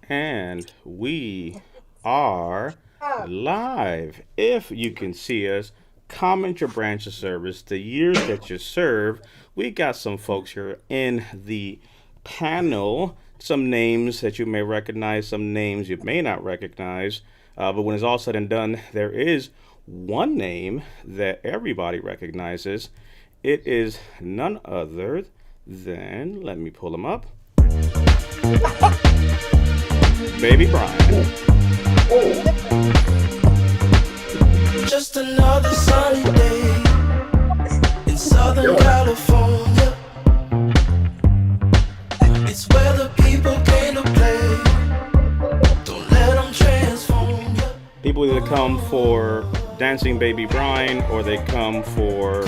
And we are live. If you can see us, comment your branch of service, the years that you serve. We got some folks here in the panel. Some names that you may recognize, some names you may not recognize. But when it's all said and done, there is one name that everybody recognizes. It is none other than, let me pull him up, Baby Brian. Just another sunny day in Southern California. It's where the people came to play. Don't let them transform you. People either come for Dancing Baby Brian or they come for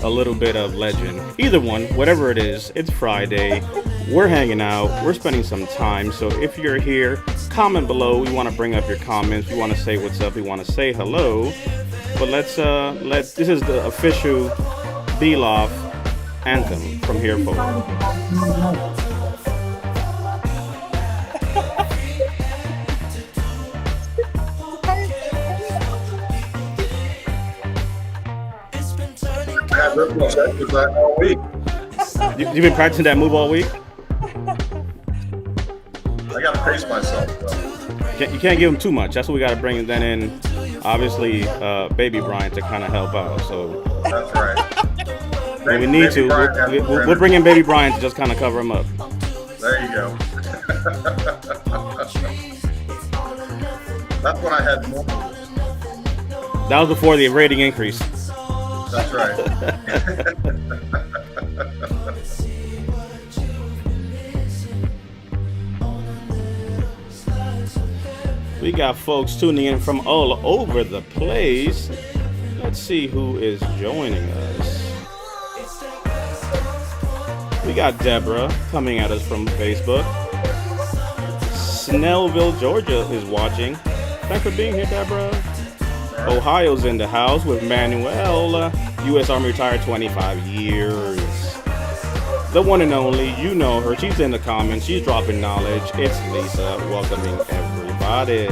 a little bit of legend. Either one, whatever it is, it's Friday. We're hanging out. We're spending some time. So if you're here, comment below. We want to bring up your comments. We want to say what's up. We want to say hello. But let's. This is the official Beloff anthem from here forward. It's been turning Had ripple check was that all week. You've been practicing that move all week. I gotta pace myself though. You can't give him too much. That's what we got to bring then in. Obviously, Baby Brian to kind of help out. So That's right. when we need to, we'll bring in Baby Brian to just kind of cover him up. There you go. That's when I had more. That was before the rating increase. That's right. We got folks tuning in from all over the place. Let's see who is joining us. We got Deborah coming at us from Facebook. Snellville, Georgia is watching. Thanks for being here, Deborah. Ohio's in the house with Manuel, U.S. Army retired 25 years. The one and only, you know her. She's in the comments. She's dropping knowledge. It's Lisa, welcoming everybody.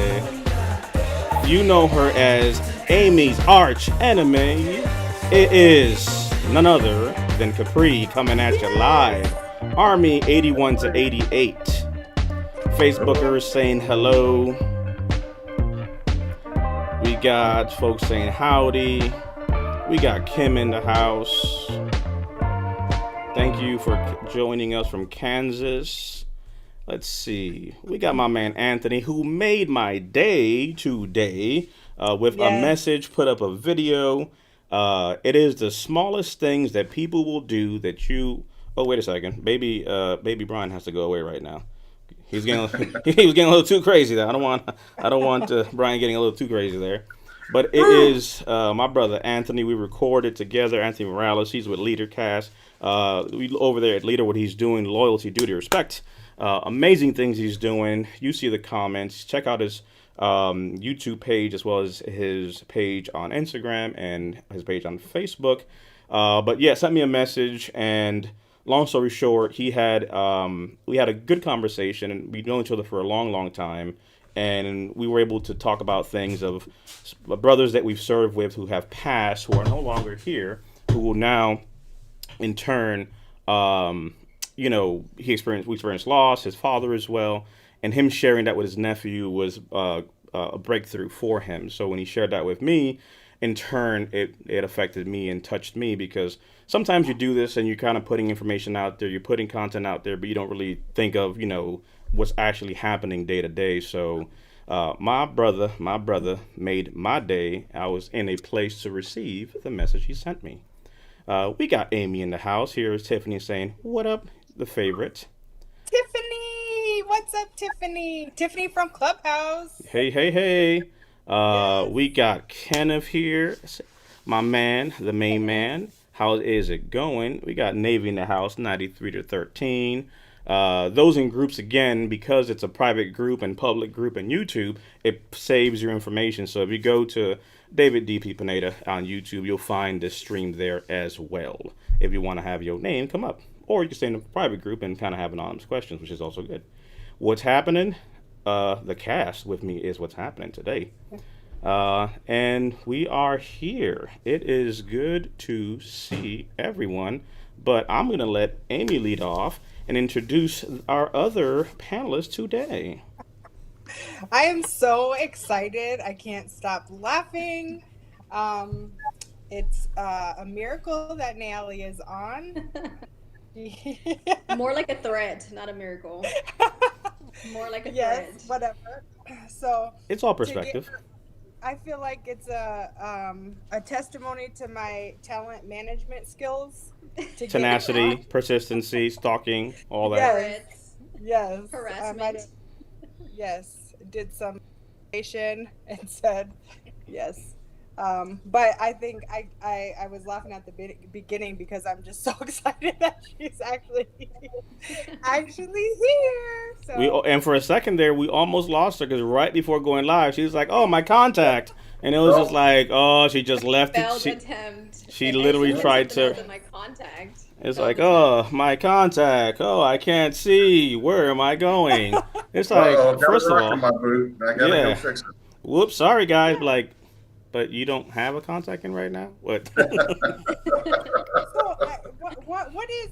You know her as Amy's arch enemy. It is none other than Capri coming at you live. Army 81 to 88. Facebookers saying hello. We got folks saying howdy. We got Kim in the house. Thank you for joining us from Kansas. Let's see. We got my man Anthony, who made my day today with a message, put up a video. It is the smallest things that people will do that you. Oh, wait a second. Baby Brian has to go away right now. He was getting a little too crazy there. I don't want Brian getting a little too crazy there. But it is my brother Anthony. We recorded together. Anthony Morales. He's with LeaderCast. We over there at Leader. What he's doing, loyalty, duty, respect. Amazing things he's doing. You see the comments. Check out his YouTube page as well as his page on Instagram and his page on Facebook. But yeah, sent me a message and. Long story short, we had a good conversation, and we've known each other for a long, long time, and we were able to talk about things of brothers that we've served with who have passed, who are no longer here, who will now, in turn, we experienced loss, his father as well, and him sharing that with his nephew was a breakthrough for him. So when he shared that with me, in turn, it affected me and touched me because sometimes you do this and you're kind of putting information out there, you're putting content out there, but you don't really think of, what's actually happening day to day. So my brother made my day. I was in a place to receive the message he sent me. We got Amy in the house. Here is Tiffany saying, what up, the favorite? Tiffany! What's up, Tiffany? Tiffany from Clubhouse. Hey, hey, hey. We got Kenneth here, my man, the main man. How is it going? We got Navy in the house, 93 to 13. Those in groups, again, because it's a private group and public group and YouTube, it saves your information. So if you go to David DP Pineda on YouTube, you'll find this stream there as well. If you want to have your name come up. Or you can stay in a private group and kind of have anonymous questions, which is also good. What's happening? the cast with me is what's happening today. And we are here. It is good to see everyone, but I'm going to let Amy lead off and introduce our other panelists today. I am so excited. I can't stop laughing. Um, it's a miracle that Nayeli is on. More like a threat, not a miracle. More like a Yes, threat. whatever. So It's all to get perspective. I feel like it's a testimony to my talent management skills. To get Tenacity, it persistency, stalking, all that. Yes. Threats, yes, harassment. yes, did some and said yes. But I think I was laughing at the beginning because I'm just so excited that she's actually here. So And for a second there, we almost lost her because right before going live, she was like, "Oh, my contact," and it was just like, "Oh, she just left it." Failed attempt. She And literally she tried listed to. those in my contact. It's Failed like, attempt. "Oh, my contact. Oh, I can't see. Where am I going?" It's like, Uh-oh, got first a of rock in all, my boot. I gotta yeah. go fix it. Whoops, sorry guys. Yeah. Like, but you don't have a contact in right now. What? so what is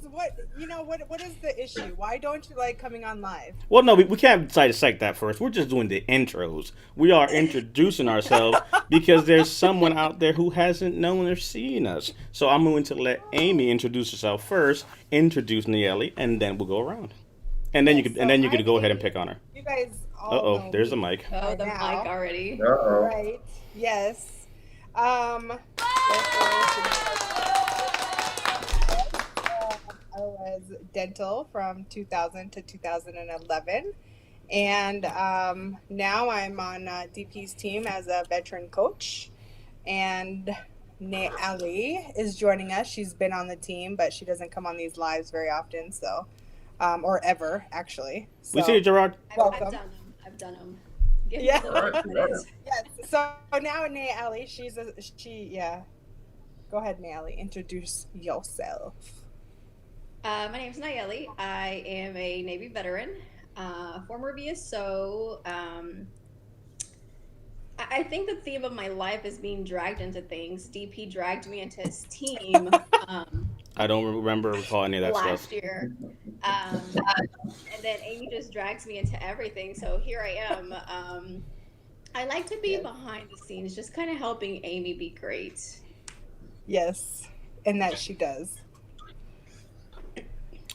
the issue? Why don't you like coming on live? Well, no, we can't dissect that first. We're just doing the intros. We are introducing ourselves because there's someone out there who hasn't known or seen us. So I'm going to let Amy introduce herself first, introduce Nayeli, and then we'll go around. And then you could, So and then you I'm could go ahead and Amy. pick on her. You guys all Uh oh, know there's the me mic. Oh, by the now. mic already. Uh-oh. Right. Yes. I was dental from 2000 to 2011. And now I'm on DP's team as a veteran coach. And Nayeli is joining us. She's been on the team, but she doesn't come on these lives very often. So, or ever, actually. So, We see you, Gerard. I've welcome. done them. I've done them. Give Yeah. me a little All right, credit. Yes. So now Nayeli, yeah. Go ahead, Nayeli. Introduce yourself. My name's Nayeli. I am a Navy veteran, former VSO. I think the theme of my life is being dragged into things. DP dragged me into his team I don't recall any of that last stuff. year. And then Amy just drags me into everything. So here I am. I like to be behind the scenes, just kind of helping Amy be great. Yes, and that she does.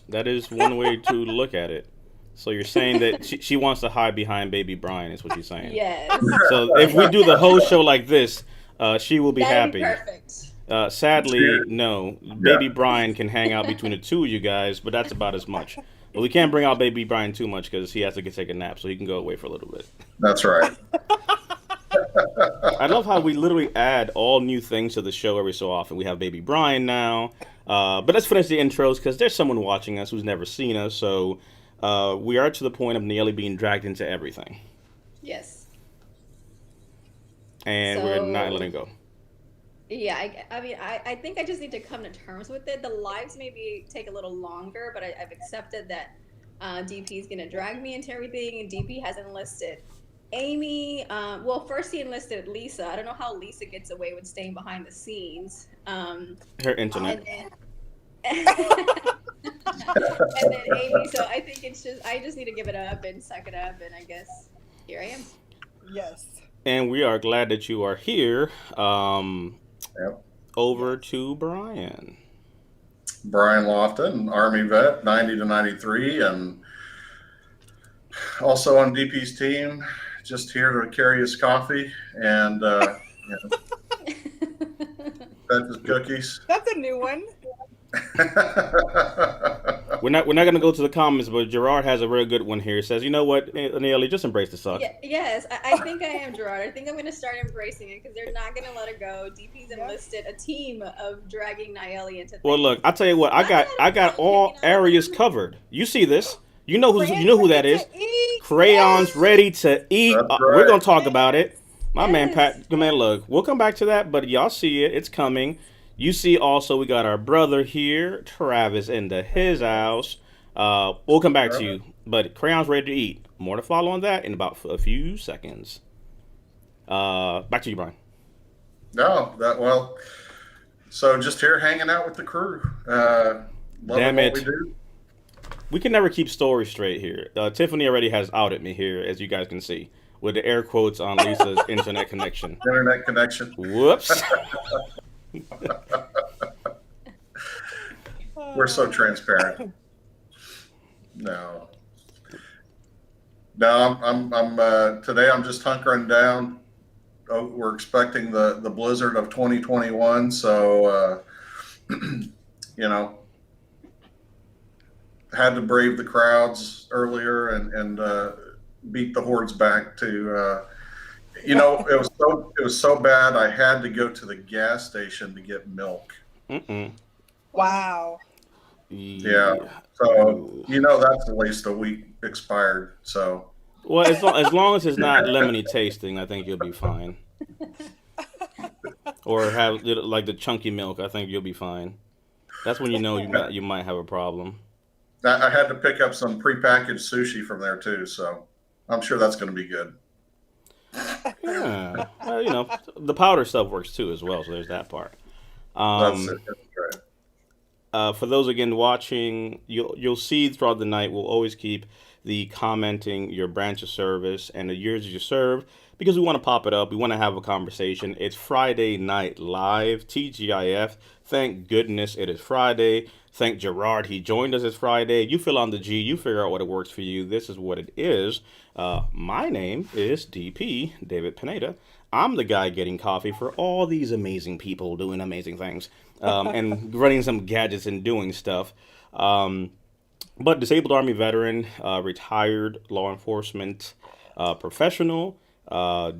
That is one way to look at it. So you're saying that she wants to hide behind baby Brian, is what you're saying. Yes. So if we do the whole show like this, she will be That'd be happy. perfect. Sadly, no. Baby Brian can hang out between the two of you guys, but that's about as much. But we can't bring out baby Brian too much because he has to take a nap, so he can go away for a little bit. That's right. I love how we literally add all new things to the show every so often. We have baby Brian now. But let's finish the intros because there's someone watching us who's never seen us. So we are to the point of Nayeli being dragged into everything. Yes. And we're not letting go. Yeah, I think I just need to come to terms with it. The lives maybe take a little longer, but I've accepted that DP is going to drag me into everything, and DP has enlisted Amy. Well, first he enlisted Lisa. I don't know how Lisa gets away with staying behind the scenes. Her internet. And then Amy. So I think I just need to give it up and suck it up, and I guess here I am. Yes. And we are glad that you are here. Yep. Over to Brian. Brian Lofton, Army vet, 90 to 93, and also on DP's team. Just here to carry his coffee and fed his cookies. That's a new one. We're not gonna go to the comments, but Gerard has a very good one here. It says, "You know what, Nayeli, just embrace the suck." Yeah, yes, I think I am, Gerard. I think I'm going to start embracing it because they're not going to let it go. DP's enlisted a team of dragging Nayeli into things. Well, look, I'll tell you what, I got all areas covered. You see this? You know who that is? Crayons ready to eat. That's right. We're gonna talk about it. My man Yes. Pat, man, look, we'll come back to that, but y'all see it. It's coming. You see also we got our brother here, Travis, into his house. We'll come back to you. But crayons ready to eat. More to follow on that in about a few seconds. Back to you, Brian. No, that well. So just here hanging out with the crew, loving Damn what we it. do. We can never keep stories straight here. Tiffany already has outed me here, as you guys can see, with the air quotes on Lisa's internet connection. Internet connection. Whoops. We're so transparent. No, no. I'm today. I'm just hunkering down. Oh, we're expecting the blizzard of 2021. So, you know, had to brave the crowds earlier and beat the hordes back to. It was so bad. I had to go to the gas station to get milk. Mm-mm. Wow. Yeah. So that's at least a week expired. So Well, as long as it's not lemony tasting, I think you'll be fine. Or have like the chunky milk, I think you'll be fine. That's when you know you might have a problem. I had to pick up some prepackaged sushi from there too. So I'm sure that's going to be good. Yeah, well, the powder stuff works too as well. So there's that part. That's it. That's right. For those again watching, you'll see throughout the night. We'll always keep the commenting your branch of service and the years that you served because we want to pop it up. We want to have a conversation. It's Friday Night Live, TGIF. Thank goodness it is Friday. Thank Gerard he joined us. It's Friday. You fill on the G. You figure out what it works for you. This is what it is. My name is DP, David Pineda. I'm the guy getting coffee for all these amazing people doing amazing things and running some gadgets and doing stuff. But disabled Army veteran, retired law enforcement professional,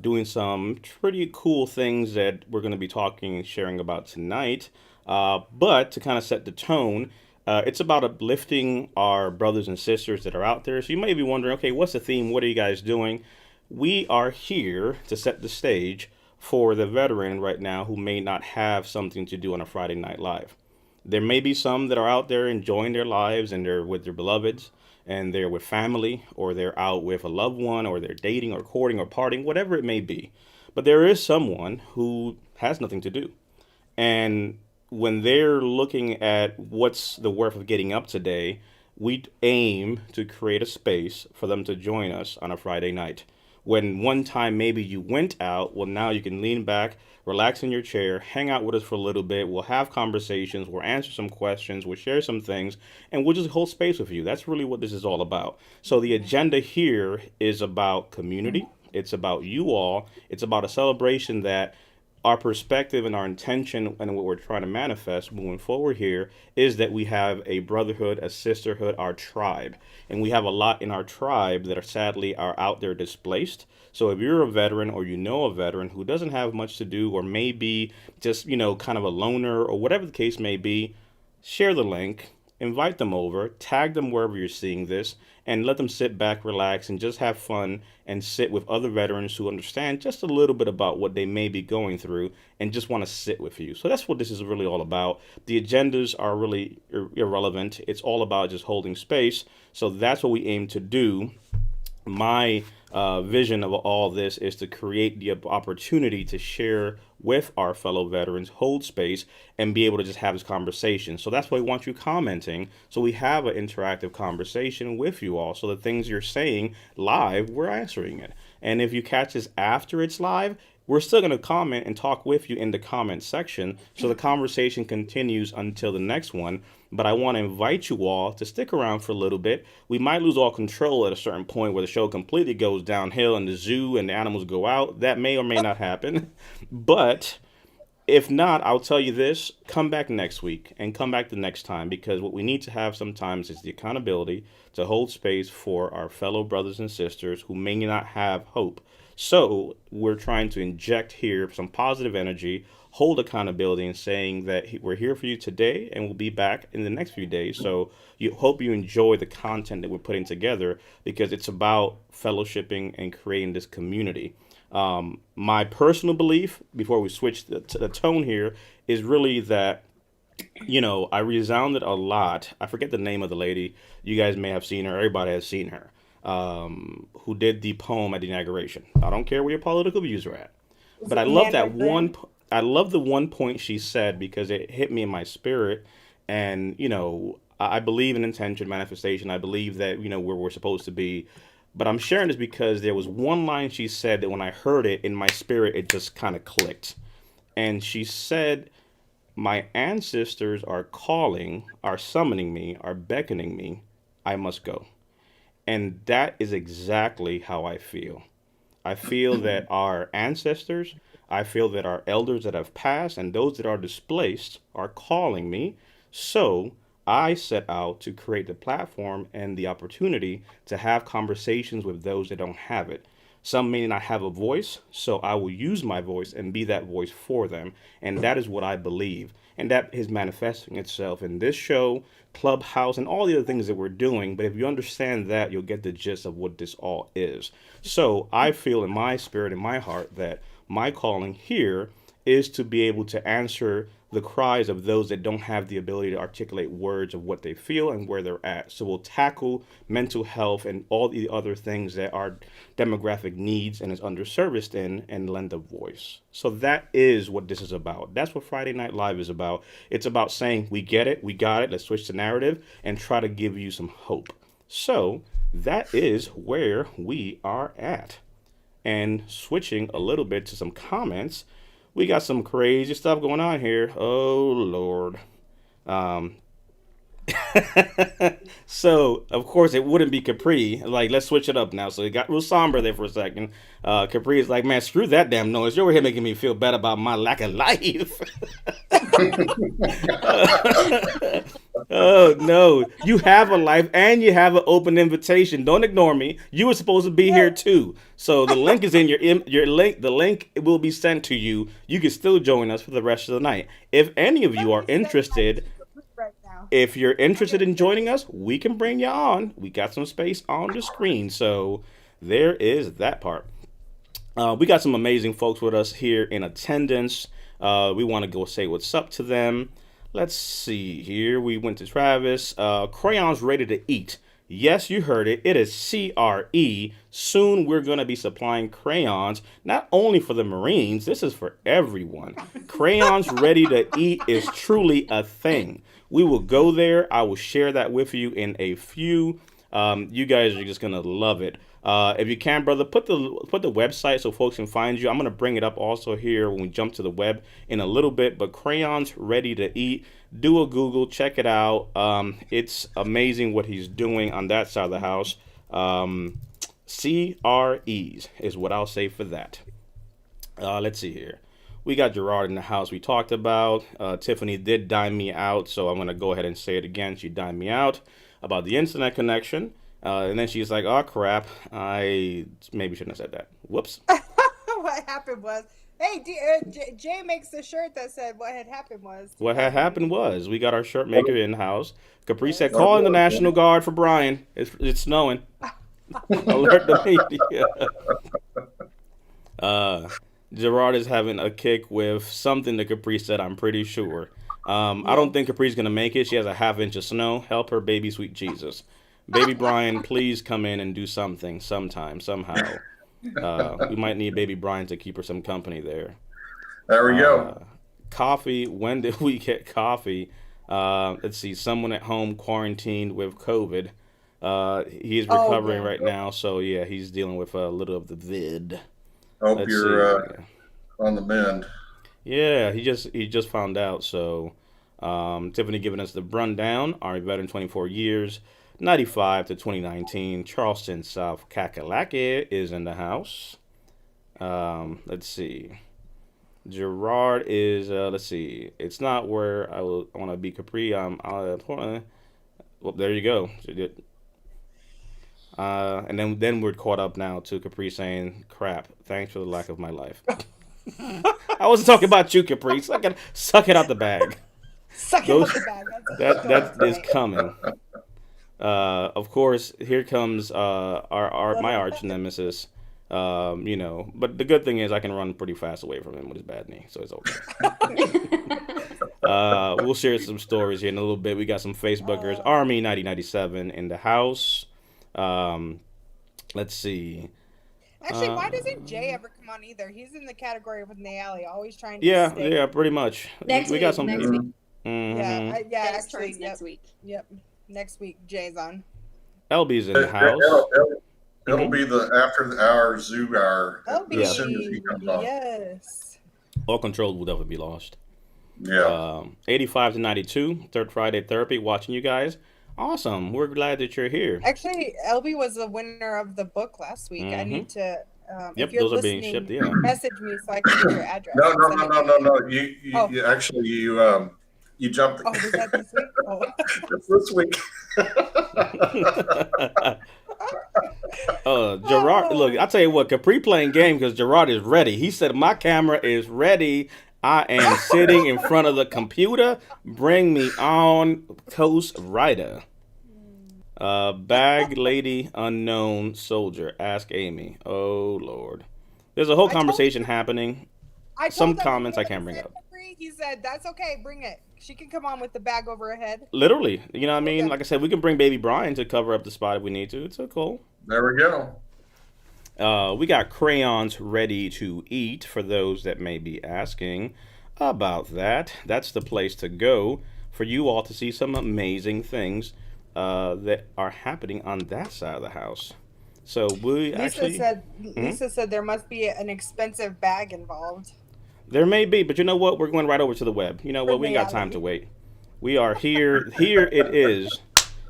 doing some pretty cool things that we're going to be talking and sharing about tonight. But to kind of set the tone, it's about uplifting our brothers and sisters that are out there. So you may be wondering, okay, what's the theme? What are you guys doing? We are here to set the stage for the veteran right now who may not have something to do on a Friday Night Live. There may be some that are out there enjoying their lives and they're with their beloveds and they're with family or they're out with a loved one or they're dating or courting or partying, whatever it may be. But there is someone who has nothing to do. And when they're looking at what's the worth of getting up today, we aim to create a space for them to join us on a Friday night. When one time maybe you went out, well, now you can lean back, relax in your chair, hang out with us for a little bit. We'll have conversations, we'll answer some questions, we'll share some things, and we'll just hold space with you. That's really what this is all about. So the agenda here is about community. It's about you all. It's about a celebration that our perspective and our intention and what we're trying to manifest moving forward here is that we have a brotherhood, a sisterhood, our tribe. And we have a lot in our tribe that are sadly are out there displaced. So if you're a veteran or you know a veteran who doesn't have much to do or maybe just, kind of a loner or whatever the case may be, share the link, invite them over, tag them wherever you're seeing this, and let them sit back, relax, and just have fun and sit with other veterans who understand just a little bit about what they may be going through and just want to sit with you. So that's what this is really all about. The agendas are really irrelevant. It's all about just holding space. So that's what we aim to do. My vision of all this is to create the opportunity to share with our fellow veterans, hold space, and be able to just have this conversation. So that's why we want you commenting, so we have an interactive conversation with you all. So the things you're saying live, we're answering it. And if you catch this after it's live, we're still going to comment and talk with you in the comment section. So the conversation continues until the next one. But I want to invite you all to stick around for a little bit. We might lose all control at a certain point where the show completely goes downhill and the zoo and the animals go out. That may or may not happen. But if not, I'll tell you this, come back next week and come back the next time, because what we need to have sometimes is the accountability to hold space for our fellow brothers and sisters who may not have hope. So we're trying to inject here some positive energy, hold accountability, and saying that we're here for you today and we'll be back in the next few days. So you hope you enjoy the content that we're putting together, because it's about fellowshipping and creating this community. My personal belief, before we switch to the tone here, is really that, I resounded a lot. I forget the name of the lady. You guys may have seen her. Everybody has seen her. who did the poem at the inauguration. I don't care where your political views are at, Is but it I love Pineda that one. Green? I love the one point she said because it hit me in my spirit, and I believe in intention manifestation. I believe that where we're supposed to be, but I'm sharing this because there was one line she said that when I heard it in my spirit, it just kind of clicked, and she said, "My ancestors are calling, are summoning me, are beckoning me. I must go." And that is exactly how I feel. I feel that our ancestors, I feel that our elders that have passed and those that are displaced are calling me. So I set out to create the platform and the opportunity to have conversations with those that don't have it. Some may not have a voice, so I will use my voice and be that voice for them. And that is what I believe. And that is manifesting itself in this show, Clubhouse, and all the other things that we're doing. But if you understand that, you'll get the gist of what this all is. So I feel in my spirit, in my heart, that my calling here is to be able to answer the cries of those that don't have the ability to articulate words of what they feel and where they're at. So we'll tackle mental health and all the other things that our demographic needs and is underserviced in and lend a voice. So that is what this is about. That's what Friday Night Live is about. It's about saying, we get it, we got it, let's switch the narrative and try to give you some hope. So that is where we are at. And switching a little bit to some comments, we got some crazy stuff going on here. Oh, Lord. Um, so, of course, it wouldn't be Capri. Like, let's switch it up now. So it got real somber there for a second. Capri is like, man, screw that damn noise. You're over here making me feel bad about my lack of life. Oh no, you have a life and you have an open invitation. Don't ignore me. You were supposed to be here too. So the link is in your link. The link will be sent to you. You can still join us for the rest of the night. If any of you are Let me send my interested, to Capri right now. if you're I'm interested gonna in send joining us, we can bring you on. We got some space on the screen. So there is that part. We got some amazing folks with us here in attendance. We want to go say what's up to them. Let's see here. We went to Travis. Crayons ready to eat. Yes, you heard it. It is CRE. Soon we're going to be supplying crayons, not only for the Marines, this is for everyone. Crayons ready to eat is truly a thing. We will go there. I will share that with you in a few. You guys are just going to love it. If you can, brother, put the website so folks can find you. I'm gonna bring it up also here when we jump to the web in a little bit. But crayons ready to eat. Do a Google, check it out. It's amazing what he's doing on that side of the house. CREs is what I'll say for that. Let's see here. We got Gerard in the house we talked about. Tiffany did dime me out, so I'm going to go ahead and say it again. She dimed me out about the internet connection. And then she's like, oh, crap. I maybe shouldn't have said that. Whoops. What happened was, hey, Jay makes a shirt that said what had happened was What had happened was we got our shirt maker in the house. Capri said, Yes. call in the National Guard for Brian. It's snowing. Alert the media. Gerard is having a kick with something that Capri said, I'm pretty sure. I don't think Capri's going to make it. She has a half-inch of snow. Help her, baby, sweet Jesus. Baby Brian, please come in and do something sometime, somehow. We might need Baby Brian to keep her some company there. There we go. Coffee. When did we get coffee? Let's see. Someone at home quarantined with COVID. He's recovering right now, so yeah, he's dealing with a little of the vid. Hope Let's you're see. on the mend. Yeah, he just found out. So Tiffany giving us the rundown. Army veteran, 24 years, 95 to 2019. Charleston, South Kakalaki is in the house. Let's see. Gerard is let's see. It's not where I want to be Capri. Well, there you go. And then we're caught up now to Capri saying, "Crap, thanks for the lack of my life." I wasn't talking about you, Capri. Suck it out the bag. Suck it out the bag. That is coming. Of course, here comes my arch nemesis. But the good thing is I can run pretty fast away from him with his bad knee, so it's okay. We'll share some stories here in a little bit. We got some Facebookers. Army 9097 in the house. Let's see. Actually, why doesn't Jay ever come on either? He's in the category with Nayali, always trying to Yeah, stay. yeah, pretty much. Next We got week. some. Next week. Yeah, Mm-hmm. yeah. Jay's Actually, turns next week. yep. Next week, Jay's on. LB's in the It, house. will be the after the hour zoo hour LB, as soon as he comes on. yes. All control will definitely be lost. Yeah. 85 to 92, Third Friday Therapy, watching you guys. Awesome. We're glad that you're here. Actually, LB was the winner of the book last week. I need to. Yep, if you're those are listening, being shipped. Yeah. message me so I can get your address. No, and no, send no, it no, to no, you. no. You Oh. you actually you jumped. Oh, was that this week? Oh. It's this week. Gerard, look, I tell you what, Capri playing game because Gerard is ready. He said, my camera is ready. I am sitting in front of the computer. Bring me on, Coast Rider. Bag lady, unknown soldier. Ask Amy. Oh, Lord. There's a whole conversation happening. Some comments I can't bring up. He said, that's okay, bring it. She can come on with the bag over her head. Literally. You know what I mean? Okay. Like I said, we can bring baby Brian to cover up the spot if we need to. It's so cool. There we go. We got crayons ready to eat for those that may be asking about that. That's the place to go for you all to see some amazing things that are happening on that side of the house. So we Lisa said there must be an expensive bag involved. There may be, but you know what? We're going right over to the web. You know what? We ain't got time to wait. We are here. Here it is.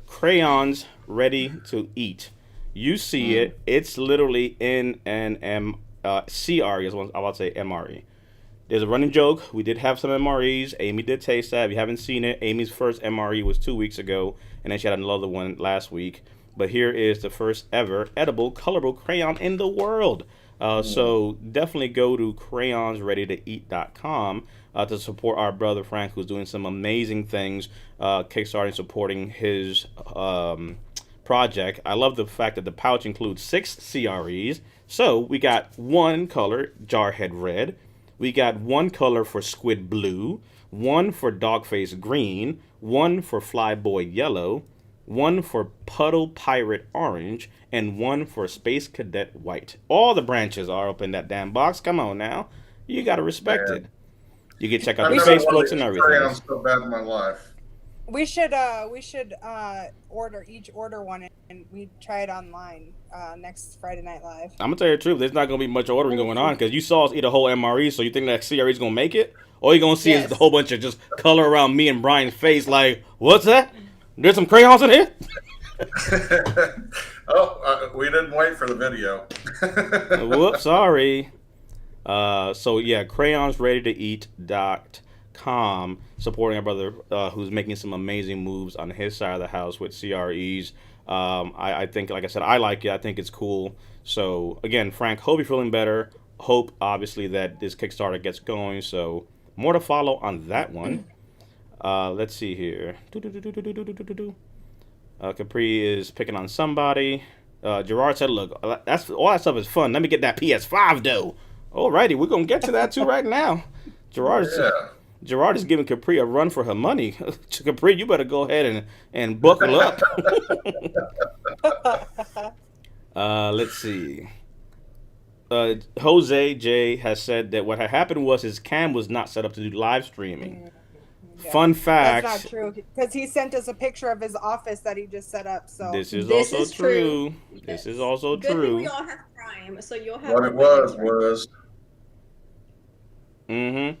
Crayons ready to eat. You see it. It's literally in an CRE, as well, I would say MRE. There's a running joke. We did have some MREs. Amy did taste that. If you haven't seen it, Amy's first MRE was 2 weeks ago, and then she had another one last week. But here is the first ever edible, colorable crayon in the world. So definitely go to crayonsreadytoeat.com to support our brother Frank, who's doing some amazing things, kickstarting, supporting his project. I love the fact that the pouch includes 6 CREs. So we got one color, Jarhead Red. We got one color for Squid Blue, one for Dogface Green, one for Flyboy Yellow, one for Puddle Pirate Orange, and one for Space Cadet White. All the branches are up in that damn box. Come on now. You got to respect it. You can check out the Facebooks and everything. Crayons so bad in my life. We should order one and we try it online next Friday Night Live. I'm gonna tell you the truth. There's not gonna be much ordering going on because you saw us eat a whole MRE. So you think that CRE is gonna make it? All you're gonna see is a whole bunch of just color around me and Brian's face. Like, what's that? There's some crayons in here. We didn't wait for the video. Whoops, sorry. So yeah, crayonsreadytoeat.com, supporting our brother who's making some amazing moves on his side of the house with CREs. I think, like I said, I like it. I think it's cool. So again, Frank, hope you're feeling better. Hope obviously that this Kickstarter gets going. So more to follow on that one. Let's see here. Capri is picking on somebody. Gerard said, look, that's all that stuff is fun. Let me get that PS5 though. Alrighty, we're gonna get to that too right now. Gerard is giving Capri a run for her money. Capri, you better go ahead and buckle up. Let's see. Jose J has said that what had happened was his cam was not set up to do live streaming. Yeah. Fun fact. That's not true because he sent us a picture of his office that he just set up. So this is also true. This is also Good true. thing we all have Prime, so you'll have. What it was. Mm-hmm.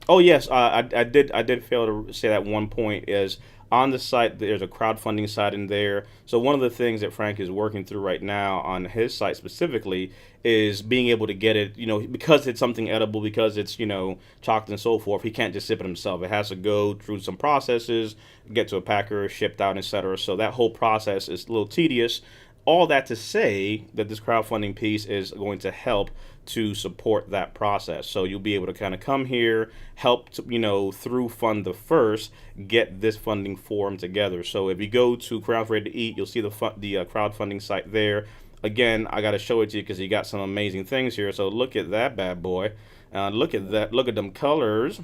Oh yes, I did fail to say that one point is on the site. There's a crowdfunding site in there. So one of the things that Frank is working through right now on his site specifically is being able to get it, because it's something edible, because it's, chocolate and so forth. He can't just sip it himself. It has to go through some processes, get to a packer, shipped out, etc. So that whole process is a little tedious. All that to say that this crowdfunding piece is going to help to support that process. So you'll be able to kind of come here, help to, through Fund the First, get this funding form together. So if you go to Crowds Ready to Eat, you'll see the crowdfunding site there. Again, I got to show it to you because you got some amazing things here. So look at that bad boy. Look at that. Look at them colors.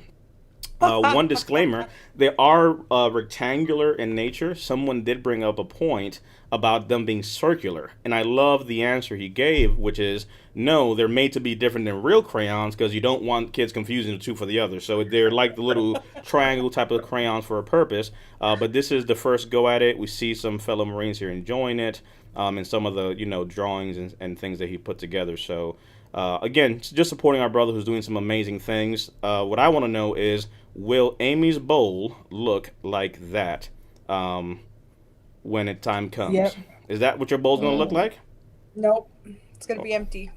One disclaimer: they are rectangular in nature. Someone did bring up a point about them being circular, and I love the answer he gave, which is no, they're made to be different than real crayons because you don't want kids confusing the two for the other. So they're like the little triangle type of crayons for a purpose. But this is the first go at it. We see some fellow Marines here enjoying it, and some of the drawings and things that he put together. So. Again, just supporting our brother who's doing some amazing things. What I want to know is, will Amy's bowl look like that when time comes? Yep. Is that what your bowl's going to look like? Nope. It's gonna be empty.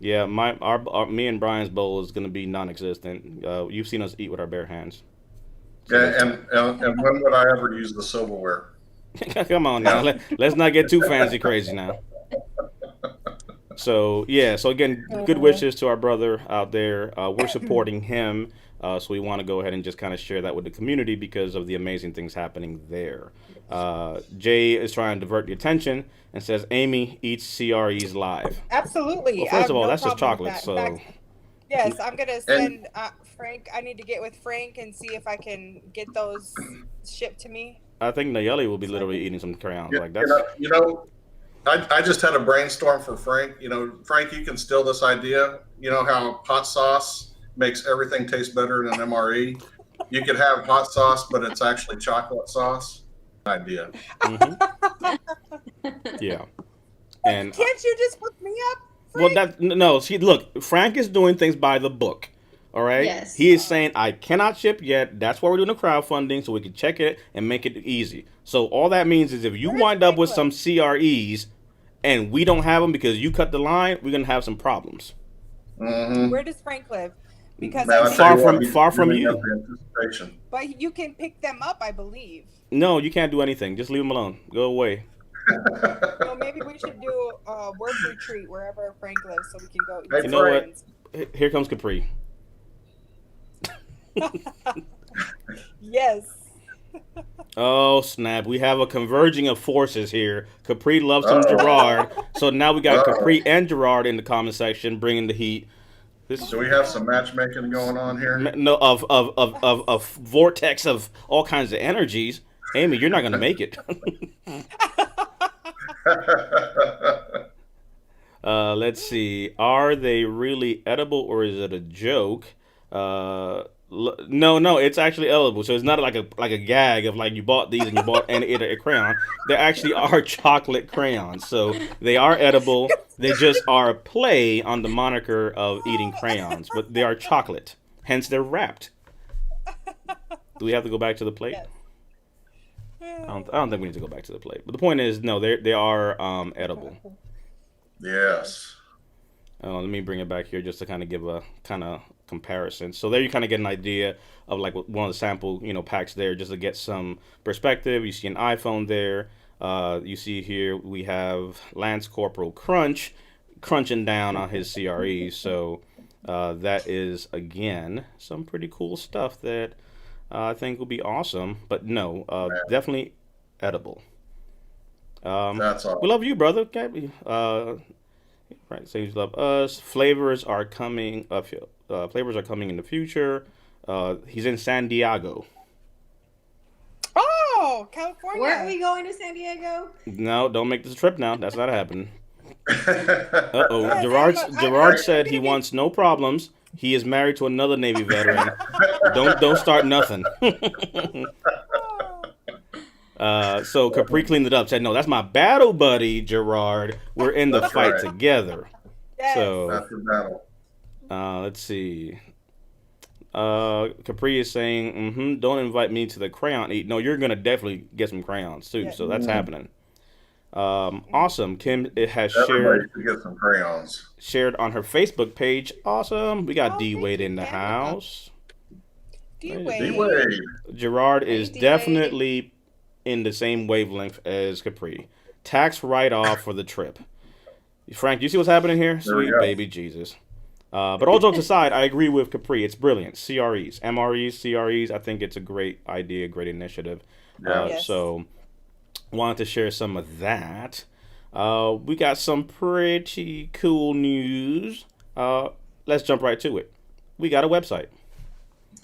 Yeah, me and Brian's bowl is going to be non-existent. You've seen us eat with our bare hands. Yeah, and when would I ever use the silverware? Come on now, let's not get too fancy crazy now. So again, good wishes to our brother out there. We're supporting him, so we want to go ahead and just kind of share that with the community because of the amazing things happening there. Jay is trying to divert the attention and says Amy eats CREs live. Absolutely. Well, I first have of all, no that's just problem with chocolate. that. In So fact, yes, I'm gonna send Frank. I need to get with Frank and see if I can get those shipped to me. I think Nayeli will be literally eating some crayons. You, Like you that's know, you know, I just had a brainstorm for Frank. Frank, you can steal this idea. You know how hot sauce makes everything taste better than MRE? You could have hot sauce, but it's actually chocolate sauce. Idea. Yeah. And Can't you just hook me up, well, Frank? no. See, look, Frank is doing things by the book. All right. Yes. He is saying I cannot ship yet. That's why we're doing the crowdfunding so we can check it and make it easy. So all that means is if you Where's wind up with Franklin? some CREs and we don't have them because you cut the line, we're gonna have some problems. Mm-hmm. Where does Frank live? Because Man, I I think, tell Far you from- what, he's far from giving you. up the anticipation. but you can pick them up, I believe. No, you can't do anything. Just leave him alone. Go away. So maybe we should do a work retreat wherever Frank lives, so we can go. Hey, eat You some know what? friends. Here comes Capri. Yes. Oh snap! We have a converging of forces here. Capri loves some Gerard, so now we got Capri and Gerard in the comment section, bringing the heat. This Do we have some matchmaking going on here? no of vortex of all kinds of energies. Amy, you're not gonna make it. Let's see. Are they really edible or is it a joke? No, it's actually edible. So it's not like a gag of like you bought these and you bought and ate a crayon. They actually are chocolate crayons. So they are edible. They just are a play on the moniker of eating crayons, but they are chocolate. Hence they're wrapped. Do we have to go back to the plate? Yes. I don't think we need to go back to the plate. But the point is, no, they are edible. Yes. Let me bring it back here just to kind of give a kind of comparison. So there you kind of get an idea of like one of the sample packs there just to get some perspective. You see an iPhone there. You see here we have Lance Corporal crunching down on his CRE. So that is again some pretty cool stuff that I think will be awesome. But no, definitely edible. That's all. We love you, brother. Right, so you love us. Flavors are coming. Flavors are coming in the future. He's in San Diego. Oh, California. Weren't we going to San Diego? No, don't make this trip now. That's not happening. Uh Oh, Yes, Gerard said he wants no problems. He is married to another Navy veteran. Don't start nothing. So Capri cleaned it up. Said, "No, that's my battle buddy, Gerard. We're in the That's fight right. together." Yes. So That's the battle. let's see. Capri is saying, "Don't invite me to the crayon eat." No, you're gonna definitely get some crayons too. Yeah. So that's happening. Awesome. Kim it has Everybody should get some crayons. shared on her Facebook page. Awesome. We got Oh, D thank Wade you, in the Kim. house. D-Wade. D-Wade. Gerard is D-Wade. definitely in the same wavelength as Capri. Tax write-off for the trip. Frank, you see what's happening here? There we Sweet go. baby Jesus. But all jokes aside, I agree with Capri. It's brilliant. CREs, MREs, CREs. I think it's a great idea, great initiative. Yeah. Yes. So, wanted to share some of that. We got some pretty cool news. Let's jump right to it. We got a website.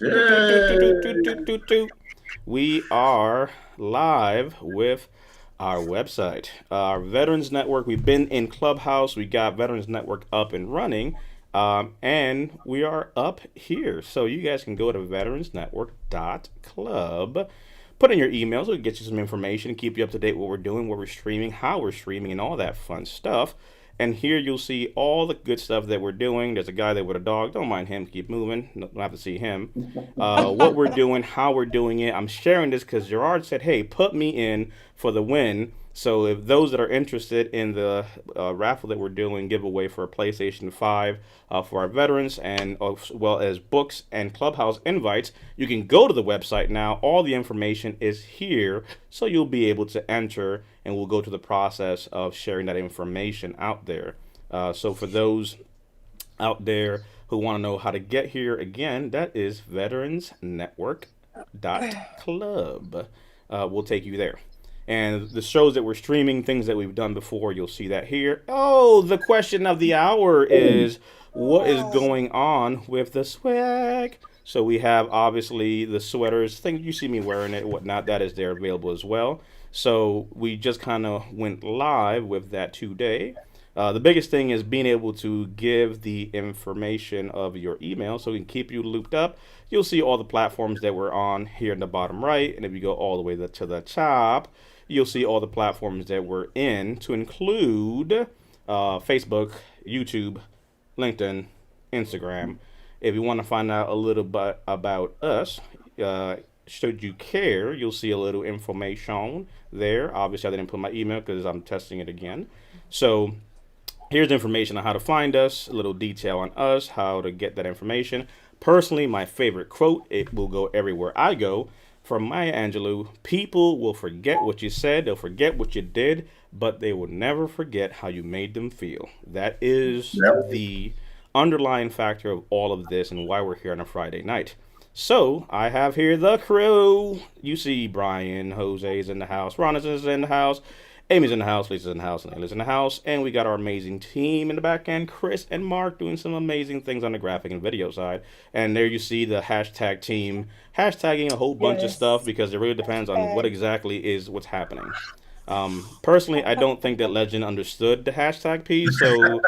Yay! We are live with our website, our Veterans Network. We've been in Clubhouse. We got Veterans Network up and running, and we are up here. So you guys can go to veteransnetwork.club. Put in your emails. We'll get you some information, keep you up to date what we're doing, what we're streaming, how we're streaming, and all that fun stuff. And here you'll see all the good stuff that we're doing. There's a guy there with a dog. Don't mind him. Keep moving. Don't have to see him. What we're doing, how we're doing it. I'm sharing this because Gerard said, hey, put me in for the win. So if those that are interested in the raffle that we're doing, giveaway for a PlayStation 5 for our veterans, and as well as books and Clubhouse invites, you can go to the website now. All the information is here, so you'll be able to enter, and we'll go to the process of sharing that information out there. So for those out there who want to know how to get here, again, that is veteransnetwork.club. We'll take you there. And the shows that we're streaming, things that we've done before, you'll see that here. Oh, the question of the hour is, what is going on with the swag? So we have, obviously, the sweaters, things you see me wearing it, whatnot, that is there available as well. So we just kind of went live with that today. The biggest thing is being able to give the information of your email so we can keep you looped up. You'll see all the platforms that we're on here in the bottom right. And if you go all the way to the top, you'll see all the platforms that we're in, to include Facebook, YouTube, LinkedIn, Instagram. If you want to find out a little bit about us, should you care, you'll see a little information there. Obviously, I didn't put my email because I'm testing it again. So here's information on how to find us, a little detail on us, how to get that information. Personally, my favorite quote, it will go everywhere I go, from Maya Angelou: people will forget what you said, they'll forget what you did, but they will never forget how you made them feel. That is the underlying factor of all of this and why we're here on a Friday night. So I have here the crew. You see Brian, Jose's in the house, Ronis is in the house, Amy's in the house, Lisa's in the house, and Ayla's in the house, and we got our amazing team in the back end, Chris and Mark, doing some amazing things on the graphic and video side. And there you see the hashtag team hashtagging a whole bunch of stuff, because it really depends on what exactly is what's happening. Personally, I don't think that Legend understood the hashtag piece, so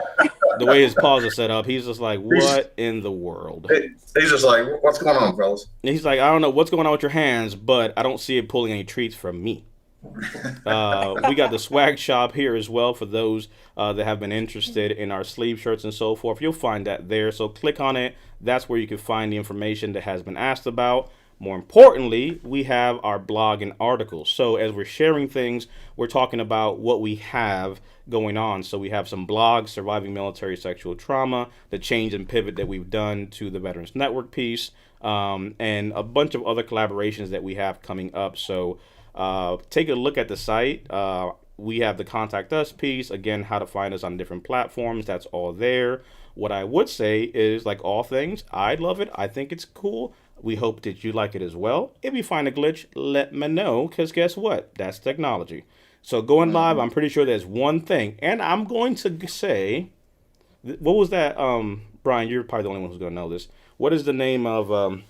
the way his paws are set up, he's just like, what in the world? He's just like, what's going on, fellas? And he's like, I don't know what's going on with your hands, but I don't see it pulling any treats from me. We got the swag shop here as well for those that have been interested in our sleeve shirts and so forth. You'll find that there, so click on it. That's where you can find the information that has been asked about. More importantly, we have our blog and articles. So as we're sharing things, we're talking about what we have going on. So we have some blogs, surviving military sexual trauma, the change and pivot that we've done to the Veterans Network piece, and a bunch of other collaborations that we have coming up. So take a look at the site. We have the contact us piece, again, how to find us on different platforms. That's all there. What I would say is, like all things, I love it. I think it's cool. We hope that you like it as well. If you find a glitch, let me know, because guess what? That's technology. So going live, I'm pretty sure there's one thing, and I'm going to say, what was that? Brian, you're probably the only one who's going to know this. What is the name of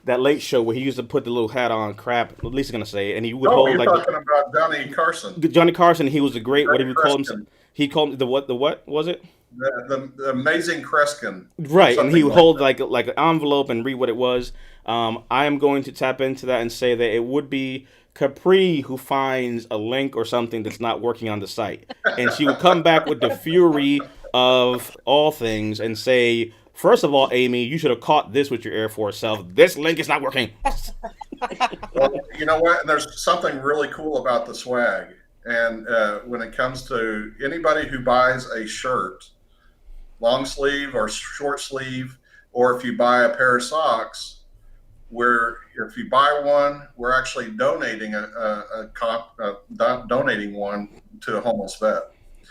that late show where he used to put the little hat on, crap, at least he's going to say it, and he would hold you're like talking about Johnny Carson. Johnny Carson. He was the great, what did we call him? Kreskin. He called him the what was it? The amazing Kreskin. Right, and he would like hold that. like an envelope and read what it was. I am going to tap into that and say that it would be Capri who finds a link or something that's not working on the site, and she would come back with the fury of all things and say, first of all, Amy, you should have caught this with your Air Force self. This link is not working. Well, you know what? There's something really cool about the swag. And when it comes to anybody who buys a shirt, long sleeve or short sleeve, or if you buy a pair of socks, if you buy one, we're actually donating donating one to a homeless vet.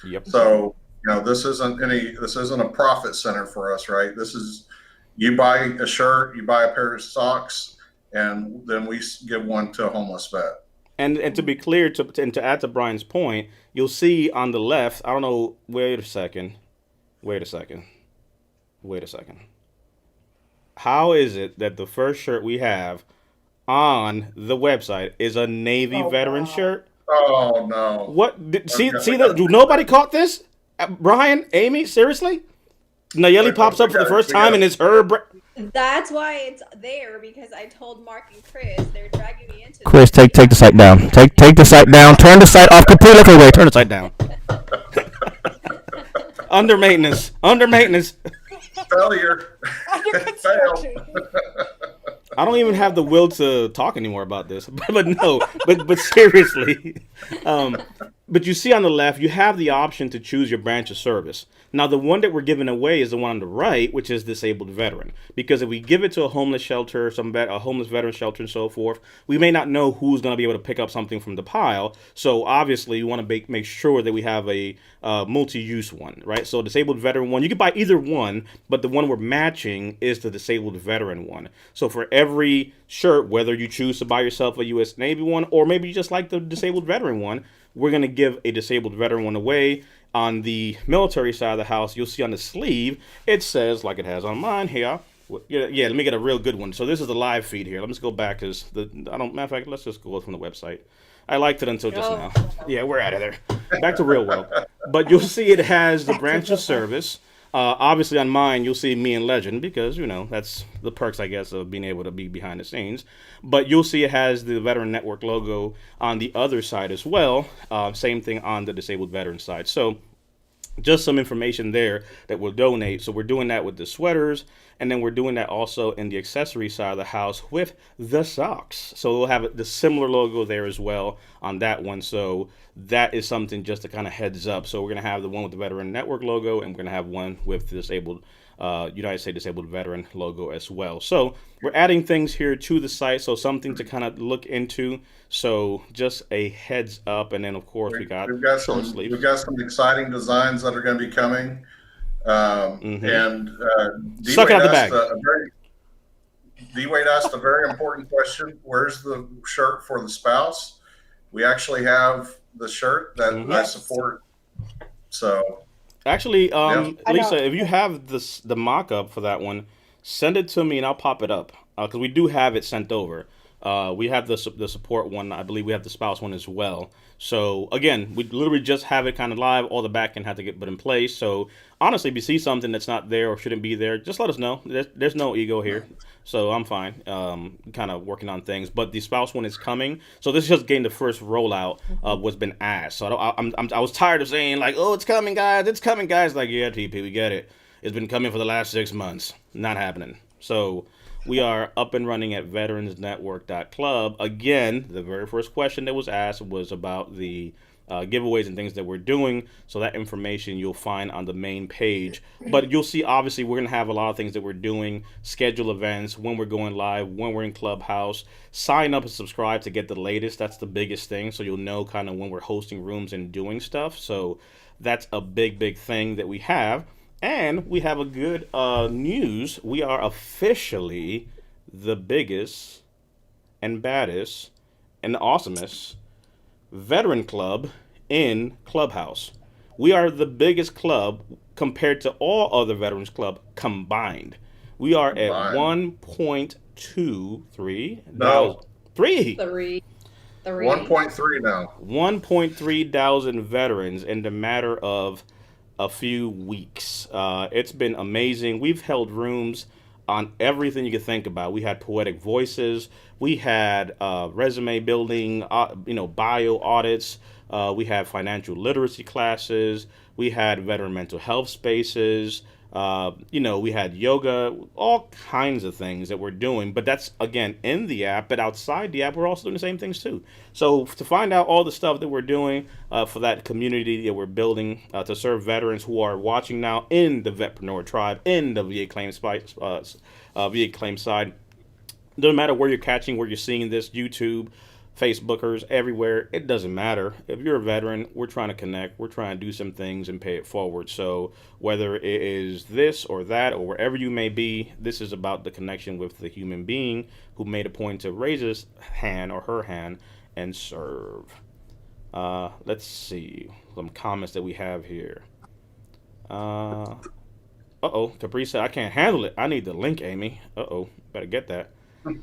Yep. So, this isn't a profit center for us, right? This is, you buy a shirt, you buy a pair of socks, and then we give one to a homeless vet. And to be clear, to add to Brian's point, you'll see on the left, I don't know, wait a second. How is it that the first shirt we have on the website is a Navy Oh veteran wow. shirt? Oh no. See We that? got Do nobody caught this? Brian, Amy, seriously? Nayeli pops up for the first we got time, and it's her. That's why it's there because I told Mark and Chris they're dragging me into Chris, this. take the site down. Take the site down. Turn the site off completely. Okay, wait, turn the site down. Under maintenance. Under maintenance. failure. Under Fail. construction. I don't even have the will to talk anymore about this, but no, but seriously, um, but you see on the left, you have the option to choose your branch of service. Now, the one that we're giving away is the one on the right, which is disabled veteran. Because if we give it to a homeless shelter, a homeless veteran shelter, and so forth, we may not know who's going to be able to pick up something from the pile. So obviously, you want to make sure that we have a multi-use one, right? So disabled veteran one, you can buy either one, but the one we're matching is the disabled veteran one. So for every shirt, whether you choose to buy yourself a U.S. Navy one, or maybe you just like the disabled veteran one, we're going to give a disabled veteran one away. On the military side of the house, you'll see on the sleeve, it says, like it has on mine here. Yeah, let me get a real good one. So this is the live feed here. Let me just go back because matter of fact, let's just go from the website. I liked it until just now. Yeah, we're out of there. Back to real world. But you'll see it has the branch of service. Obviously, on mine, you'll see me and Legend because, that's the perks, I guess, of being able to be behind the scenes. But you'll see it has the Veteran Network logo on the other side as well. Same thing on the disabled veteran side. So just some information there that we'll donate. So we're doing that with the sweaters, and then we're doing that also in the accessory side of the house with the socks. So we'll have the similar logo there as well on that one. So that is something just to kind of heads up. So we're going to have the one with the Veteran Network logo, and we're going to have one with the disabled United States Disabled Veteran logo as well. So we're adding things here to the site, so something to kind of look into. So just a heads up, and then of course We've got short sleeves. we've got some exciting designs that are going to be coming. And Suck it out the bag. D-Wade asked a very important question. Where's the shirt for the spouse? We actually have the shirt that I support. So actually, yeah. Lisa, if you have the mock-up for that one, send it to me and I'll pop it up because we do have it sent over. We have the support one. I believe we have the spouse one as well. So again, we literally just have it kind of live. All the back end had to get put in place. So honestly, if you see something that's not there or shouldn't be there, just let us know. There's no ego here, so I'm fine. Kind of working on things, but the spouse one is coming. So this is just getting the first rollout of what's been asked. So I was tired of saying like, oh, it's coming, guys. It's coming, guys. Like, yeah, TP, we get it. It's been coming for the last 6 months. Not happening. So we are up and running at veteransnetwork.club. Again, the very first question that was asked was about the giveaways and things that we're doing. So that information you'll find on the main page. But you'll see, obviously, we're going to have a lot of things that we're doing, schedule events, when we're going live, when we're in Clubhouse. Sign up and subscribe to get the latest. That's the biggest thing. So you'll know kind of when we're hosting rooms and doing stuff. So that's a big thing that we have. And we have a good news. We are officially the biggest and baddest and awesomest veteran club in Clubhouse. We are the biggest club compared to all other veterans club combined. We are at 1.23. No. 3. 1.3 now. 1.3 thousand veterans in the matter of a few weeks. It's been amazing. We've held rooms on everything you could think about. We had poetic voices. We had resume building, bio audits. We had financial literacy classes. We had veteran mental health spaces. We had yoga, all kinds of things that we're doing. But that's, again, in the app. But outside the app, we're also doing the same things, too. So to find out all the stuff that we're doing for that community that we're building to serve veterans who are watching now in the Vetpreneur tribe, in the VA claim side, doesn't matter where you're catching, where you're seeing this, YouTube, Facebookers, everywhere, it doesn't matter. If you're a veteran, we're trying to connect, we're trying to do some things and pay it forward. So whether it is this or that or wherever you may be, this is about the connection with the human being who made a point to raise his hand or her hand and serve. Let's see some comments that we have here. Uh-oh. Capri said, I can't handle it. I need the link, Amy. Uh-oh. Better get that.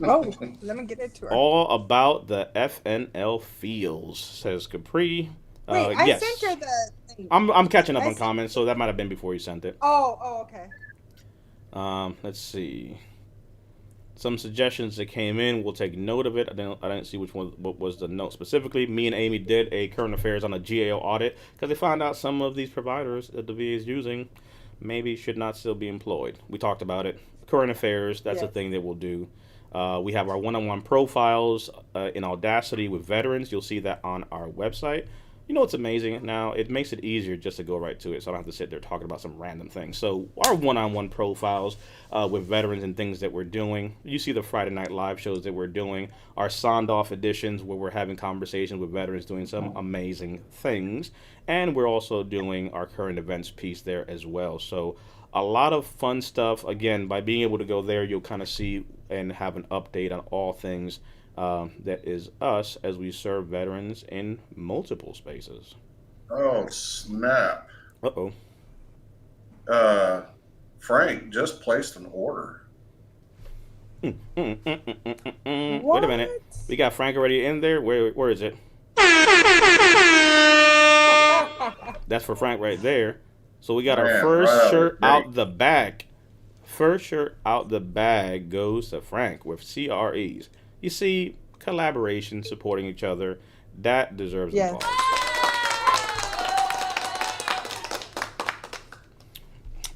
Oh, let me get it to her. All about the FNL feels, says Capri. Wait, I Yes. sent her the thing. I'm catching up I on sent- comments, so that might have been before you sent it. Oh, okay. Let's see. Some suggestions that came in. We'll take note of it. I didn't see what was the note specifically. Me and Amy did a current affairs on a GAO audit because they found out some of these providers that the VA is using maybe should not still be employed. We talked about it. Current affairs. That's a thing that we'll do. We have our one-on-one profiles in Audacity with veterans. You'll see that on our website. You know what's amazing? Now, it makes it easier just to go right to it, so I don't have to sit there talking about some random thing. So our one-on-one profiles with veterans and things that we're doing. You see the Friday Night Live shows that we're doing. Our Sondoff editions where we're having conversations with veterans doing some amazing things. And we're also doing our current events piece there as well. So a lot of fun stuff. Again, by being able to go there, you'll kind of see and have an update on all things that is us as we serve veterans in multiple spaces. Oh, snap. Uh-oh. Frank just placed an order. Wait a minute. We got Frank already in there. Where is it? That's for Frank right there. So we got our first shirt out the bag. First shirt out the bag goes to Frank with CREs. You see, collaboration, supporting each other, that deserves applause.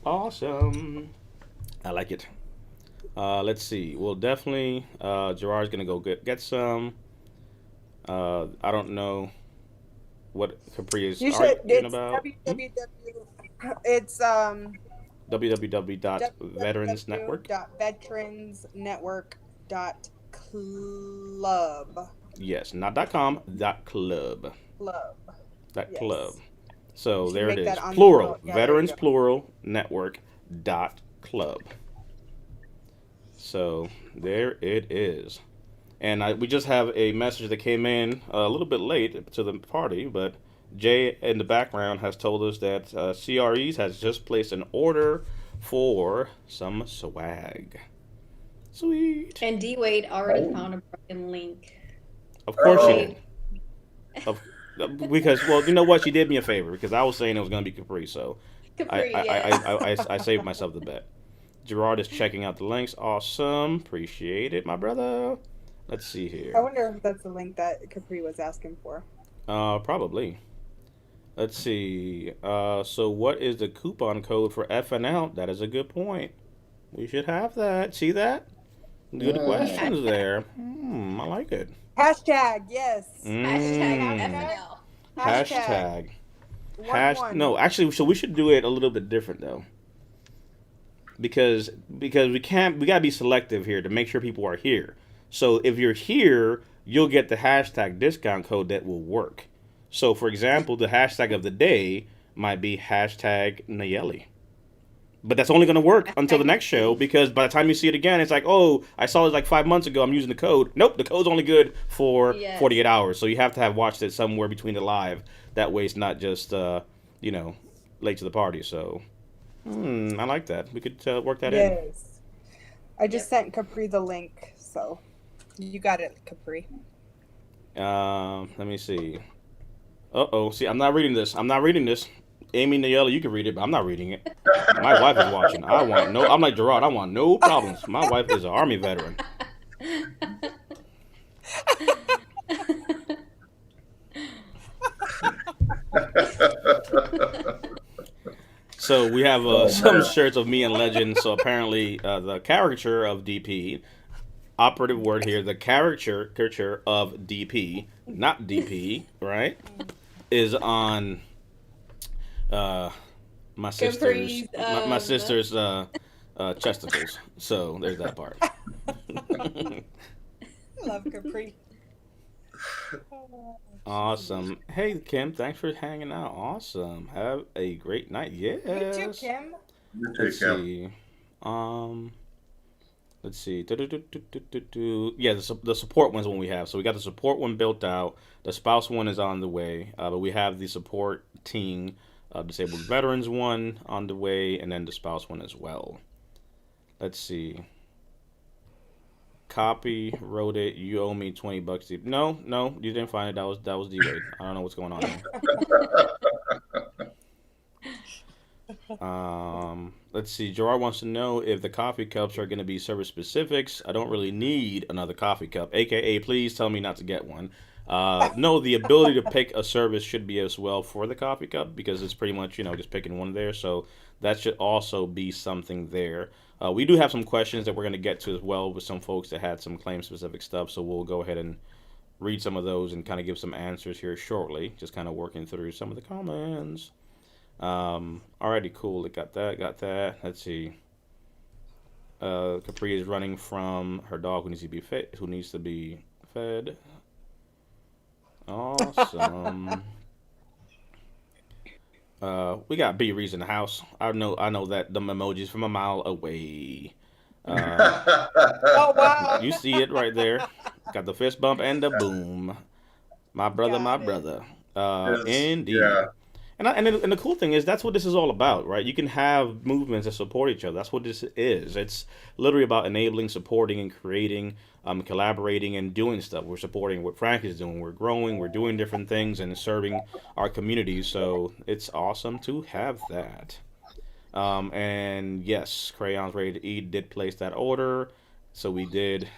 Awesome. I like it. Let's see. We'll definitely, Gerard's going to go get some. I don't know what Capri is arguing about. It's www.veteransnetwork. Veteransnetwork.club. Yes, not .com, .club. Club. Club. So there it is. On Plural. Yeah, Veterans plural network .club. So there it is. And we just have a message that came in a little bit late to the party, but Jay in the background has told us that CREs has just placed an order for some swag. Sweet. And D Wade already found a broken link. Of course she did. Because, well, you know what? She did me a favor because I was saying it was going to be Capri, so I saved myself the bet. Gerard is checking out the links. Awesome. Appreciate it, my brother. Let's see here. I wonder if that's the link that Capri was asking for. Probably. Let's see. So what is the coupon code for FNL? That is a good point. We should have that. See that? Good questions there. I like it. Hashtag, yes. Hashtag FNL. Hashtag. No, actually, so we should do it a little bit different though. Because we gotta be selective here to make sure people are here. So if you're here, you'll get the hashtag discount code that will work. So for example, the hashtag of the day might be hashtag Nayeli. But that's only going to work until the next show because by the time you see it again, it's like, oh, I saw it like 5 months ago. I'm using the code. Nope, the code's only good for 48 hours. So you have to have watched it somewhere between the live. That way it's not just, late to the party. So, I like that. We could work that in. Yes. I just sent Capri the link, so you got it, Capri. Let me see. Uh-oh. See, I'm not reading this. Amy Nayeli, you can read it, but I'm not reading it. My wife is watching. I'm like Gerard, I want no problems. My wife is an Army veteran. So we have some shirts of me and Legend. So apparently the caricature of DP, operative word here, the caricature of DP, not DP, right, is on my sister's chesticles. So there's that part. I love Capri. Awesome. Hey Kim, thanks for hanging out. Awesome. Have a great night. Yes. You too, Kim. Let's see. Let's see. Yeah, the support one's one we have. So we got the support one built out. The spouse one is on the way. But we have the support team Disabled veterans one on the way, and then the spouse one as well. Let's see. Copy, wrote it. You owe me $20 deep. No, you didn't find it. That was D-Wade. I don't know what's going on here. Let's see. Gerard wants to know if the coffee cups are going to be service specifics. I don't really need another coffee cup. AKA, please tell me not to get one. No, the ability to pick a service should be as well for the coffee cup because it's pretty much, just picking one there. So that should also be something there. We do have some questions that we're going to get to as well with some folks that had some claim specific stuff. So we'll go ahead and read some of those and kind of give some answers here shortly. Just kind of working through some of the comments. Alrighty, cool. Got that. Let's see. Capri is running from her dog who needs to be fed. Awesome. We got B Rees in the house. I know that them emojis from a mile away. Oh wow! You see it right there. Got the fist bump and the boom. My brother, Got it. Indeed. Yeah. And the cool thing is that's what this is all about, right? You can have movements that support each other. That's what this is. It's literally about enabling, supporting, and creating, collaborating, and doing stuff. We're supporting what Frank is doing. We're growing. We're doing different things and serving our communities. So it's awesome to have that. And yes, Crayons Ready to Eat did place that order. So we did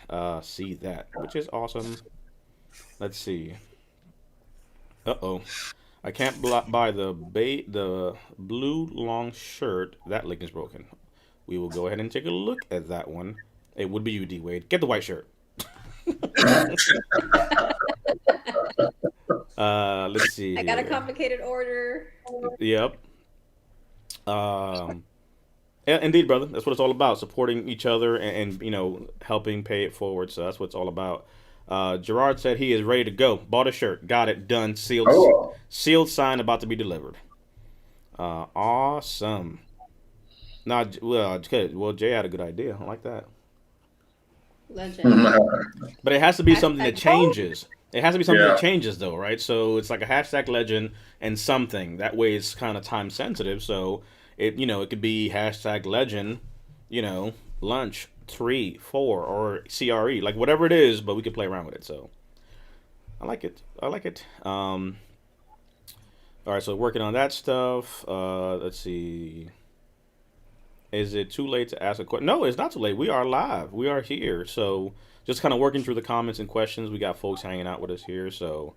see that, which is awesome. Let's see. Uh-oh. I can't buy the blue long shirt. That link is broken. We will go ahead and take a look at that one. It would be you, D-Wade. Get the white shirt. Let's see. I got a here. complicated order. Yep. Yeah, indeed, brother. That's what it's all about. Supporting each other and helping pay it forward. So that's what it's all about. Gerard said he is ready to go. Bought a shirt. Got it. Done. Sealed. Oh. Sealed, signed, about to be delivered. Awesome. Now, good. Well, Jay had a good idea. I like that. Legend. But it has to be something that Hashtag changes. It has to be something Yeah. that changes, though, right? So it's like a hashtag legend and something. That way it's kind of time sensitive. So it could be hashtag legend, lunch 3, 4, or CRE, like whatever it is, but we could play around with it. So I like it. All right, so working on that stuff. Let's see. Is it too late to ask a question? No, it's not too late. We are live. We are here. So just kind of working through the comments and questions. We got folks hanging out with us here. So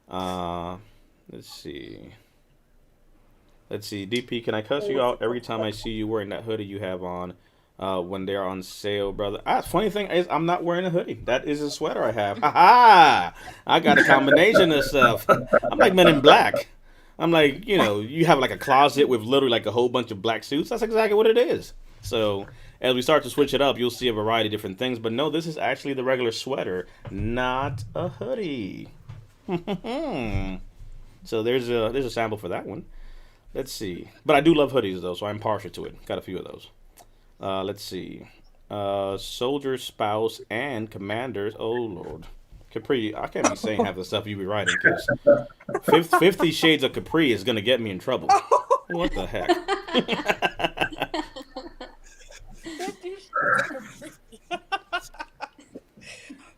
let's see. DP, can I cuss you out every time I see you wearing that hoodie you have on when they're on sale, brother? Funny thing is, I'm not wearing a hoodie. That is a sweater I have. Ha! I got a combination of stuff. I'm like Men in Black. I'm like, you have like a closet with literally like a whole bunch of black suits. That's exactly what it is. So as we start to switch it up, you'll see a variety of different things. But no, this is actually the regular sweater, not a hoodie. So there's a sample for that one. Let's see. But I do love hoodies though, so I'm partial to it. Got a few of those. Let's see. Soldier, spouse, and commanders. Oh Lord. Capri, I can't be saying half the stuff you be writing because 50 Shades of Capri is going to get me in trouble. What the heck? 50 Shades of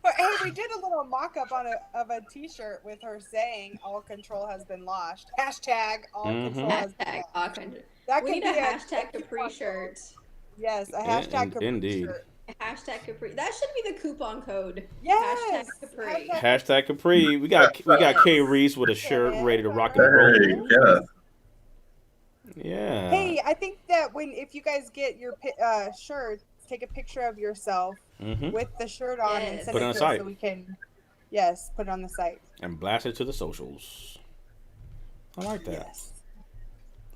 But hey, we did a little mock-up of a T-shirt with her saying "All control has been lost." Hashtag all control has been Hashtag lost. Auckland. That We could need be a hashtag Capri shirt. Yes, a hashtag Capri Indeed. shirt. Hashtag Capri. That should be the coupon code. Yes. Hashtag Capri. Hashtag Capri. We got K Reese with a shirt ready to rock and roll. Hey, yeah. Yeah. Hey, I think that if you guys get your shirts, take a picture of yourself with the shirt on and Yes. send Put it it on to the us site. so we can, put it on the site. And blast it to the socials. I like that. Yes.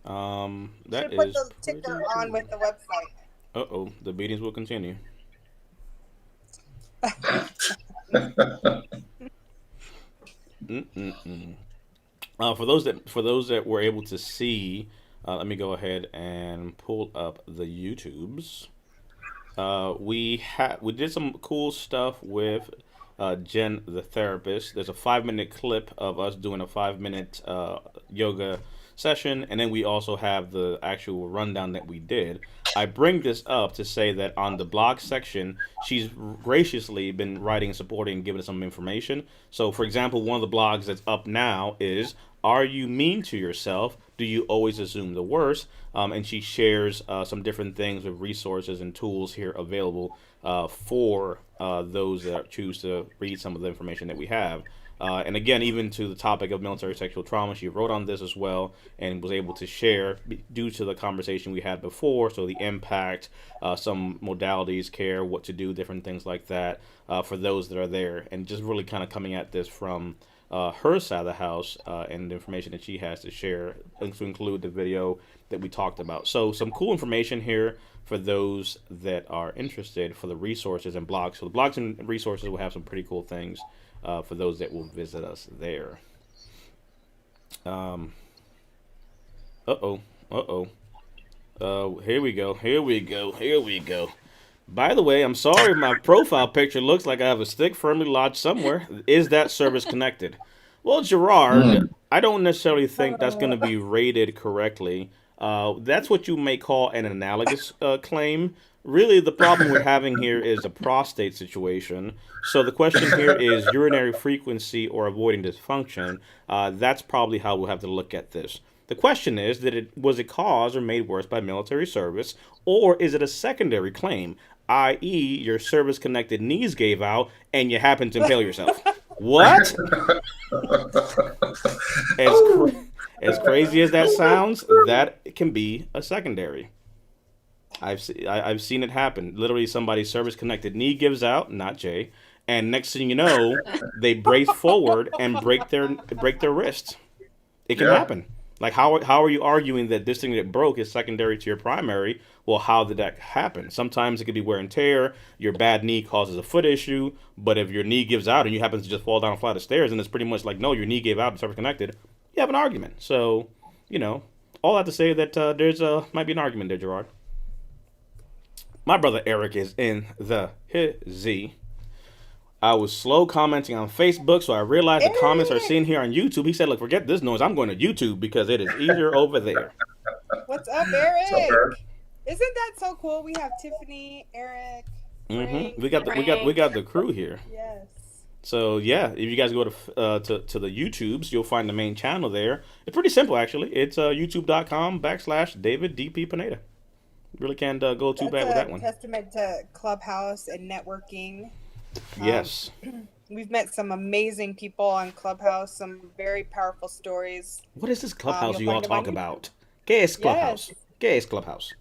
That Should put is. the ticker on with the website. Uh-oh, the beatings will continue. For those that were able to see, let me go ahead and pull up the YouTubes. We did some cool stuff with Jen, the therapist. There's a 5-minute clip of us doing a 5-minute yoga session, and then we also have the actual rundown that we did. I bring this up to say that on the blog section, she's graciously been writing, supporting, and giving us some information. So, for example, one of the blogs that's up now is "Are you mean to yourself? Do you always assume the worst?" And she shares some different things with resources and tools here available for those that choose to read some of the information that we have. And again, even to the topic of military sexual trauma, she wrote on this as well and was able to share due to the conversation we had before. So the impact, some modalities, care, what to do, different things like that for those that are there, and just really kind of coming at this from her side of the house and the information that she has to share, and to include the video that we talked about. So some cool information here for those that are interested for the resources and blogs. So the blogs and resources will have some pretty cool things for those that will visit us there. Uh-oh. Uh-oh. Here we go. Here we go. Here we go. By the way, I'm sorry my profile picture looks like I have a stick firmly lodged somewhere. Is that service connected? Well, Gerard, I don't necessarily think that's going to be rated correctly. That's what you may call an analogous claim. Really, the problem we're having here is a prostate situation. So the question here is urinary frequency or avoiding dysfunction. That's probably how we'll have to look at this. The question is, was it caused or made worse by military service, or is it a secondary claim, i.e., your service-connected knees gave out and you happened to impale yourself? What? As crazy as that sounds, that can be a secondary. I've seen it happen. Literally, somebody's service-connected knee gives out, not Jay, and next thing you know, they brace forward and break their wrist. It can happen. Like, how are you arguing that this thing that broke is secondary to your primary? Well, how did that happen? Sometimes it could be wear and tear. Your bad knee causes a foot issue. But if your knee gives out and you happen to just fall down a flight of stairs, and it's pretty much like, no, your knee gave out and service connected, you have an argument. So, all that to say that there's might be an argument there, Gerard. My brother Eric is in the hizzy. I was slow commenting on Facebook, so I realized the comments are seen here on YouTube. He said, look, forget this noise. I'm going to YouTube because it is easier over there. What's up, Eric? What's up, Eric? Isn't that so cool? We have Tiffany, Eric, Frank. We got the crew here. Yes. So yeah, if you guys go to the YouTubes, you'll find the main channel there. It's pretty simple actually. It's youtube.com/David DP Pineda. Really can't go too bad with that one. Testament to Clubhouse and networking. Yes. We've met some amazing people on Clubhouse, some very powerful stories. What is this Clubhouse you all talk about? ¿Qué es Clubhouse? Yes. ¿Qué es Clubhouse?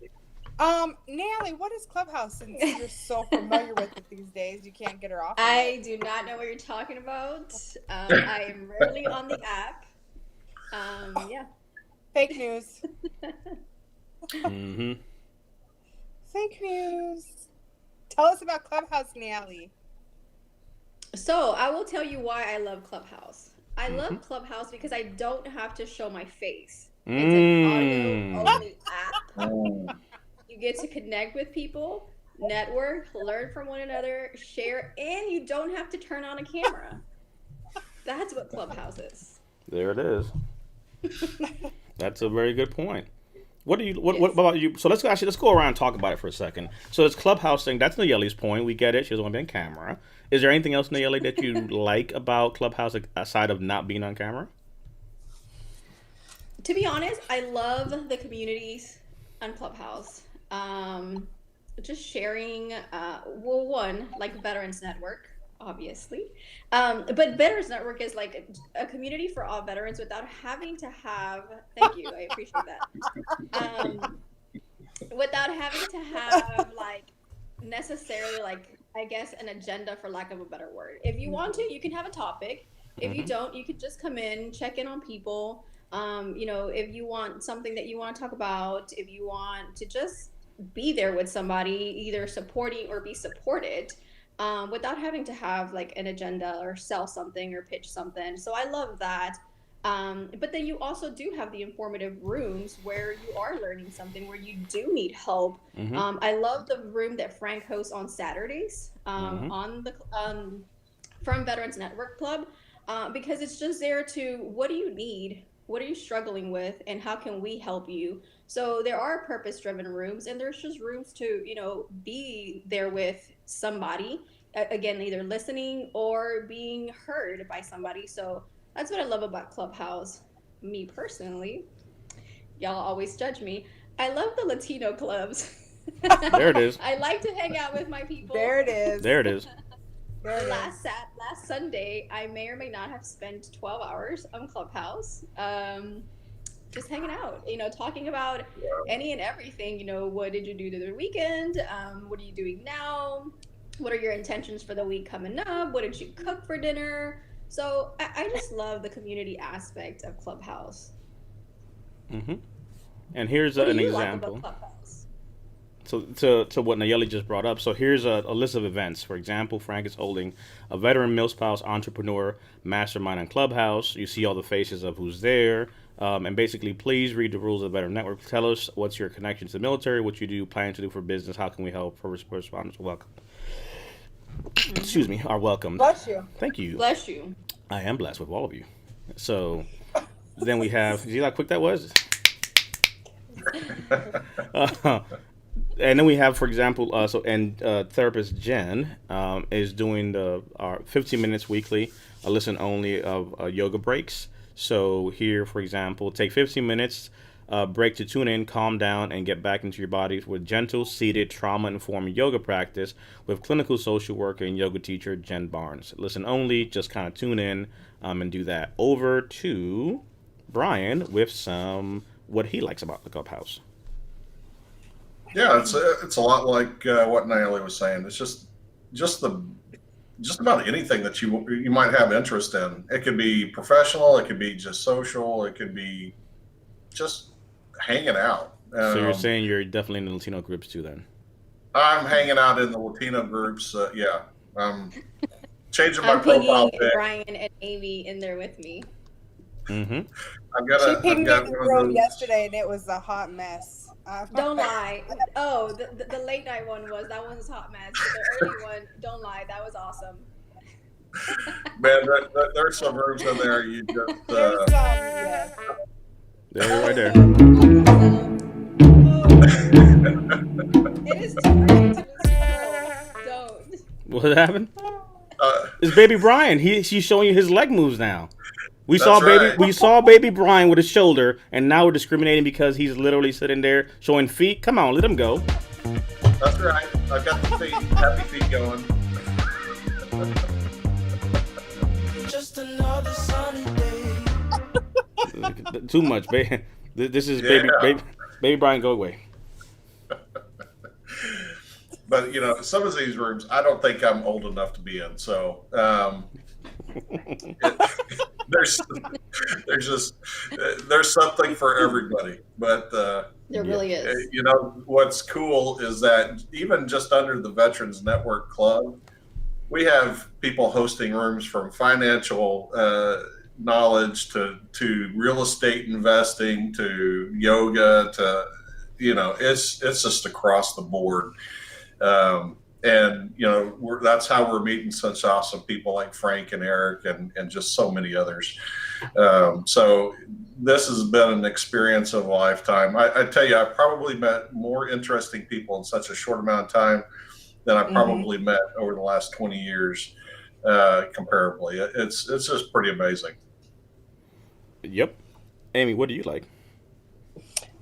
Natalie, what is Clubhouse? Since you're so familiar with it these days, you can't get her off. I do not know what you're talking about. I am rarely on the app. Yeah. Fake news. Mm-hmm. Fake news. Tell us about Clubhouse, Natalie. So I will tell you why I love Clubhouse. I love Clubhouse because I don't have to show my face. It's an audio-only app. You get to connect with people, network, learn from one another, share, and you don't have to turn on a camera. That's what Clubhouse is. There it is. That's a very good point. What about you? So let's go around and talk about it for a second. So this Clubhouse thing, that's Nayeli's point. We get it. She doesn't want to be on camera. Is there anything else, Nayeli, that you like about Clubhouse aside of not being on camera? To be honest, I love the communities on Clubhouse. Just sharing, one, like Veterans Network, obviously. But Veterans Network is like a community for all veterans without having to have, thank you, I appreciate that. Without having to have like necessarily like, I guess, an agenda for lack of a better word. If you want to, you can have a topic. If you don't, you can just come in, check in on people. If you want something that you want to talk about, if you want to just be there with somebody, either supporting or be supported, without having to have like an agenda or sell something or pitch something. So I love that. But then you also do have the informative rooms where you are learning something, where you do need help. I love the room that Frank hosts on Saturdays on the from Veterans Network Club, because it's just there to, what do you need? What are you struggling with, and how can we help you? So there are purpose-driven rooms, and there's just rooms to, be there with somebody. Again, either listening or being heard by somebody. So that's what I love about Clubhouse. Me personally, y'all always judge me. I love the Latino clubs. There it is. I like to hang out with my people. There it is. There it is. There it is. Last Sunday, I may or may not have spent 12 hours on Clubhouse, just hanging out. Talking about any and everything. What did you do to the weekend? What are you doing now? What are your intentions for the week coming up? What did you cook for dinner? So I just love the community aspect of Clubhouse. Mm-hmm. And here's What do an you like about example. Clubhouse? So to what Nayeli just brought up. So here's a list of events. For example, Frank is holding a veteran milspouse entrepreneur mastermind on Clubhouse. You see all the faces of who's there. And basically, please read the rules of the Veteran Network. Tell us what's your connection to the military, what you do, plan to do for business, how can we help. First responders, welcome. Excuse me, are welcome. Bless you. Thank you. Bless you. I am blessed with all of you. So then we have, see how quick that was? Uh, and then we have, for example, therapist Jen is doing our 15 minutes weekly, listen only of yoga breaks. So here, for example, take 15 minutes break to tune in, calm down, and get back into your body with gentle, seated, trauma-informed yoga practice with clinical social worker and yoga teacher Jen Barnes. Listen only, just kind of tune in and do that. Over to Brian with some what he likes about the Clubhouse. Yeah, it's a lot like what Nayeli was saying. It's just about anything that you might have interest in. It could be professional, it could be just social, it could be just hanging out. So you're saying you're definitely in the Latino groups too, then? I'm hanging out in the Latino groups. Yeah, I'm changing my I'm profile pinging pic. Brian and Amy in there with me. Mm-hmm. She pinged me in the room those. yesterday, and it was a hot mess. Don't lie. Oh, the late night one that one was hot mess. The early one, don't lie, that was awesome. Man, there's some rooms in there you just. There's yeah. There, right there. It is too early to just don't. What happened? It's baby Brian. She's showing you his leg moves now. We That's saw baby Brian with his shoulder, and now we're discriminating because he's literally sitting there showing feet. Come on, let him go. That's right. I've got the feet, happy feet going. Just another sunny day. Too much, baby. This is Yeah. baby Brian. Go away. But some of these rooms, I don't think I'm old enough to be in. So there's something for everybody. But There really is. what's cool is that even just under the Veterans Network Club, we have people hosting rooms from financial knowledge to real estate investing to yoga to it's just across the board. And that's how we're meeting such awesome people like Frank and Eric and just so many others. So this has been an experience of a lifetime. I tell you, I probably met more interesting people in such a short amount of time than I probably met over the last 20 years, comparably. It's just pretty amazing. Yep. Amy, what do you like?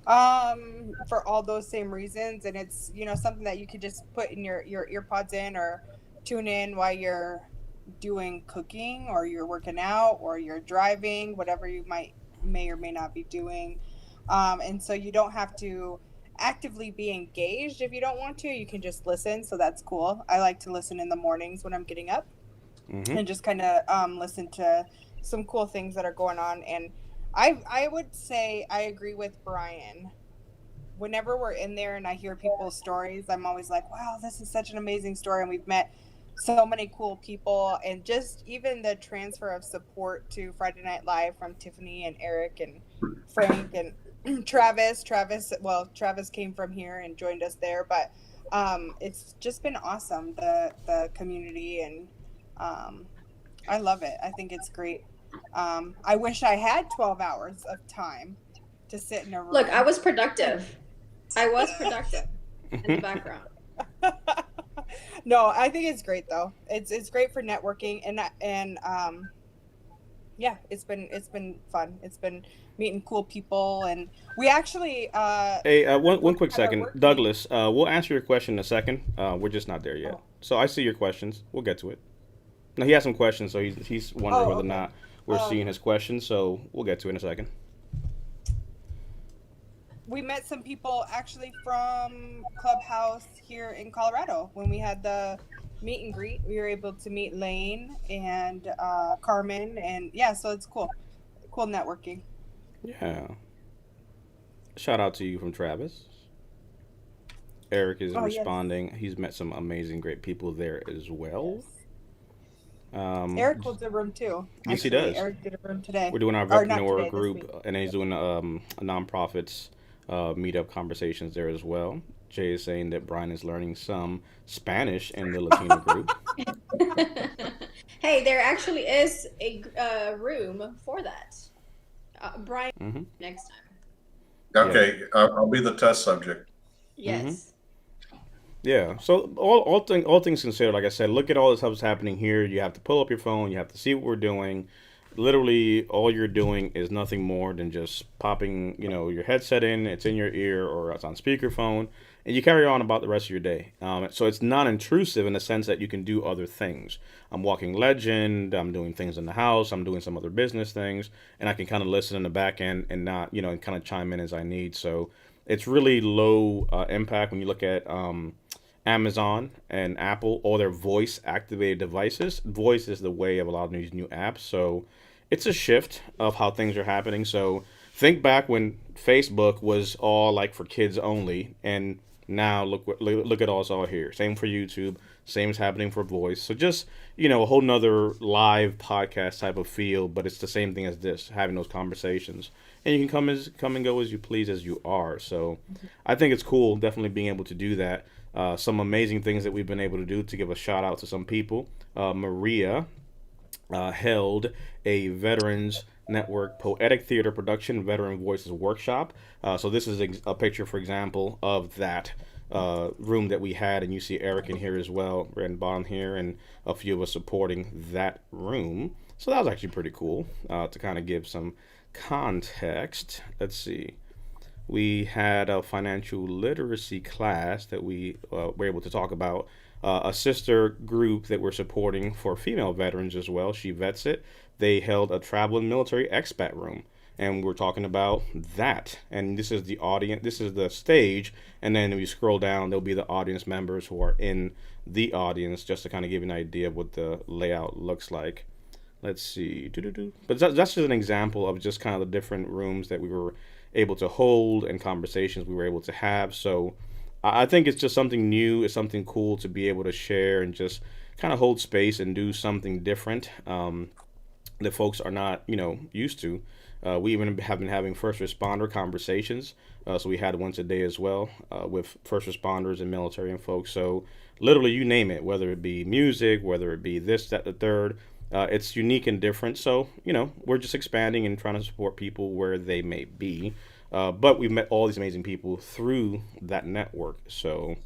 For all those same reasons, and it's something that you could just put in your earpods in or tune in while you're doing cooking or you're working out or you're driving, whatever you may or may not be doing, and so you don't have to actively be engaged. If you don't want to, you can just listen, so that's cool. I like to listen in the mornings when I'm getting up and just kind of listen to some cool things that are going on. And I would say I agree with Brian. Whenever we're in there and I hear people's stories, I'm always like, wow, this is such an amazing story. And we've met so many cool people. And just even the transfer of support to Friday Night Live from Tiffany and Eric and Frank and Travis. Travis came from here and joined us there. But it's just been awesome, the community. And I love it. I think it's great. I wish I had 12 hours of time to sit in a Look, I room. was productive. I was productive in the background. No, I think it's great though. It's great for networking and yeah, it's been fun. It's been meeting cool people, and we actually Hey, one look quick at our second, work week. Douglas. We'll answer your question in a second. We're just not there yet. Oh, So I see your questions. We'll get to it. Now he has some questions, so he's wondering oh, whether or okay. not we're seeing Um, his questions. So we'll get to it in a second. we met some people actually from Clubhouse here in Colorado when we had the meet and greet. We were able to meet Lane and Carmen, and yeah, so it's cool. Cool networking. Yeah. Shout out to you from Travis. Eric is Oh yes, responding. He's met some amazing, great people there as well. yes. Um, Eric will do a room too. yes, he Actually, does. Eric did a room today, We're doing our or not Vetpreneur today, this group, week. and then he's doing a nonprofits meetup conversations there as well. Jay is saying that Brian is learning some Spanish in the Latino group. Hey, there actually is a room for that. Brian, Hmm. next time. Yeah. Okay, I'll be the test subject. Hmm. Yes. Yeah. So all things considered, like I said, look at all the stuff that's happening here. You have to pull up your phone. You have to see what we're doing. Literally, all you're doing is nothing more than just popping, your headset in. It's in your ear or it's on speakerphone, and you carry on about the rest of your day. So it's non-intrusive in the sense that you can do other things. I'm walking legend. I'm doing things in the house. I'm doing some other business things, and I can kind of listen in the back end and not, and kind of chime in as I need. So it's really low impact when you look at Amazon and Apple, all their voice activated devices. Voice is the way of a lot of these new apps. So it's a shift of how things are happening. So think back when Facebook was all like for kids only, and now look at all it's all here. Same for YouTube. Same is happening for voice. So just a whole nother live podcast type of feel, but it's the same thing as this, having those conversations, and you can come and go as you please as you are. So I think it's cool, definitely being able to do that. Some amazing things that we've been able to do to give a shout out to some people. Maria held a Veterans Network Poetic Theater Production Veteran Voices Workshop. So this is a picture, for example, of that room that we had, and you see Eric in here as well, right in the bottom here, and a few of us supporting that room. So that was actually pretty cool to kind of give some context. Let's see. We had a financial literacy class that we were able to talk about. A sister group that we're supporting for female veterans as well. She vets it. They held a travel and military expat room, and we're talking about that. And this is the audience. This is the stage, and then if you scroll down, there'll be the audience members who are in the audience, just to kind of give you an idea of what the layout looks like. Let's see. Doo-doo-doo. But that's just an example of just kind of the different rooms that we were able to hold and conversations we were able to have. So I think it's just something new. It's something cool to be able to share and just kind of hold space and do something different that folks are not, used to. We even have been having first responder conversations. So we had one today as well with first responders and military and folks. So literally, you name it, whether it be music, whether it be this, that, the third. It's unique and different. So, we're just expanding and trying to support people where they may be. But we've met all these amazing people through that network. So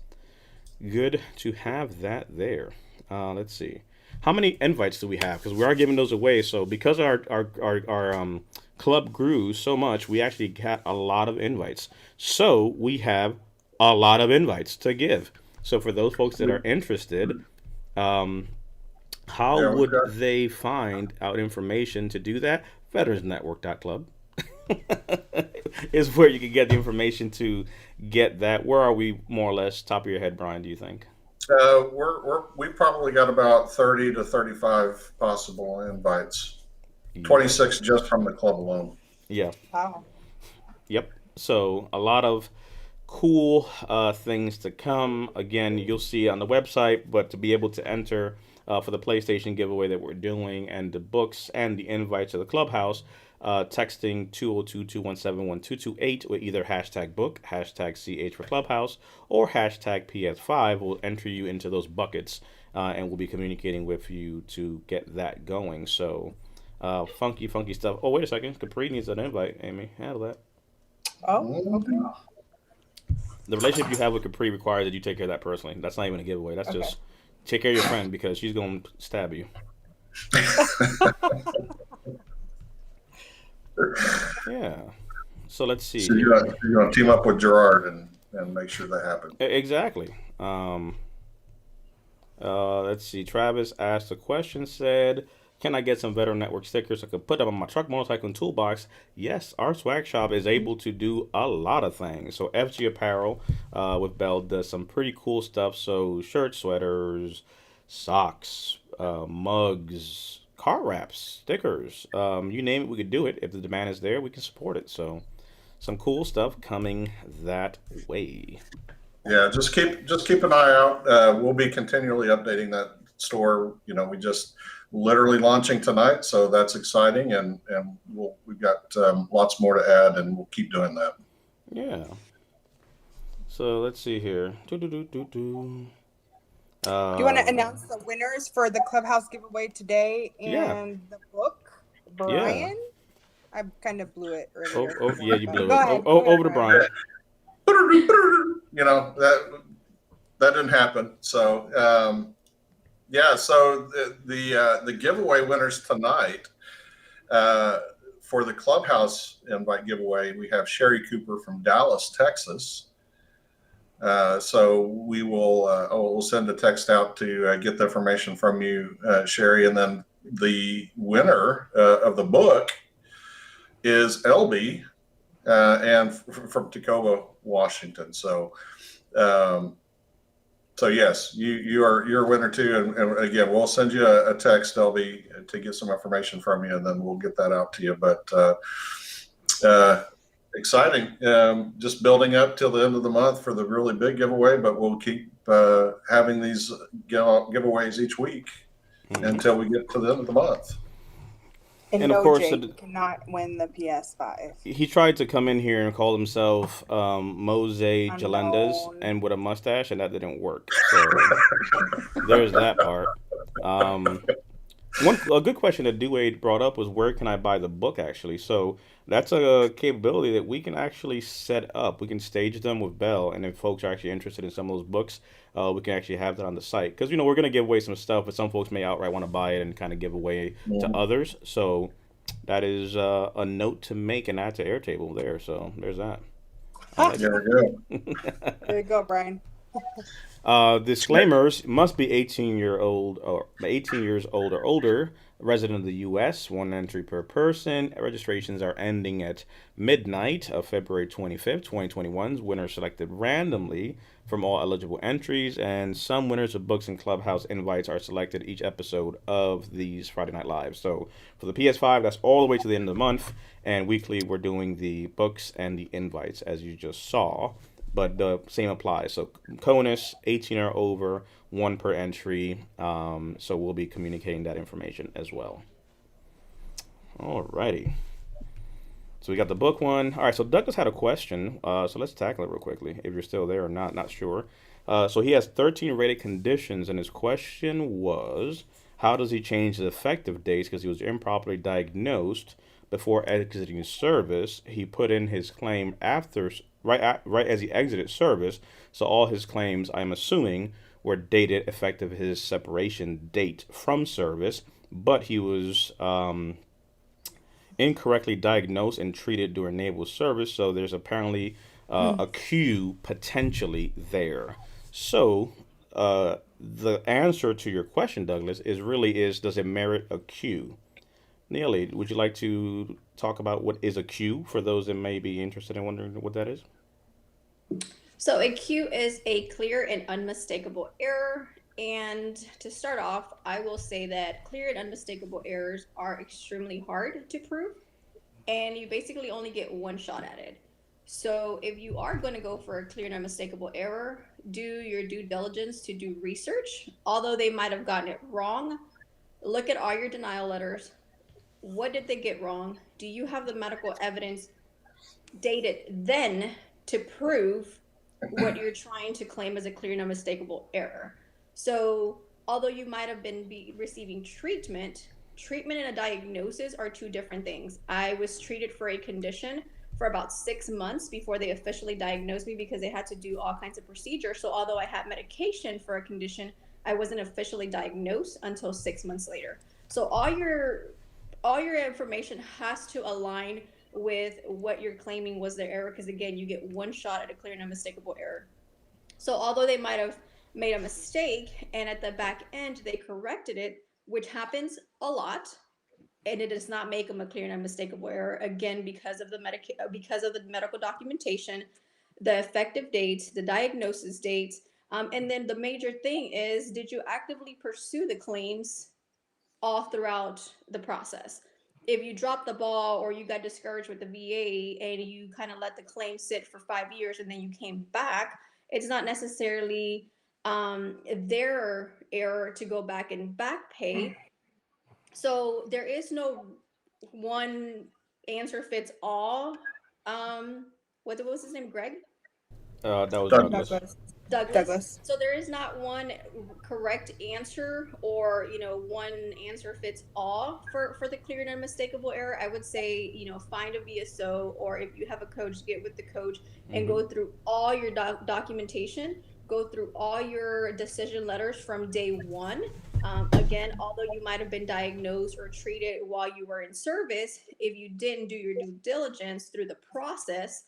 good to have that there. Let's see. How many invites do we have? Because we are giving those away. So because our club grew so much, we actually got a lot of invites. So we have a lot of invites to give. So for those folks that are interested, um, how Yeah, we've would got they find out information to do that? Veteransnetwork.club is where you can get the information to get that. Where are we more or less? Top of your head, Brian, do you think? we probably got about 30 to 35 possible invites. Yep. 26 just from the club alone. Yeah. Wow. Yep. So a lot of cool things to come. Again, you'll see on the website, but to be able to enter for the PlayStation giveaway that we're doing and the books and the invites to the clubhouse, texting 202-217-1228 with either hashtag book, hashtag CH for clubhouse, or hashtag PS5 will enter you into those buckets and we'll be communicating with you to get that going. So Funky stuff. Oh, wait a second. Capri needs an invite, Amy. Handle that. Oh, okay. Mhm. The relationship you have with Capri requires that you take care of that personally. That's not even a giveaway. That's Okay. just take care of your friend because she's going to stab you. Yeah. So let's see So here. you're gonna team up with Gerard and make sure that happens. Exactly. Let's see. Travis asked a question. Said, "Can I get some Veteran Network stickers I could put them on my truck, motorcycle, and toolbox?" Yes, our swag shop is able to do a lot of things. So FG Apparel with Bell does some pretty cool stuff. So shirts, sweaters, socks, mugs, car wraps, stickers. You name it, we could do it. If the demand is there, we can support it. So some cool stuff coming that way. Yeah, just keep an eye out. We'll be continually updating that store. You know, we just literally launching tonight, so that's exciting, and we've got lots more to add, and we'll keep doing that. Yeah. So let's see here. Do. Do you want to Uh, announce the winners for the Clubhouse giveaway today yeah, and the book, yeah. Brian? I kind of blew it Oh, earlier. oh, yeah, you blew Go it. ahead. Go ahead, Over to Brian. Brian. You know that didn't happen. So yeah, so the giveaway winners tonight uh, for the Clubhouse invite giveaway, we have Sherry Cooper from Dallas, Texas. So we will we'll send a text out to get the information from you, Sherry, and then the winner of the book is LB and from Tacoma, Washington. Um, so yes, you're a winner too, and again, we'll send you a text, LB, to get some information from you, and then we'll get that out to you. But uh, exciting. Just building up till the end of the month for the really big giveaway, but we'll keep having these giveaways each week Hmm. until we get to the end of the month. And And of no, course, Jake, you cannot win the PS5. he tried to come in here and call himself Mose Jalendas Unknown. and with a mustache, and that didn't work. So there's that part. Um, One a good question that Dewey brought up was where can I buy the book actually? So that's a capability that we can actually set up. We can stage them with Bell, and if folks are actually interested in some of those books, we can actually have that on the site. Because we're going to give away some stuff, but some folks may outright want to buy it and kind of give away to Mhm. others. So that is a note to make and add to Airtable there. So there's that. I Ah, like There we go. there you go, Brian. Disclaimers must be 18 years old or older, resident of the U.S., one entry per person. Registrations are ending at midnight of February 25th, 2021. Winners selected randomly from all eligible entries, and some winners of books and clubhouse invites are selected each episode of these Friday Night Lives. So for the PS5, that's all the way to the end of the month, and weekly we're doing the books and the invites as you just saw, but the same applies. So CONUS, 18 or over, one per entry. So we'll be communicating that information as well. Alrighty. So we got the book one. All right. So Douglas had a question. So let's tackle it real quickly. If you're still there or not, not sure. So he has 13 rated conditions, and his question was, how does he change the effective dates because he was improperly diagnosed before exiting service? He put in his claim after right as he exited service, so all his claims, I'm assuming, were dated effective his separation date from service, but he was incorrectly diagnosed and treated during naval service, so there's apparently a queue potentially there. So the answer to your question, Douglas, is does it merit a queue? Neely, would you like to talk about what is a queue for those that may be interested in wondering what that is? So a Q is a clear and unmistakable error. And to start off, I will say that clear and unmistakable errors are extremely hard to prove, and you basically only get one shot at it. So if you are going to go for a clear and unmistakable error, do your due diligence to do research. Although they might have gotten it wrong, look at all your denial letters. What did they get wrong? Do you have the medical evidence dated then to prove what you're trying to claim as a clear and unmistakable error? So although you might have been receiving treatment, treatment and a diagnosis are two different things. I was treated for a condition for about 6 months before they officially diagnosed me because they had to do all kinds of procedures. So although I had medication for a condition, I wasn't officially diagnosed until 6 months later. So all your information has to align with what you're claiming was their error, because again, you get one shot at a clear and unmistakable error. So although they might have made a mistake and at the back end they corrected it, which happens a lot, and it does not make them a clear and unmistakable error, again because of the medical documentation, the effective date, the diagnosis date, and then the major thing is, did you actively pursue the claims all throughout the process? If you dropped the ball or you got discouraged with the VA and you kind of let the claim sit for 5 years and then you came back, it's not necessarily their error to go back and back pay. So there is no one answer fits all. What was his name? Greg? That was Douglas. Douglas. Douglas. Douglas. Douglas. So there is not one correct answer, or one answer fits all for the clear and unmistakable error. I would say find a VSO, or if you have a coach, get with the coach and Hmm. go through all your documentation, go through all your decision letters from day one. Again, although you might have been diagnosed or treated while you were in service, if you didn't do your due diligence through the process,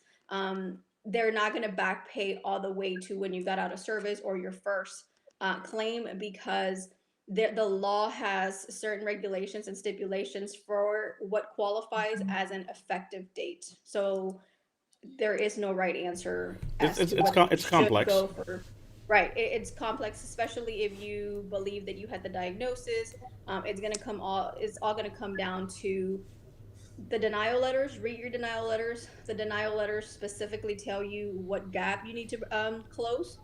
they're not going to back pay all the way to when you got out of service or your first claim, because the law has certain regulations and stipulations for what qualifies as an effective date. So there is no right answer It's as it's to it's whether you it's should complex. go for. Right, it's complex, especially if you believe that you had the diagnosis. It's all going to come down to the denial letters. Read your denial letters. The denial letters specifically tell you what gap you need to close,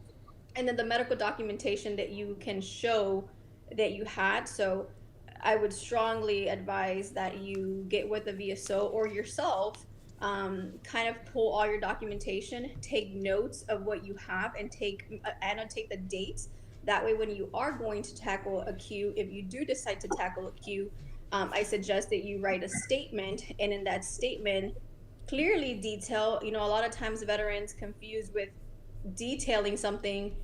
and then the medical documentation that you can show that you had. So I would strongly advise that you get with a VSO or yourself, kind of pull all your documentation, take notes of what you have, and annotate the dates. That way, when you are going to tackle a queue, if you do decide to tackle a queue, I suggest that you write a statement, and in that statement, clearly detail. A lot of times veterans confuse with detailing something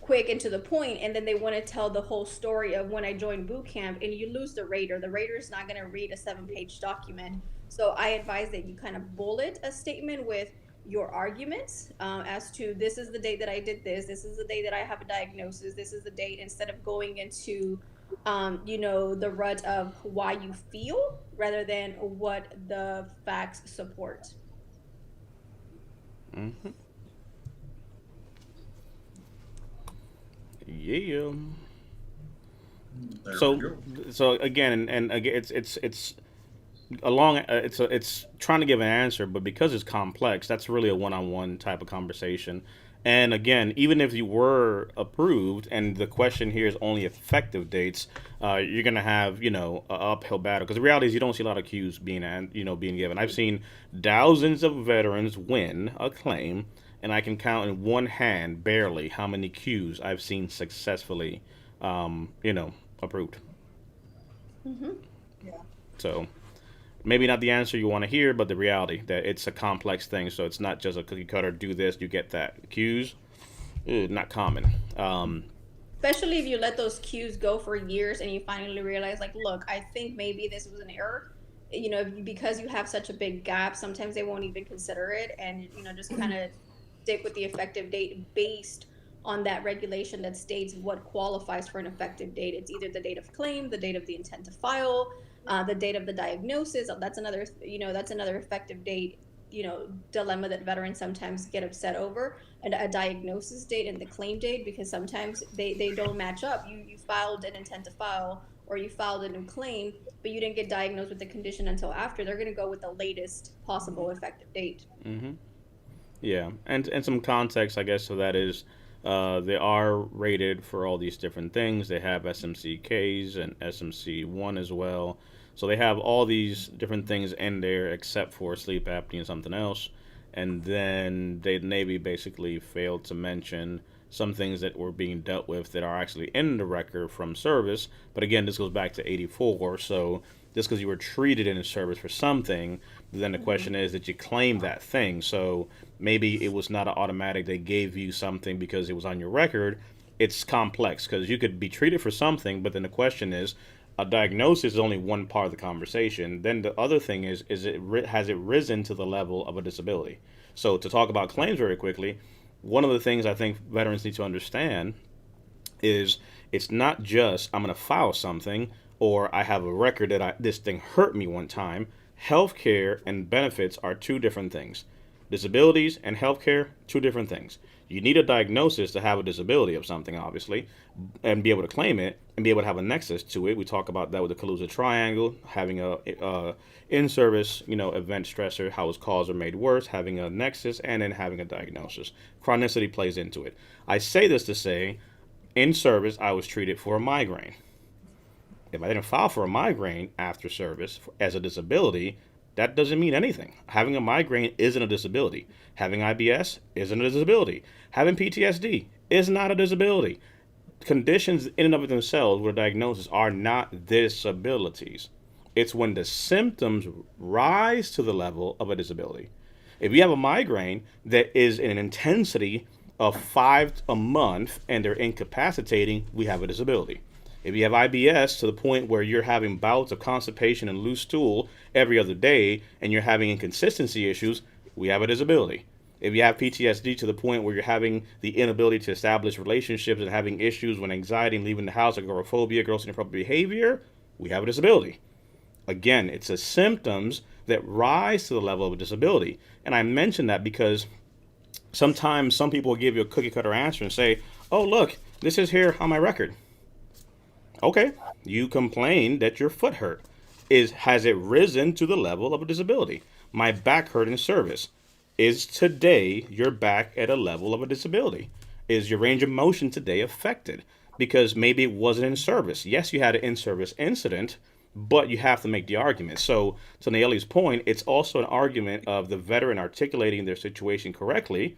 quick and to the point, and then they want to tell the whole story of when I joined boot camp, and you lose the rater. The rater is not going to read a 7-page document. So I advise that you kind of bullet a statement with your arguments, as to, this is the date that I did this is the day that I have a diagnosis, this is the date, instead of going into the rut of why you feel rather than what the facts support. Hmm. Yeah. There we So go. so again, and again, it's along. It's trying to give an answer, but because it's complex, that's really a one-on-one type of conversation. And again, even if you were approved, and the question here is only effective dates, you're gonna have a uphill battle, because the reality is you don't see a lot of cues being given. I've seen thousands of veterans win a claim, and I can count in one hand barely how many cues I've seen successfully, approved. Hmm. Yeah. So maybe not the answer you want to hear, but the reality that it's a complex thing. So it's not just a cookie cutter. Do this, you get that. Cues, not common. Especially if you let those cues go for years and you finally realize, like, look, I think maybe this was an error. Because you have such a big gap, sometimes they won't even consider it, and just kind of stick with the effective date based on that regulation that states what qualifies for an effective date. It's either the date of claim, the date of the intent to file, the date of the diagnosis. That's another effective date. Dilemma that veterans sometimes get upset over, and a diagnosis date and the claim date, because sometimes they don't match up. You filed an intent to file, or you filed a new claim, but you didn't get diagnosed with the condition until after. They're going to go with the latest possible effective date. Hmm. Yeah, and some context, I guess. So that is, they are rated for all these different things. They have SMCKs and SMC1 as well. So they have all these different things in there, except for sleep apnea and something else. And then the Navy basically failed to mention some things that were being dealt with that are actually in the record from service. But again, this goes back to 84. So just because you were treated in a service for something, then the question is that you claim that thing. So maybe it was not an automatic they gave you something because it was on your record. It's complex because you could be treated for something, but then the question is, a diagnosis is only one part of the conversation. Then the other thing has it risen to the level of a disability? So to talk about claims very quickly, one of the things I think veterans need to understand is it's not just I'm going to file something or I have a record that this thing hurt me one time. Healthcare and benefits are two different things. Disabilities and healthcare, two different things. You need a diagnosis to have a disability of something, obviously, and be able to claim it and be able to have a nexus to it. We talk about that with the Kaluza triangle, having a in-service, event stressor, how its cause are made worse, having a nexus, and then having a diagnosis. Chronicity plays into it. I say this to say, in service, I was treated for a migraine. If I didn't file for a migraine after service as a disability, that doesn't mean anything. Having a migraine isn't a disability. Having IBS isn't a disability. Having PTSD is not a disability. Conditions in and of themselves with a diagnosis are not disabilities. It's when the symptoms rise to the level of a disability. If you have a migraine that is in an intensity of 5 a month and they're incapacitating, we have a disability. If you have IBS to the point where you're having bouts of constipation and loose stool every other day and you're having inconsistency issues, we have a disability. If you have PTSD to the point where you're having the inability to establish relationships and having issues with anxiety and leaving the house, agoraphobia, gross inappropriate behavior, we have a disability. Again, it's the symptoms that rise to the level of a disability. And I mention that because sometimes some people will give you a cookie cutter answer and say, oh, look, this is here on my record. Okay, you complained that your foot hurt. Has it risen to the level of a disability? My back hurt in service. Is today your back at a level of a disability? Is your range of motion today affected? Because maybe it wasn't in service. Yes, you had an in-service incident, but you have to make the argument. So to Naeli's point, it's also an argument of the veteran articulating their situation correctly,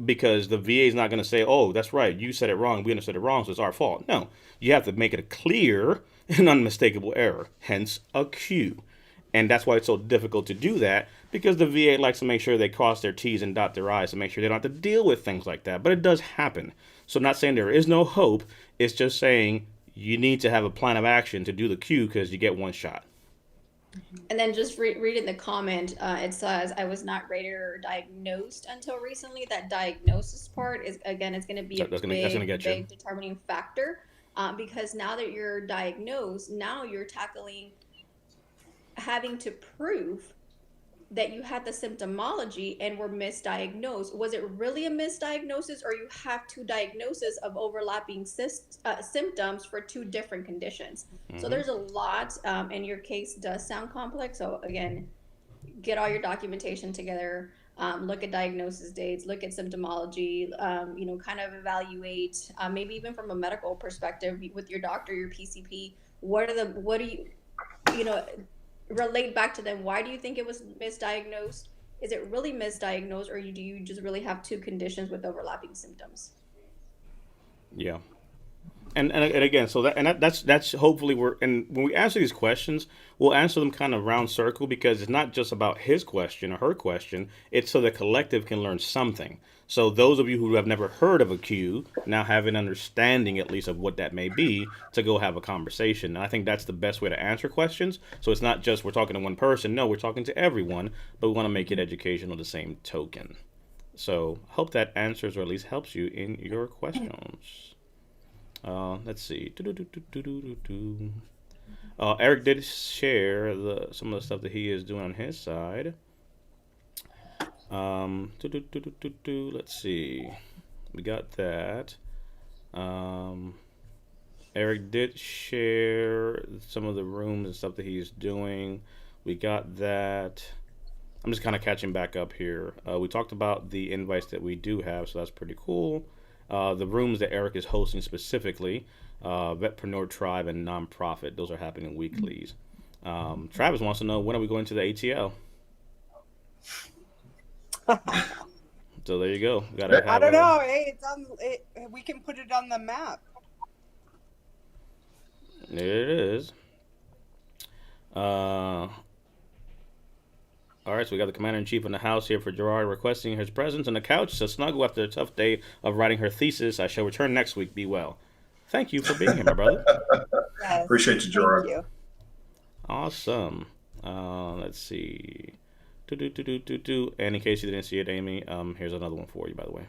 because the VA is not going to say, oh, that's right, you said it wrong, we understood it wrong, so it's our fault. No, you have to make it a clear and unmistakable error, hence a Q. And that's why it's so difficult to do that, because the VA likes to make sure they cross their T's and dot their I's to make sure they don't have to deal with things like that. But it does happen. So I'm not saying there is no hope, it's just saying you need to have a plan of action to do the Q because you get one shot. And then just reading the comment, it says, I was not rated or diagnosed until recently. That diagnosis part is, again, it's going to be That's gonna get you. big determining factor, because now that you're diagnosed, now you're tackling having to prove that you had the symptomology and were misdiagnosed. Was it really a misdiagnosis, or you have two diagnoses of overlapping symptoms for two different conditions? So there's a lot, and your case does sound complex. So again, get all your documentation together, look at diagnosis dates, look at symptomology, kind of evaluate, maybe even from a medical perspective with your doctor, your PCP, what do you relate back to them. Why do you think it was misdiagnosed? Is it really misdiagnosed, or do you just really have two conditions with overlapping symptoms? Yeah. And again, so that's hopefully and when we answer these questions, we'll answer them kind of round circle, because it's not just about his question or her question. It's so the collective can learn something. So those of you who have never heard of a Q now have an understanding at least of what that may be to go have a conversation. And I think that's the best way to answer questions. So it's not just we're talking to one person. No, we're talking to everyone, but we want to make it educational the same token. So hope that answers or at least helps you in your questions. Let's see. Eric did share some of the stuff that he is doing on his side. Let's see. We got that. Eric did share some of the rooms and stuff that he's doing. We got that. I'm just kind of catching back up here. We talked about the invites that we do have, so that's pretty cool. The rooms that Eric is hosting specifically, Vetpreneur Tribe and Nonprofit, those are happening weeklies. Travis wants to know, when are we going to the ATL? So there you go. Gotta I have don't a. know. Hey, it's on. We can put it on the map. There it is. Uh, all right, so we got the commander in chief in the house here for Gerard requesting his presence on the couch to snuggle after a tough day of writing her thesis. I shall return next week. Be well. Thank you for being here, my brother. Yes. Appreciate you, Thank Gerard. you. Awesome. Let's see. Do. And in case you didn't see it, Amy, here's another one for you, by the way.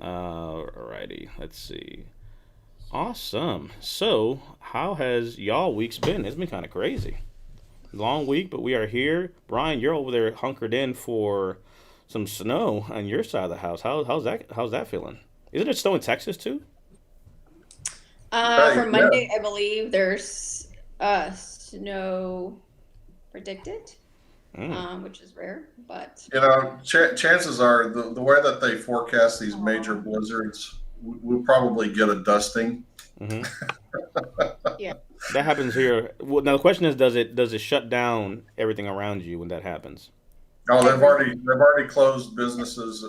Alrighty. Let's see. Awesome. So, how has y'all weeks been? It's been kind of crazy. Long week, but we are here. Brian, you're over there hunkered in for some snow on your side of the house. How's that? How's that feeling? Isn't it snow in Texas too? For Yeah. Monday, I believe there's snow predicted, which is rare, but You know, chances are the way that they forecast these major blizzards, we'll probably get a dusting. Mm-hmm. yeah. That happens here. Well, now the question is, does it shut down everything around you when that happens? Oh, they've already closed businesses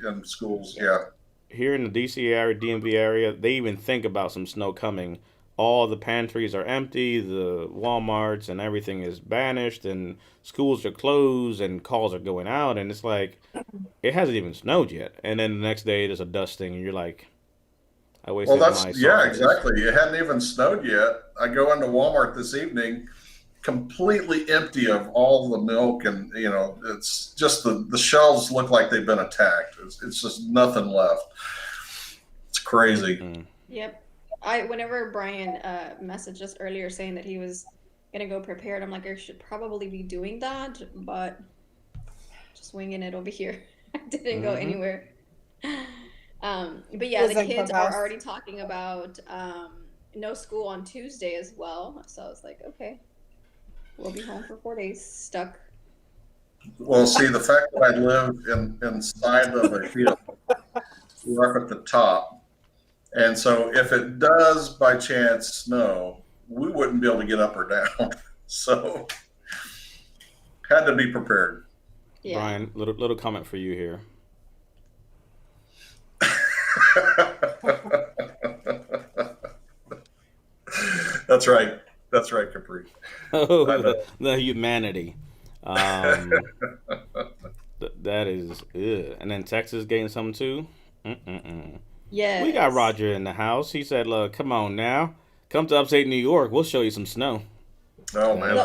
and schools. Yeah. Here in the DC area, DMV area, they even think about some snow coming. All the pantries are empty, the Walmarts and everything is banished, and schools are closed, and calls are going out, and it's like it hasn't even snowed yet. And then the next day there's a dusting, and you're like, I Well, wasted my yeah, sausages. exactly. It hadn't even snowed yet. I go into Walmart this evening, completely empty of all the milk, and it's just the shelves look like they've been attacked. It's just nothing left. It's crazy. Mm. Yep. Whenever Brian messaged us earlier saying that he was gonna go prepared, I'm like, I should probably be doing that, but just winging it over here. I didn't go anywhere. But yeah, the Was in kids Clubhouse. are already talking about no school on Tuesday as well. So I was like, okay, we'll be home for 4 days, stuck. Well, see, the fact that I live inside of a hill, we're up at the top, and so if it does by chance snow, we wouldn't be able to get up or down. So had to be prepared. Yeah. Brian, little comment for you here. That's right. That's right, Capri. Oh, I know. the humanity. That is, ugh. And then Texas getting some too. Yes. We got Roger in the house. He said, "Look, come on now, come to upstate New York. We'll show you some snow." Oh man.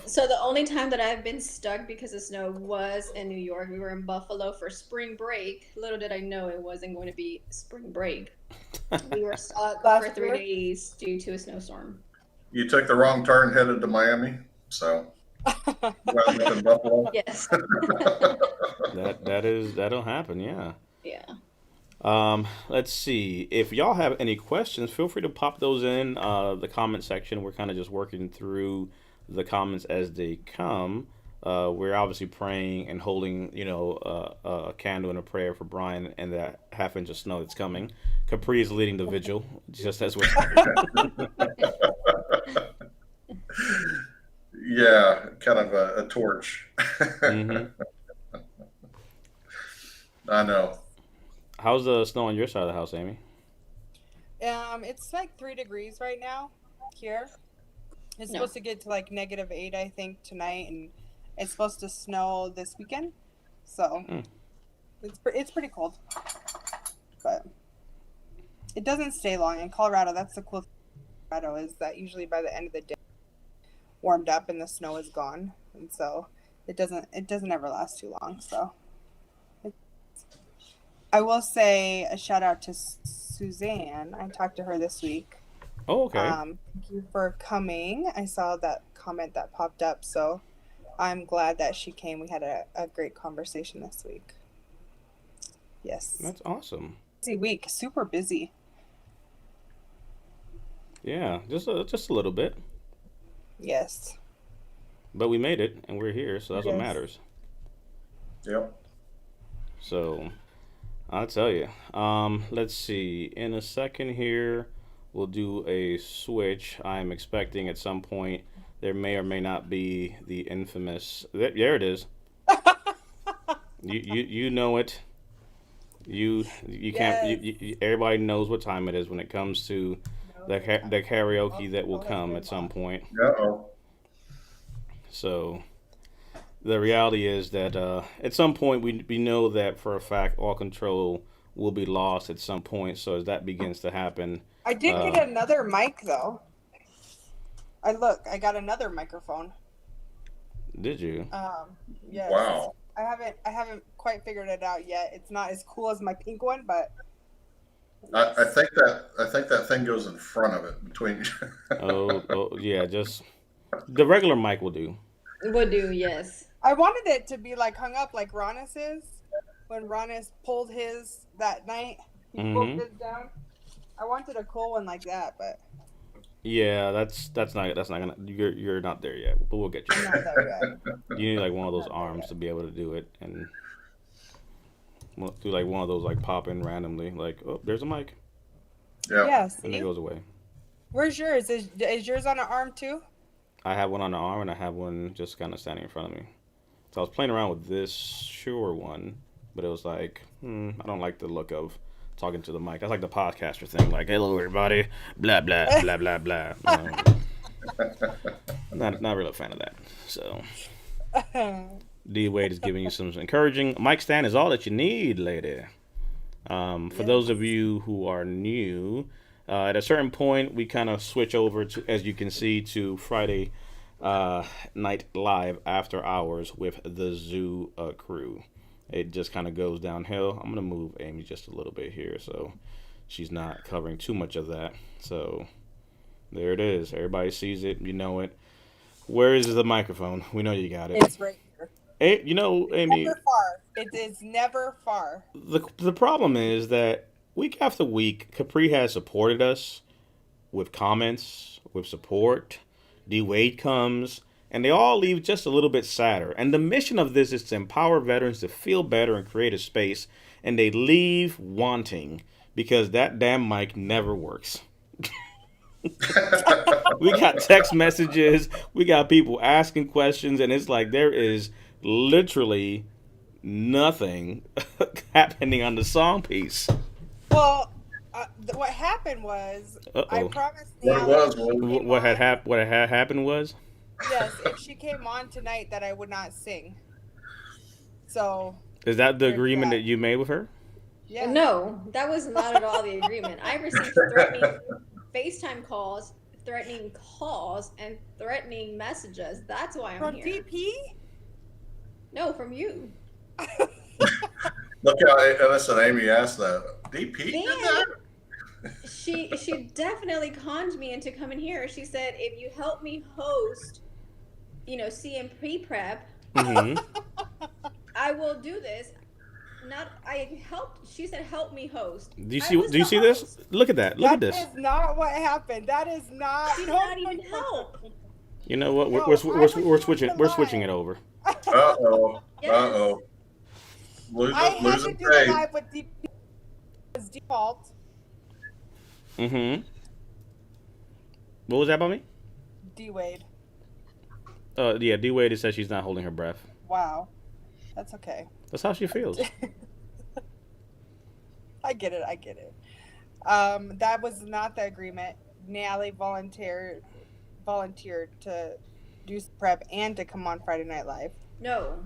So the only time that I've been stuck because of snow was in New York. We were in Buffalo for spring break. Little did I know it wasn't going to be spring break. We were stuck for 3 days due to a snowstorm. You took the wrong turn headed to Miami, so wound up in Buffalo. Yes. That'll happen. Yeah. Yeah. Let's see. If y'all have any questions, feel free to pop those in the comment section. We're kind of just working through the comments as they come. We're obviously praying and holding, a candle and a prayer for Brian and that half inch of snow that's coming. Capri is leading the vigil, just as we're. Yeah, kind of a torch. Mm-hmm. I know. How's the snow on your side of the house, Amy? It's like 3 degrees right now here. It's No. supposed to get to like -8, I think, tonight, and it's supposed to snow this weekend. So it's pretty cold, but it doesn't stay long in Colorado. That's the cool thing about Colorado, is that usually by the end of the day, warmed up and the snow is gone, and so it doesn't ever last too long. So I will say a shout out to Suzanne. I talked to her this week. Oh, okay. Thank you for coming. I saw that comment that popped up, so I'm glad that she came. We had a great conversation this week. Yes. That's awesome. Busy week, super busy. Yeah, just a little bit, Yes. but we made it and we're here, so that's what Yes. matters. Yep. So I'll tell you. Let's see. In a second here, we'll do a switch. I'm expecting at some point there may or may not be the infamous. There it is. You know it. You can't. Yes. Everybody knows what time it is when it comes to No, the karaoke that will oh, has come been at some lost. point. Uh-oh. So the reality is that at some point we know that for a fact all control will be lost at some point. So as that begins to happen, I did uh, get another mic though. I got another microphone. did you? Yes. Wow. I haven't quite figured it out yet. It's not as cool as my pink one, but I yes. think that thing goes in front of it between. Oh yeah, just the regular mic will do. Would do, yes. I wanted it to be like hung up like Ronis is. When Ronis pulled his that night, he pulled Hmm. his down. I wanted a cool one like that, but Yeah, that's not gonna. You're not there yet, but we'll get you I'm there. not there yet. You need like one of I'm those not there arms yet. to be able to do it, and do like one of those like pop in randomly, like oh there's a mic, Yeah. Yeah, and it see? goes away. Where's yours? Is yours on an arm too? I have one on the arm, and I have one just kind of standing in front of me. So I was playing around with this Shure one, but it was like, I don't like the look of talking to the mic. That's like the podcaster thing, like, hello everybody, blah blah blah blah blah. Not really a fan of that. So D Wade is giving you some encouraging. Mic stand is all that you need, lady. For those of Yes. you who are new, at a certain point, we kind of switch over to, as you can see, to Friday night live after hours with the zoo crew. It just kind of goes downhill. I'm gonna move Amy just a little bit here so she's not covering too much of that. So there it is. Everybody sees it. You know it. Where is the microphone? We know you got it. It's right here. Hey, you know, Amy, Never far. It is never far. the problem is that week after week, Capri has supported us with comments, with support. D Wade comes, and they all leave just a little bit sadder. And the mission of this is to empower veterans to feel better and create a space, and they leave wanting because that damn mic never works. We got text messages, we got people asking questions, and it's like there is literally nothing happening on the song piece. Well, what happened was Uh I oh. promised What it Nally if was she was came on, What had happened was yes, if she came on tonight that I would not sing. So is that the there's agreement that. that you made with her? Yeah. No, that was not at all the agreement. I received threatening FaceTime calls, and threatening messages. That's why I'm From here. DP? No, from you. look how innocent Amy asked that. DP did that? And she definitely conned me into coming here. She said, if you help me host, CMP prep, Mm-hmm. I will do this. Not I helped. She said, help me host. Do you I see? was Do you the see this? host. Look at that. Look at That this. is not what happened. That is not. She did not even help. You know what? No, I was We're doing switching. the We're switching it live. over. Uh-oh. Yes. Uh-oh. I had to Losing do the faith. live with DP as default. Mm-hmm. What was that about me? D Wade. Yeah. D Wade says she's not holding her breath. Wow. That's okay. That's how she feels. I get it. I get it. That was not the agreement. Nally volunteered to do prep and to come on Friday Night Live. No.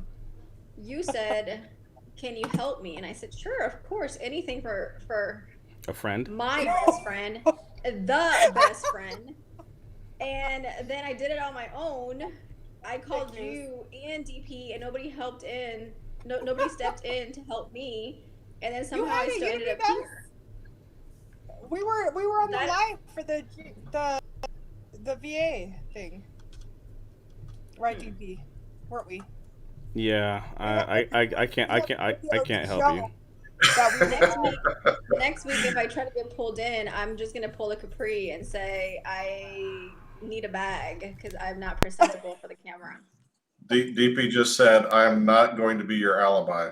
You said, can you help me? And I said, sure, of course, anything for A friend. my best friend, the best friend. And then I did it on my own. I called Thank you. you and DP, and nobody helped in. No, nobody stepped in to help me. And then You somehow I had it. still You ended did up that. here. We were on the That- live for the VA thing. Right, DP, weren't we? Yeah. I can't help you. That we Next week, next week, if I try to get pulled in, I'm just gonna pull a Capri and say I need a bag because I'm not presentable for the camera. DP just said, I'm not going to be your alibi.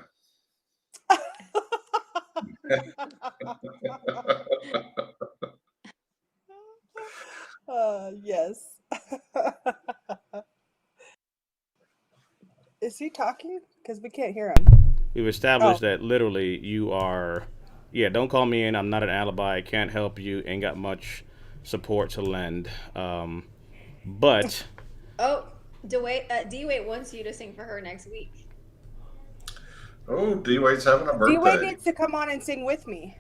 Yes. Is he talking? Because we can't hear him. We've Oh, established that literally you are. Yeah, don't call me in. I'm not an alibi. Can't help you. Ain't got much support to lend. But Oh, D-Wait wants you to sing for her next week. Oh, D-Wade's having a D-Wade birthday. needs to come on and sing with me.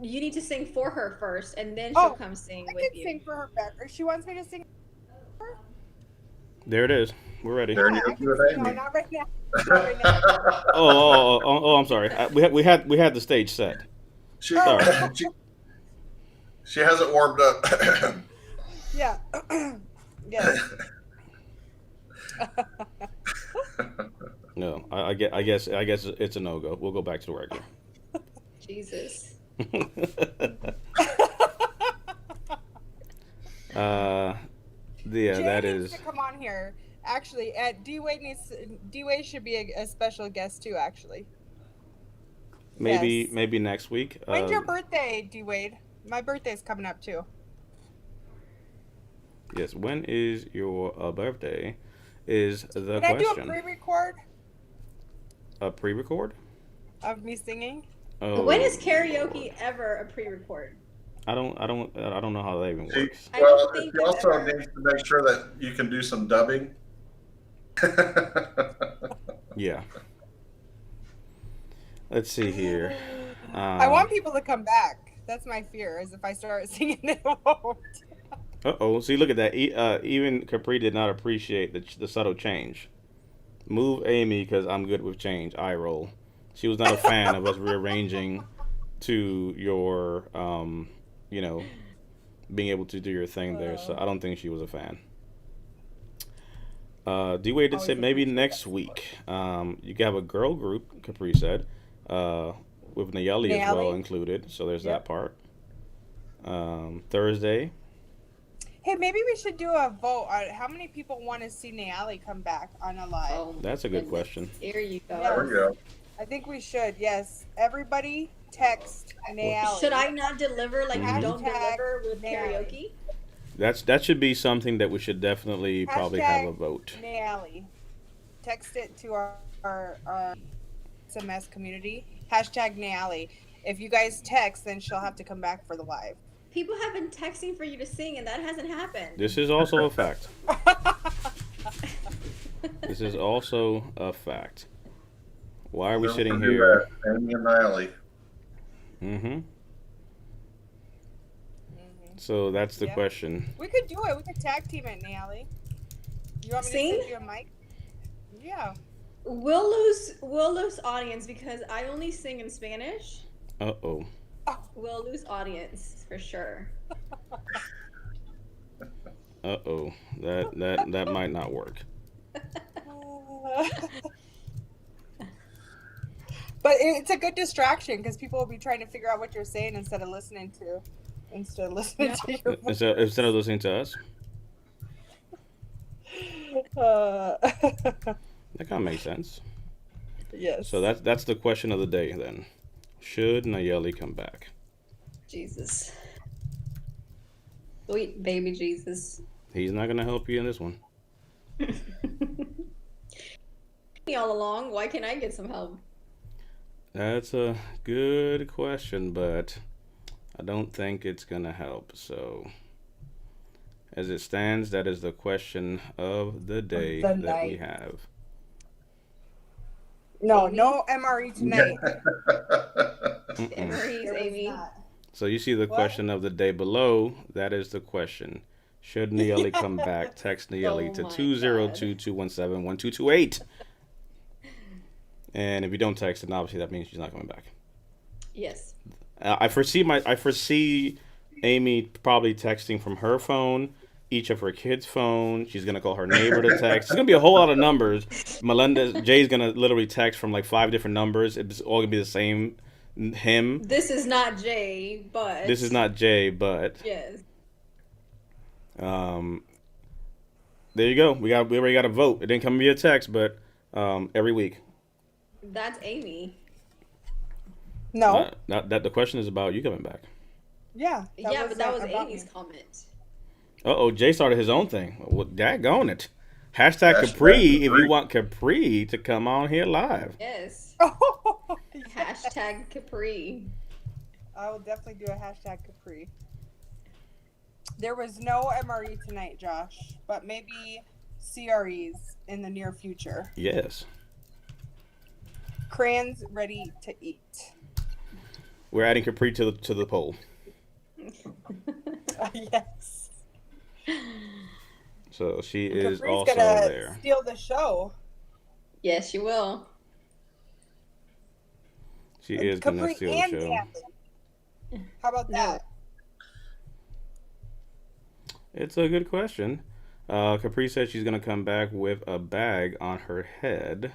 You need to sing for her first, and then she'll Oh, come sing I with can you. sing for her back. Or she wants me to sing for her? there it is. We're ready. There Yeah, you I go can with sing. No, Amy. not right now. Not right now. I'm sorry. We had the stage set. she, Sorry. Oh, she she hasn't warmed up. yeah. Yes. No, I guess it's a no go. We'll go back to the regular. Jesus. uh, yeah, Jay that needs is to come on here. Actually, D-Wade should be a special guest too. Actually, yes. maybe next week. When's your birthday, D-Wade? My birthday's coming up too. Yes, when is your birthday? Is the Can I do a question. pre-record A pre-record? of me singing? When Oh, is karaoke ever a pre-record? I don't know how that even She, works. I well, don't think she that's also ever. needs to make sure that you can do some dubbing. Yeah. Let's see here. I want people to come back. That's my fear. Is if I start singing, they won't. Uh-oh. See, look at that. Even Capri did not appreciate the subtle change. Move Amy because I'm good with change. Eye roll. She was not a fan of us rearranging to your, you know, being able to do your thing there. So I don't think she was a fan. D-Wade did say Always maybe appreciate next that. week. You can have a girl group, Capri said, with Nayeli as well Nayeli? included. So there's that Yep. part. Thursday. Hey, maybe we should do a vote on how many people want to see Nayali come back on a live. Oh, That's a good goodness. question. Here you go. There we go. I think we should. Yes, everybody text Nayali. Should I not deliver like you don't Hashtag deliver with Nayali. karaoke? That should be something that we should definitely probably have a Hashtag vote. Nayali. Text it to our SMS community. Hashtag Nayali. If you guys text, then she'll have to come back for the live. People have been texting for you to sing, and that hasn't happened. This is also a fact. This is also a fact. Why are we Don't sitting forget here? that, Amy and Riley. Mm-hmm. So that's the Yep. question. We could do it. We could tag team it, Nayali. You want me Sing? to send you a mic? Yeah. We'll lose audience because I only sing in Spanish. Uh-oh. We'll lose audience for sure. Uh-oh. That might not work. But it's a good distraction because people will be trying to figure out what you're saying instead of listening to your voice. Instead of listening to us, that kind of makes sense. Yes. So that's the question of the day then. Should Nayeli come back? Jesus. Sweet baby Jesus. He's not gonna help you in this one. Me all along. Why can't I get some help? That's a good question, but I don't think it's gonna help. So, as it stands, that is the question of the day The that we night. have. No MRE tonight. Mm-mm. Memories, There was Amy. not. So you see the What? question of the day below. That is the question. Should Nayeli come back? Text Nayeli Oh to my 202-217-1228. And if you don't text, then obviously that means she's not coming back. Yes. I foresee Amy probably texting from her phone, each of her kids' phone. She's gonna call her neighbor to text. It's gonna be a whole lot of numbers. Jay's gonna literally text from like 5 different numbers. It's all gonna be the same. Him. This is not Jay, but This is not Jay, but Yes. there you go. We already got a vote. It didn't come via text, but every week. That's Amy. No. Not that the question is about you coming back. Yeah. But that was about Amy's me. comment. Uh-oh, Jay started his own thing. Well, daggone it. Hashtag Hashtag Capri if you Capri. want Capri to come on here live. Yes. Yes. Hashtag Capri. I will definitely do a hashtag Capri. There was no MRE tonight, Josh, but maybe CREs in the near future. Yes. Crayons ready to eat. We're adding Capri to the poll. Yes. So she And is Capri's also gonna there. steal the show. Yes, you will. She is going to Capri steal the and show. dancing. How about No. that? It's a good question. Capri said she's going to come back with a bag on her head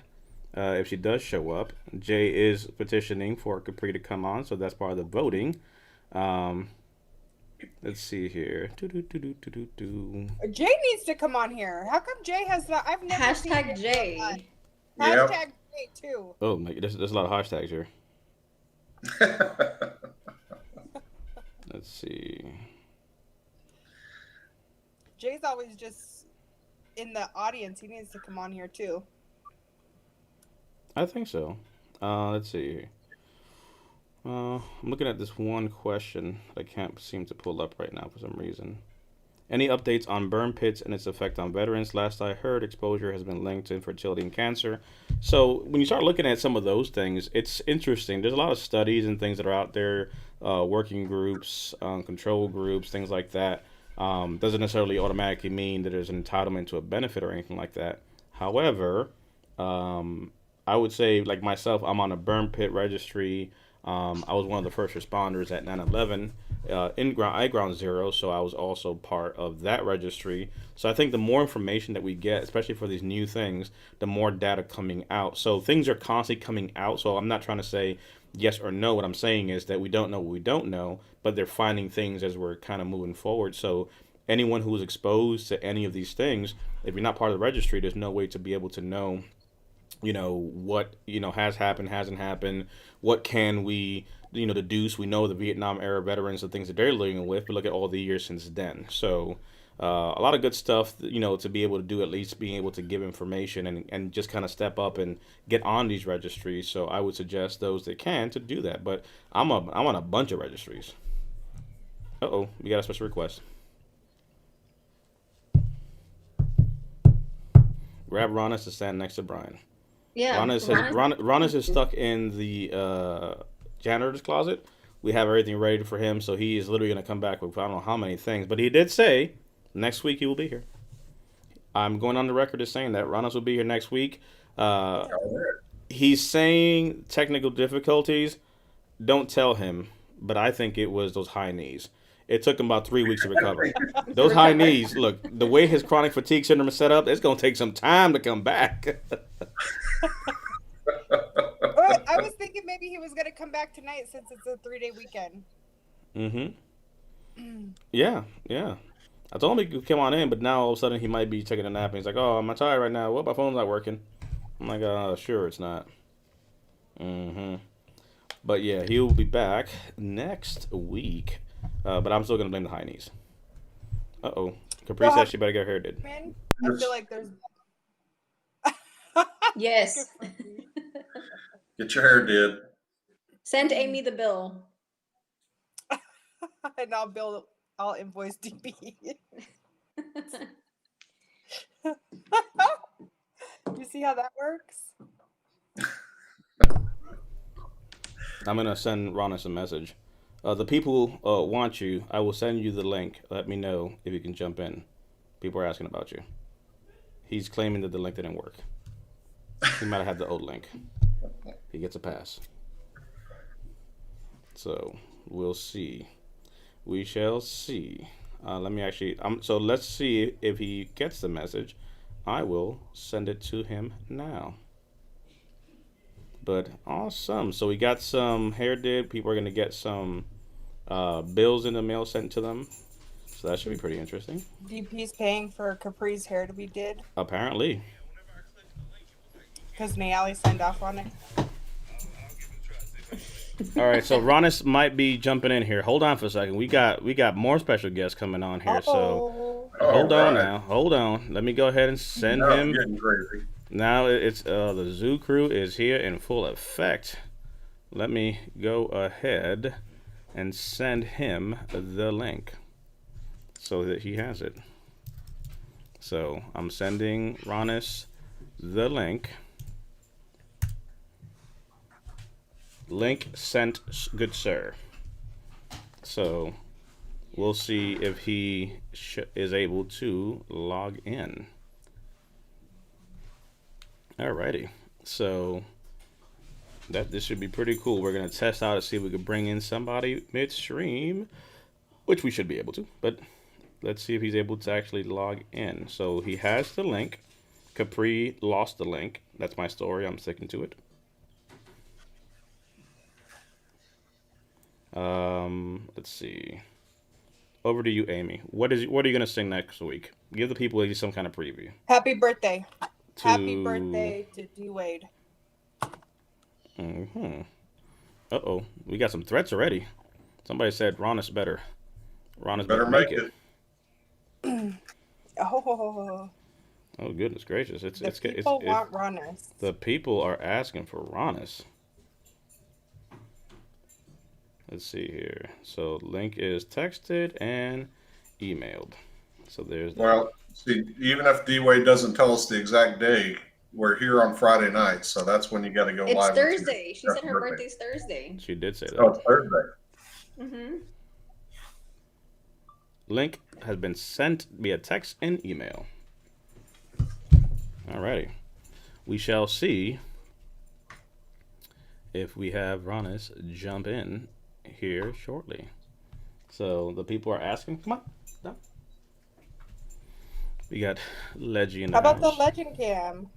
if she does show up. Jay is petitioning for Capri to come on, so that's part of the voting. Let's see here. Jay needs to come on here. How come Jay has not? I've never seen Hashtag Jay online. J. Yep. Hashtag Jay too. Oh, my, there's a lot of hashtags here. Let's see. Jay's always just in the audience. He needs to come on here too. I think so. Let's see here. I'm looking at this one question that I can't seem to pull up right now for some reason. Any updates on burn pits and its effect on veterans? Last I heard, exposure has been linked to infertility and cancer. So when you start looking at some of those things, it's interesting. There's a lot of studies and things that are out there, working groups, control groups, things like that. Doesn't necessarily automatically mean that there's an entitlement to a benefit or anything like that. However, I would say, like myself, I'm on a burn pit registry. I was one of the first responders at 9/11 at Ground Zero, so I was also part of that registry. So I think the more information that we get, especially for these new things, the more data coming out. So things are constantly coming out. So I'm not trying to say yes or no. What I'm saying is that we don't know what we don't know, but they're finding things as we're kind of moving forward. So anyone who is exposed to any of these things, if you're not part of the registry, there's no way to be able to know what has happened, hasn't happened, what can we deduce. We know the Vietnam era veterans, the things that they're living with, but look at all the years since then. So a lot of good stuff, to be able to do, at least being able to give information and just kind of step up and get on these registries. So I would suggest those that can to do that. But I'm on a bunch of registries. We got a special request. Grab Ronis to stand next to Brian. Yeah. Ronis is stuck in the janitor's closet. We have everything ready for him, so he is literally going to come back with I don't know how many things. But he did say next week he will be here. I'm going on the record as saying that Ronis will be here next week. He's saying technical difficulties. Don't tell him, but I think it was those high knees. It took him about 3 weeks to recover. Those high knees, look, the way his chronic fatigue syndrome is set up, it's going to take some time to come back. I was thinking maybe he was gonna come back tonight since it's a 3-day weekend. Yeah. I told him he could come on in, but now all of a sudden he might be taking a nap, and he's like, "Oh, I'm tired right now. Well, my phone's not working." I'm like, sure it's not. But yeah, he'll be back next week. But I'm still gonna blame the high knees. Capri says she better get her hair did. Man, I feel like there's. Yes. Get your hair did. Send Amy the bill. And I'll invoice DP. You see how that works? I'm gonna send Ronis a message. The people want you. I will send you the link. Let me know if you can jump in. People are asking about you. He's claiming that the link didn't work. He might have had the old link. He gets a pass. So we'll see. We shall see. Let me actually. So let's see if he gets the message. I will send it to him now. But awesome. So we got some hair did. People are gonna get some bills in the mail sent to them. So that should be pretty interesting. DP's paying for Capri's hair to be did Apparently. because Nayali signed off on it. All right, so Ronis might be jumping in here. Hold on for a second. We got more special guests coming on here. So Hold on right. now. Hold on. Let me go ahead and send Now it's him. getting crazy. Now it's the zoo crew is here in full effect. Let me go ahead and send him the link so that he has it. So I'm sending Ronis the link. Link sent, good sir. So we'll see if he is able to log in. Alrighty. So this should be pretty cool. We're gonna test out and see if we can bring in somebody midstream, which we should be able to. But let's see if he's able to actually log in. So he has the link. Capri lost the link. That's my story. I'm sticking to it. Let's see. Over to you, Amy. What are you gonna sing next week? Give the people at least some kind of preview. Happy birthday. Happy birthday to D Wade. Uh-oh. We got some threats already. Somebody said Ron is better. Ron is Better better make it. Oh, Oh goodness gracious! people want runners. The people are asking for Ronis. Let's see here. So link is texted and emailed. So there's that. Well, see, even if D-Wade doesn't tell us the exact day, we're here on Friday night, so that's when you got to go It's live. Thursday. She said her birthday. birthday's Thursday. She did say that. Oh, it's Thursday. Mm-hmm. Link has been sent via text and email. Alrighty. We shall see if we have Ronis jump in here shortly. So the people are asking. Come on. No. We got Leggy in the How about house. the Legend Cam?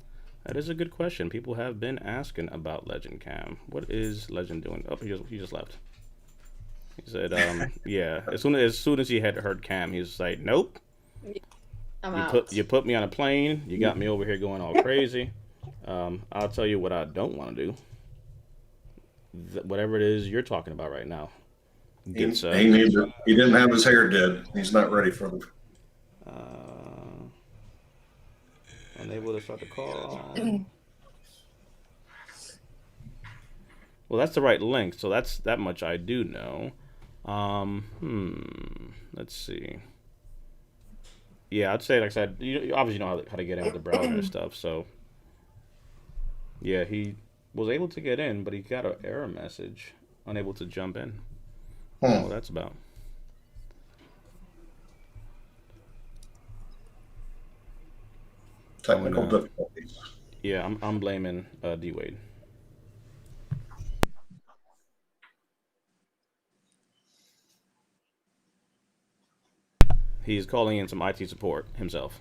That is a good question. People have been asking about Legend Cam. What is Legend doing? Oh, he just left. He said, yeah. As soon as he had heard Cam, he was like, nope. I'm out. You put me on a plane. You got me over here going all crazy. I'll tell you what I don't want to do. Whatever it is you're talking about right now. He didn't have his hair did. He's not ready for the. Unable to start the call. Well, that's the right link, so that's that much I do know. Let's see. Yeah, I'd say, like I said, you obviously know how to get in with the browser and stuff. So, yeah, he was able to get in, but he got an error message, unable to jump in. I don't know what that's about. Technical difficulties. Yeah, I'm blaming D Wade. He's calling in some IT support himself.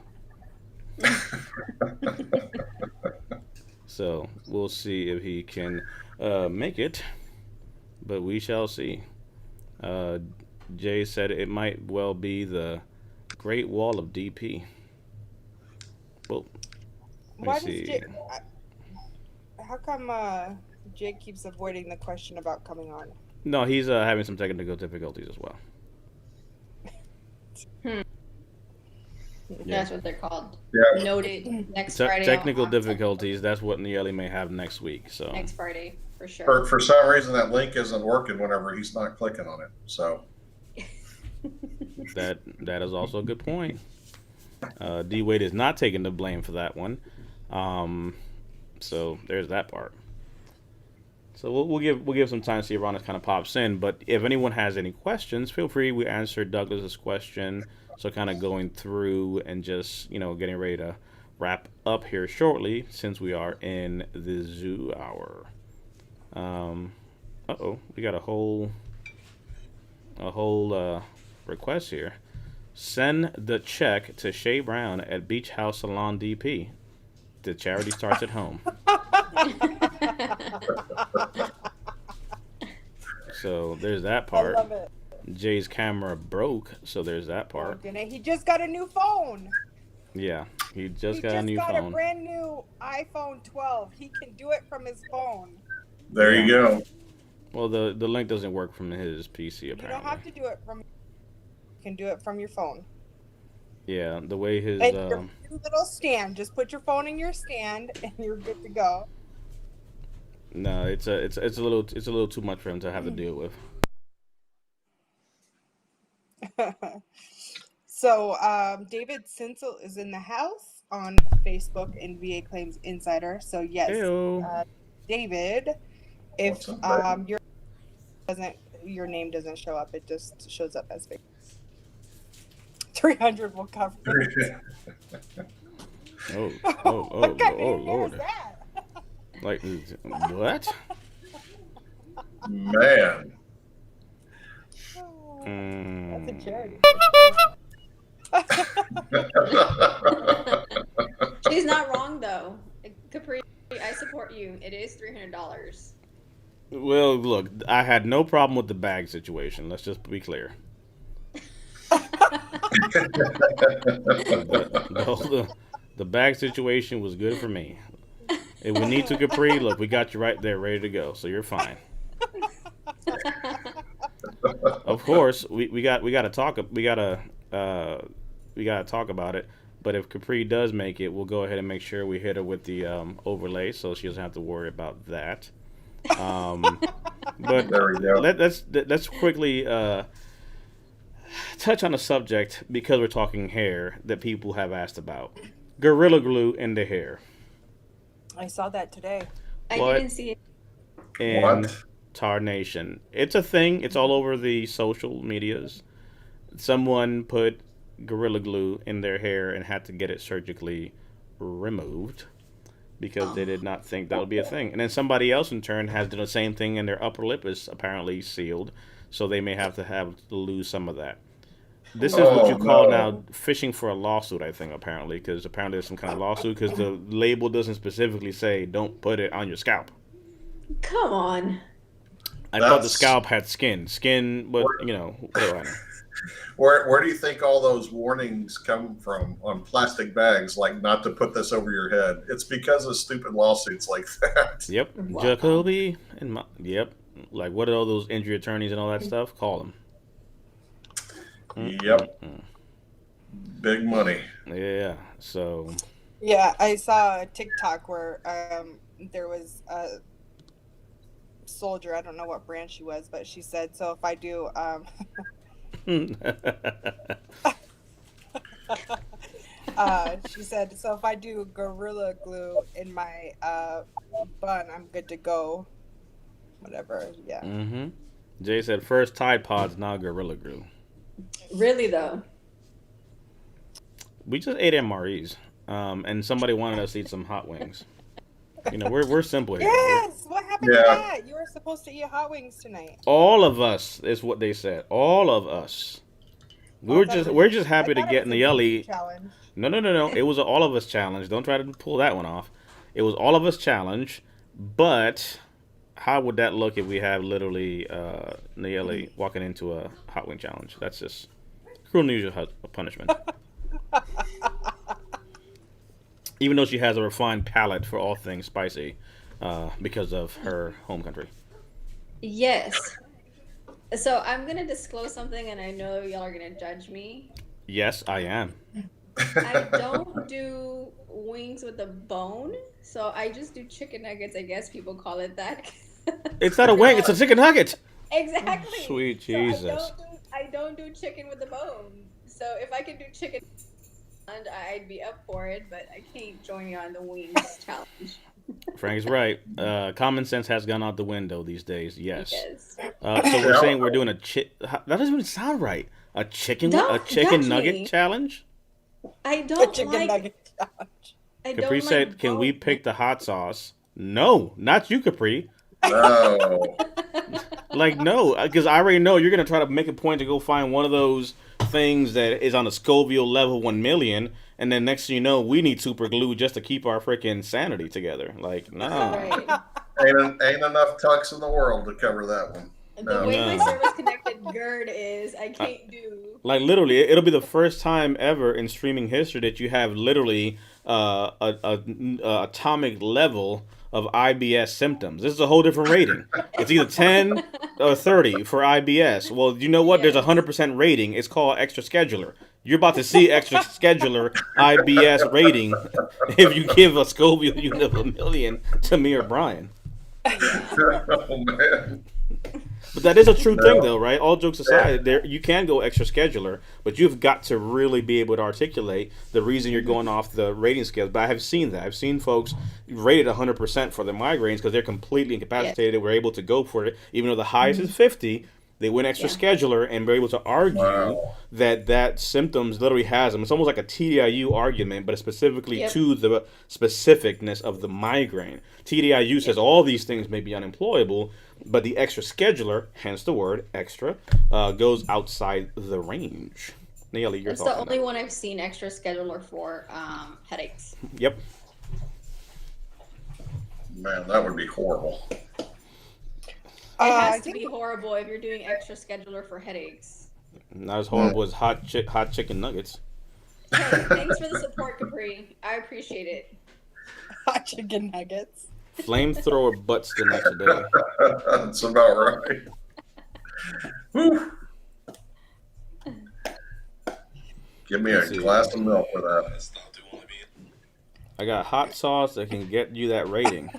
So we'll see if he can make it, but we shall see. Jay said it might well be the Great Wall of DP. Well, Why does Jay, how come Jay keeps avoiding the question about coming on? No, he's having some technical difficulties as well. That's what they're called. Yeah. Noted. Next Friday. Technical difficulties. That's what Nieli may have next week. So next Friday for sure. For some reason, that link isn't working whenever he's not clicking on it. So that is also a good point. D Wade is not taking the blame for that one. So there's that part. So we'll give some time to see if Ron kind of pops in. But if anyone has any questions, feel free. We answered Douglas's question. So kind of going through and just, getting ready to wrap up here shortly since we are in the zoo hour. We got a whole request here. Send the check to Shay Brown at Beach House Salon DP. The charity starts at home. So there's that part. I love it. Jay's camera broke, so there's that part. He just got a new phone. Yeah, he just got a new phone. He just got a brand new iPhone 12. He can do it from his phone. there you go. Well, the link doesn't work from his PC apparently. You don't have to do it from. You can do it from your phone. Yeah, the way his And your little stand. Just put your phone in your stand, and you're good to go. no, it's a little too much for him to have to deal with. So, David Sinsel is in the house on Facebook in VA Claims Insider. So, yes, Heyo. David, if What's up, baby? your name doesn't show up, it just shows up as 300 will cover it. Oh, What kind of hair is Lord. that? Like what? Man. That's a charity. She's not wrong though. Capri, I support you. It is $300. Well, look, I had no problem with the bag situation. Let's just be clear. The bag situation was good for me. If we need to Capri, look, we got you right there, ready to go. So you're fine. Of course, we gotta talk about it. But if Capri does make it, we'll go ahead and make sure we hit her with the overlay, so she doesn't have to worry about that. But There we go. let's quickly touch on a subject because we're talking hair that people have asked about: Gorilla Glue in the hair. I saw that today. I What? didn't see it. In What? Tar Nation. It's a thing. It's all over the social medias. Someone put Gorilla Glue in their hair and had to get it surgically removed because they did not think that would be a thing. And then somebody else in turn has done the same thing and their upper lip is apparently sealed, so they may have to lose some of that. This is what you call now fishing for a lawsuit, I think, apparently, because apparently there's some kind of lawsuit because the label doesn't specifically say don't put it on your scalp. Come on. I thought the That's- scalp had skin. Skin, but, you know, what do I know? Where do you think all those warnings come from on plastic bags, like not to put this over your head? It's because of stupid lawsuits like that. Yep. Wow. Jacoby and yep. Like, what are all those injury attorneys and all that stuff? Call them. Yep. Big money. Yeah. So, Yeah, I saw a TikTok where there was a soldier. I don't know what branch she was, but she said, "So if I do, she said, so if I do Gorilla Glue in my bun, I'm good to go." Whatever. Yeah. Jay said first Tide Pods, now Gorilla Glue. Really though. We just ate MREs, and somebody wanted us to eat some hot wings. You know, we're simple here. Yes. What happened to Yeah. that? You were supposed to eat hot wings tonight. All of us is what they said. All of us. We're just happy to get in the yelly. Challenge. No. It was an all of us challenge. Don't try to pull that one off. It was all of us challenge. But how would that look if we have literally Nayeli walking into a hot wing challenge? That's just cruel and unusual punishment. Even though she has a refined palate for all things spicy, because of her home country. Yes. So I'm gonna disclose something, and I know y'all are gonna judge me. Yes, I am. I don't do wings with a bone, so I just do chicken nuggets. I guess people call it that. It's not a wing. It's a chicken nugget. Exactly. Sweet So Jesus. I don't do chicken with a bone. So if I could do chicken, I'd be up for it, but I can't join you on the wings challenge. Frank's right. Common sense has gone out the window these days. Yes. Yes. So we're saying we're doing a that doesn't even sound right. A chicken Don't chicken judge nugget me. challenge. I The don't chicken like. nugget challenge. I Capri don't said, like "Can we bone. pick the hot sauce?" No, not you, Capri. No. Like, no, because I already know you're gonna try to make a point to go find one of those things that is on a Scoville level 1,000,000, and then next thing you know, we need super glue just to keep our freaking sanity together. Like, no. Right. Ain't enough tucks in the world to cover that one. The No. way my No. service connected GERD is, I can't do. Like, literally, it'll be the first time ever in streaming history that you have literally a atomic level of IBS symptoms. This is a whole different rating. It's either 10 or 30 for IBS. Well, you know what? There's a Yes. 100% rating. It's called extra scheduler. You're about to see extra scheduler IBS rating if you give a Scoville unit of 1,000,000 to me or Brian. Yeah. Oh man. But that is a true thing, No. though, right? All jokes aside, there you can go extra scheduler, but you've got to really be able to articulate the reason you're going off the rating scales. But I have seen that. I've seen folks rated 100% for their migraines because they're completely incapacitated. We're able to go for it, even though the highest is 50. They went extra Yeah. scheduler and were able to argue Wow. that symptoms literally has them. It's almost like a TDIU argument, but specifically Yep. to the specificness of the migraine. TDIU says all these things may be unemployable, but the extra scheduler, hence the word extra, goes outside the range. Naomi, your That's thoughts the on only that? one I've seen extra scheduler for headaches. Yep. Man, that would be horrible. It I has to think be horrible if you're doing extra scheduler for headaches. Not as horrible as hot chicken nuggets. Hey, thanks for the support, Capri. I appreciate it. hot chicken nuggets. Flamethrower butts the next day. That's about right. Whew. Give me a Let's see. glass of milk for that. I got hot sauce that can get you that rating.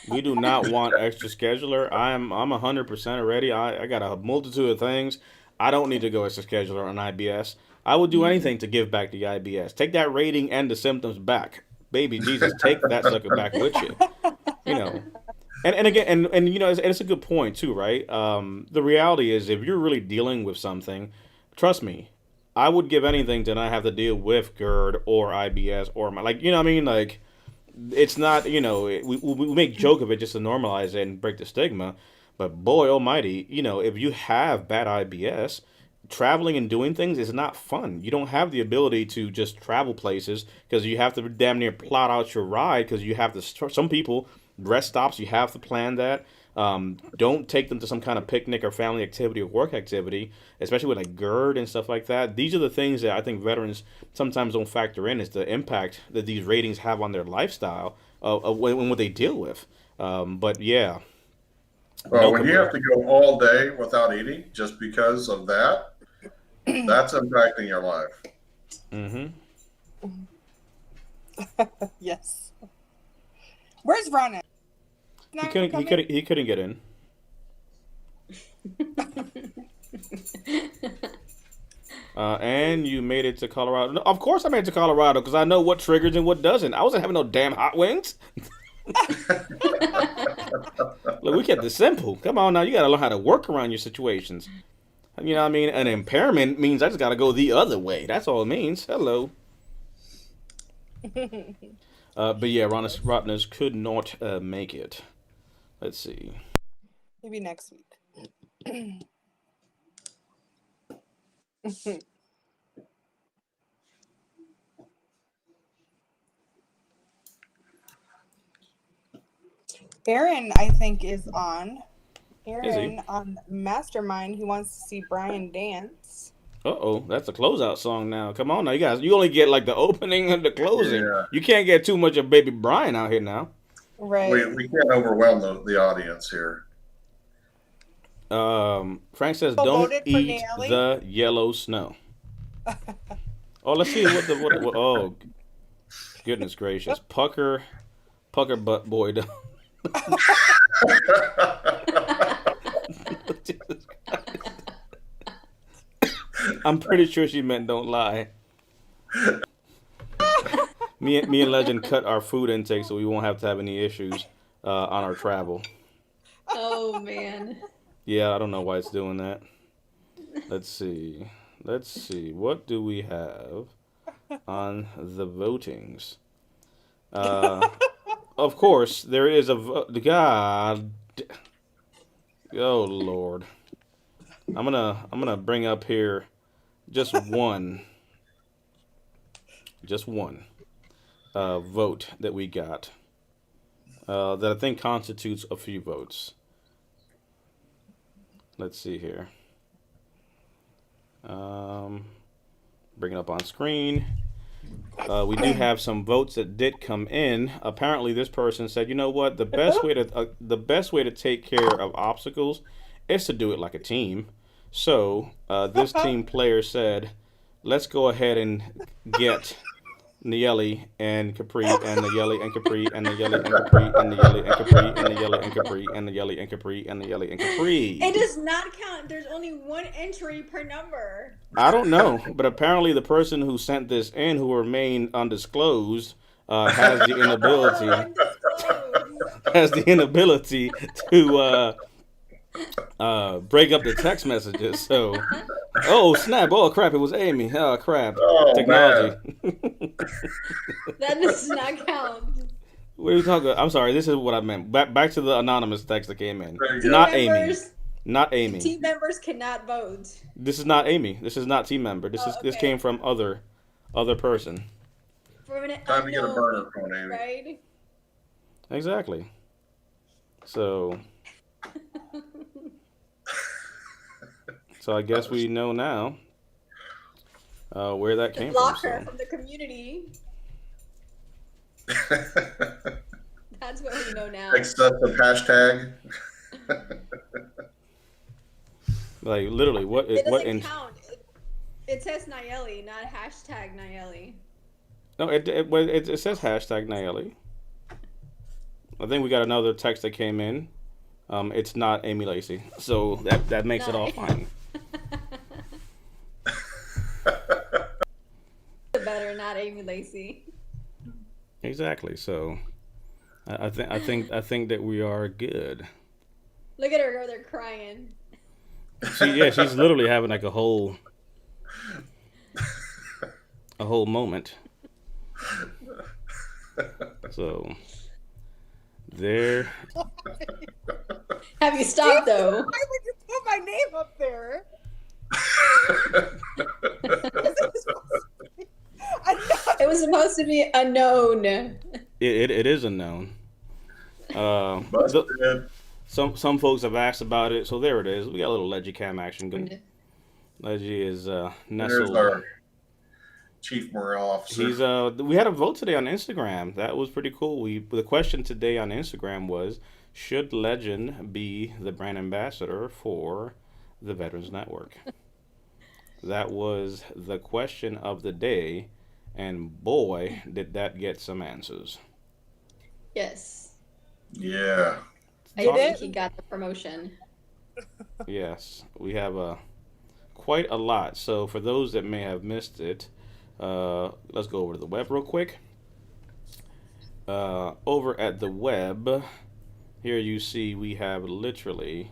We do not want extra scheduler. I'm 100% already. I got a multitude of things. I don't need to go extra scheduler on IBS. I would do anything to give back the IBS. Take that rating and the symptoms back. Baby Jesus, take that sucker back with you. You know. And again, and you know, it's a good point too, right? The reality is, if you're really dealing with something, trust me, I would give anything to not have to deal with GERD or IBS or like, you know what I mean? Like, it's not, you know, we make joke of it just to normalize it and break the stigma. But boy almighty, you know, if you have bad IBS, traveling and doing things is not fun. You don't have the ability to just travel places because you have to damn near plot out your ride because you have to, some people, rest stops, you have to plan that. Don't take them to some kind of picnic or family activity or work activity, especially with like GERD and stuff like that. These are the things that I think veterans sometimes don't factor in, is the impact that these ratings have on their lifestyle of what they deal with. But yeah, Well, no when you have complaint. to go all day without eating just because of that, that's impacting your life. Hmm. Yes. Where's Ron? He couldn't. He couldn't get in. And you made it to Colorado. No, of course, I made it to Colorado because I know what triggers and what doesn't. I wasn't having no damn hot wings. Look, we kept it simple. Come on now, you got to learn how to work around your situations. You know what I mean? An impairment means I just got to go the other way. That's all it means. Hello. But yeah, Rotners could not make it. Let's see. Maybe next week. Aaron, I think, is on. Is he? Aaron on Mastermind. He wants to see Brian dance. Uh-oh, that's a closeout song now. Come on now, you guys. You only get like the opening and the closing. Yeah. You can't get too much of Baby Brian out here now. Right. We can't overwhelm the audience here. Frank says, Oh, "Don't voted for eat Naomi? the yellow snow." Oh, let's see what. Oh, goodness gracious, pucker butt boy. Jesus Christ. I'm pretty sure she meant don't lie. Me and Legend cut our food intake so we won't have to have any issues on our travel. Oh man. Yeah, I don't know why it's doing that. Let's see. What do we have on the votings? Of course, there is a God. Oh Lord. I'm gonna bring up here just one vote that we got that I think constitutes a few votes. Let's see here. Bring it up on screen. We do have some votes that did come in. Apparently, this person said, "You know what? The best way to take care of obstacles is to do it like a team." So this team player said, "Let's go ahead and get Nieli and Capri and Nieli and Capri and Nieli and Capri and Nieli and Capri and Nieli and Capri and Nieli and Capri and Nieli and Capri." It does not count. There's only one entry per number. I don't know, but apparently the person who sent this in, who remained undisclosed, has the inability Undisclosed. has the inability to break up the text messages. So, oh snap! Oh crap! It was Amy. Oh crap! Oh, Technology. That does not count. What are you talking about? I'm sorry. This is what I meant. Back to the anonymous text that came in. There you go. Not Amy. Members, Not Amy. team members cannot vote. This is not Amy. This is not team member. This Oh, this okay. came from other person. For an Time to get a unknown, burner phone, Amy. right? Exactly. So I guess we know now where that came from. Block her So. from the community. That's what we know now. Excessive hashtag. Like literally, what It what doesn't in? count. It says Nayeli, not hashtag Nayeli. No, it says hashtag Nieli. I think we got another text that came in. It's not Amy Lacey, so that makes it all Nice. fine. Better, not Amy Lacey. Exactly. So I think that we are good. Look at her over there crying. She's literally having like a whole moment. So there. Have you stopped though? Why would you put my name up there? It was supposed to be unknown. It is unknown. Busted. Some folks have asked about it, so there it is. We got a little Legicam action going. Leggy is There's nestled. our chief morale officer. He's we had a vote today on Instagram. That was pretty cool. The question today on Instagram was, should Legend be the brand ambassador for the Veterans Network? That was the question of the day, and boy, did that get some answers. Yes. Yeah. I Talk- think he got the promotion. Yes, we have quite a lot. So for those that may have missed it, let's go over to the web real quick. Over at the web, here you see we have literally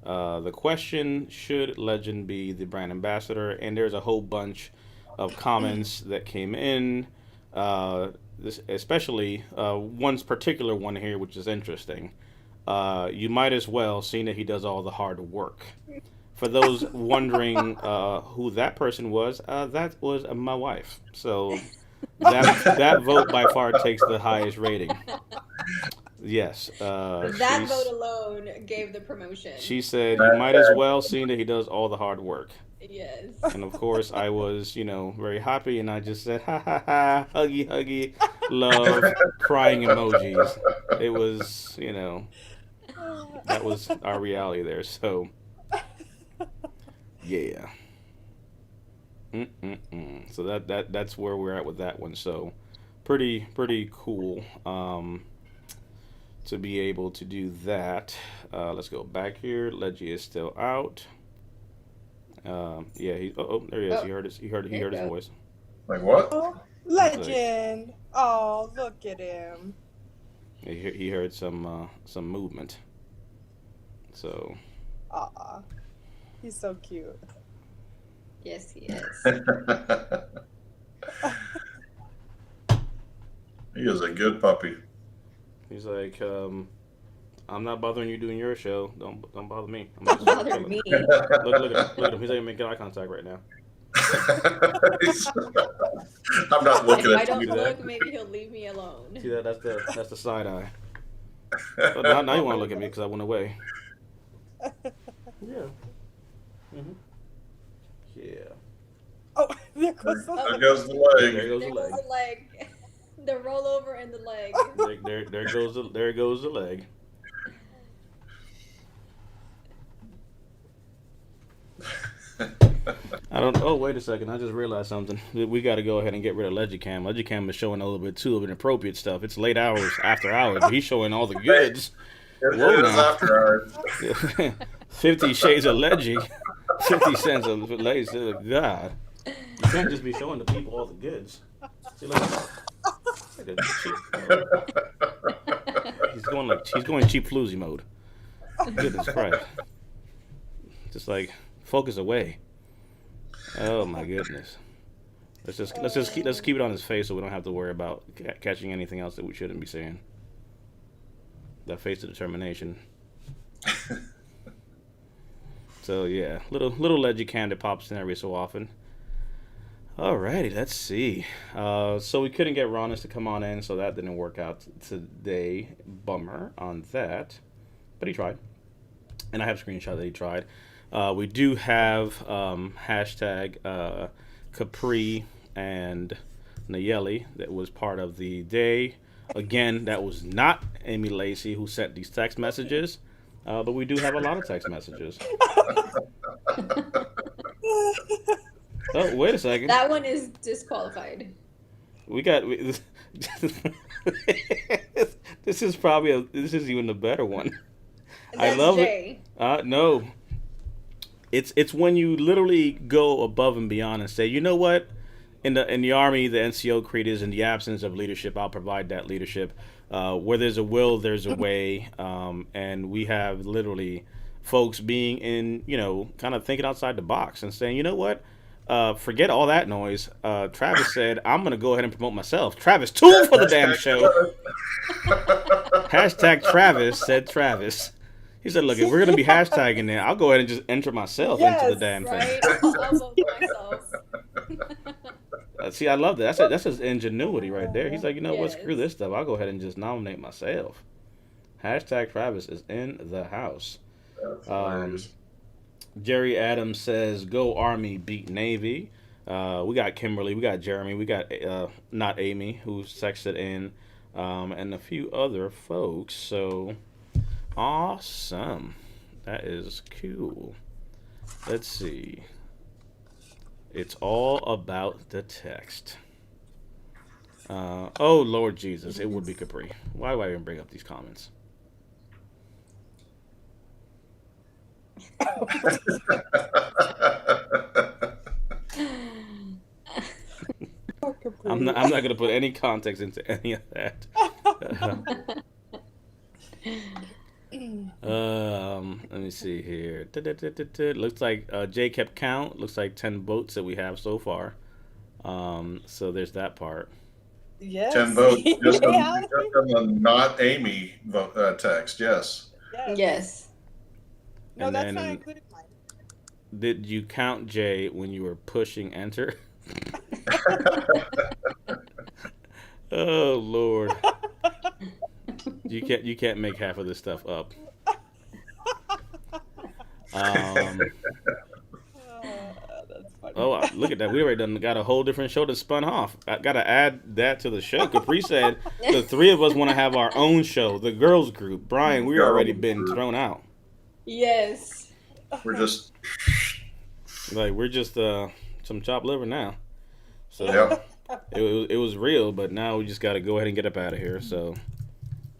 the question, should Legend be the brand ambassador? And there's a whole bunch of comments that came in. This, especially one particular one here, which is interesting. You might as well, seeing that he does all the hard work. For those wondering who that person was, that was my wife. So that vote by far takes the highest rating. Yes. That vote alone gave the promotion. She said, you might as well, seeing that he does all the hard work. Yes. And of course, I was, very happy, and I just said, ha ha ha, huggy, huggy, love, crying emojis. It was, that was our reality there. So, yeah. So that's where we're at with that one. So, pretty cool to be able to do that. Let's go back here. Leggy is still out. Yeah, there he is. He heard his. He heard his voice. Like what? Oh, Legend. Oh, look at him. He heard some movement. So. Aw, he's so cute. Yes, he is. He is a good puppy. He's like, I'm not bothering you doing your show. Don't bother me. I'm Don't just bother chilling. me. Look at him. He's like making eye contact right now. I'm not looking If I at don't you. do that. look, maybe he'll leave me alone. See that? That's the side eye. But now you want to look at me because I went away. Yeah. Yeah. Oh, there goes the There leg. goes the There leg. goes the There leg. goes the leg. The rollover and the leg. There goes the leg. I don't. Oh, wait a second. I just realized something. We got to go ahead and get rid of Legicam. Legicam is showing a little bit too of inappropriate stuff. It's late hours, after hours, but he's showing all the Hey, goods. Whoa, it is now. after hours. 50 shades of Legi. 50 cents of Legi. God. You can't just be showing the people all the goods. See, look, like a cheap, he's going cheap floozy mode. Goodness Christ. Just like focus away. Oh my goodness. Let's keep it on his face so we don't have to worry about catching anything else that we shouldn't be saying. That face of determination. So yeah, little leggy that pops in every so often. Alrighty, let's see. So we couldn't get Ronis to come on in, so that didn't work out today. Bummer on that, but he tried, and I have a screenshot that he tried. We do have hashtag Capri and Nayeli that was part of the day. Again, that was not Amy Lacey who sent these text messages, but we do have a lot of text messages. Oh, wait a second. That one is disqualified. We got. This is probably this is even a better one. I That's love Jay. it. No, it's when you literally go above and beyond and say, you know what, in the army, the NCO creed is, in the absence of leadership, I'll provide that leadership. Where there's a will, there's a way, and we have literally folks being in, kind of thinking outside the box and saying, you know what. Forget all that noise. Travis said, I'm going to go ahead and promote myself. Travis, tune for the damn show. Hashtag Travis said Travis. He said, look, if we're going to be hashtagging it, I'll go ahead and just enter myself into the damn thing. Right? I'll vote for myself. See, I love that. That's his ingenuity right there. He's like, you know what, Yes. screw this stuff. I'll go ahead and just nominate myself. Hashtag Travis is in the house. That's hilarious. Jerry Adams says, "Go Army, beat Navy." We got Kimberly, we got Jeremy, we got not Amy who texted in, and a few other folks. So awesome, that is cool. Let's see. It's all about the text. Oh Lord Jesus, it would be Capri. Why do I even bring up these comments? I'm not going to put any context into any of that. Let me see here. Looks like Jay kept count. Looks like 10 votes that we have so far. So there's that part. Yes. 10 votes just from, Yeah. just from the not Amy text. Yes. Yes. No, And that's then- not including mine. Did you count Jay when you were pushing enter? Oh Lord. You can't make half of this stuff up. That's funny. Oh, look at that. We already done got a whole different show that spun off. I got to add that to the show. Capri said the three of us want to have our own show, the girls group. Brian, we already been thrown out. Yes. We're just, Like, we're just some chopped liver now. So yep. it was real, but now we just got to go ahead and get up out of here. So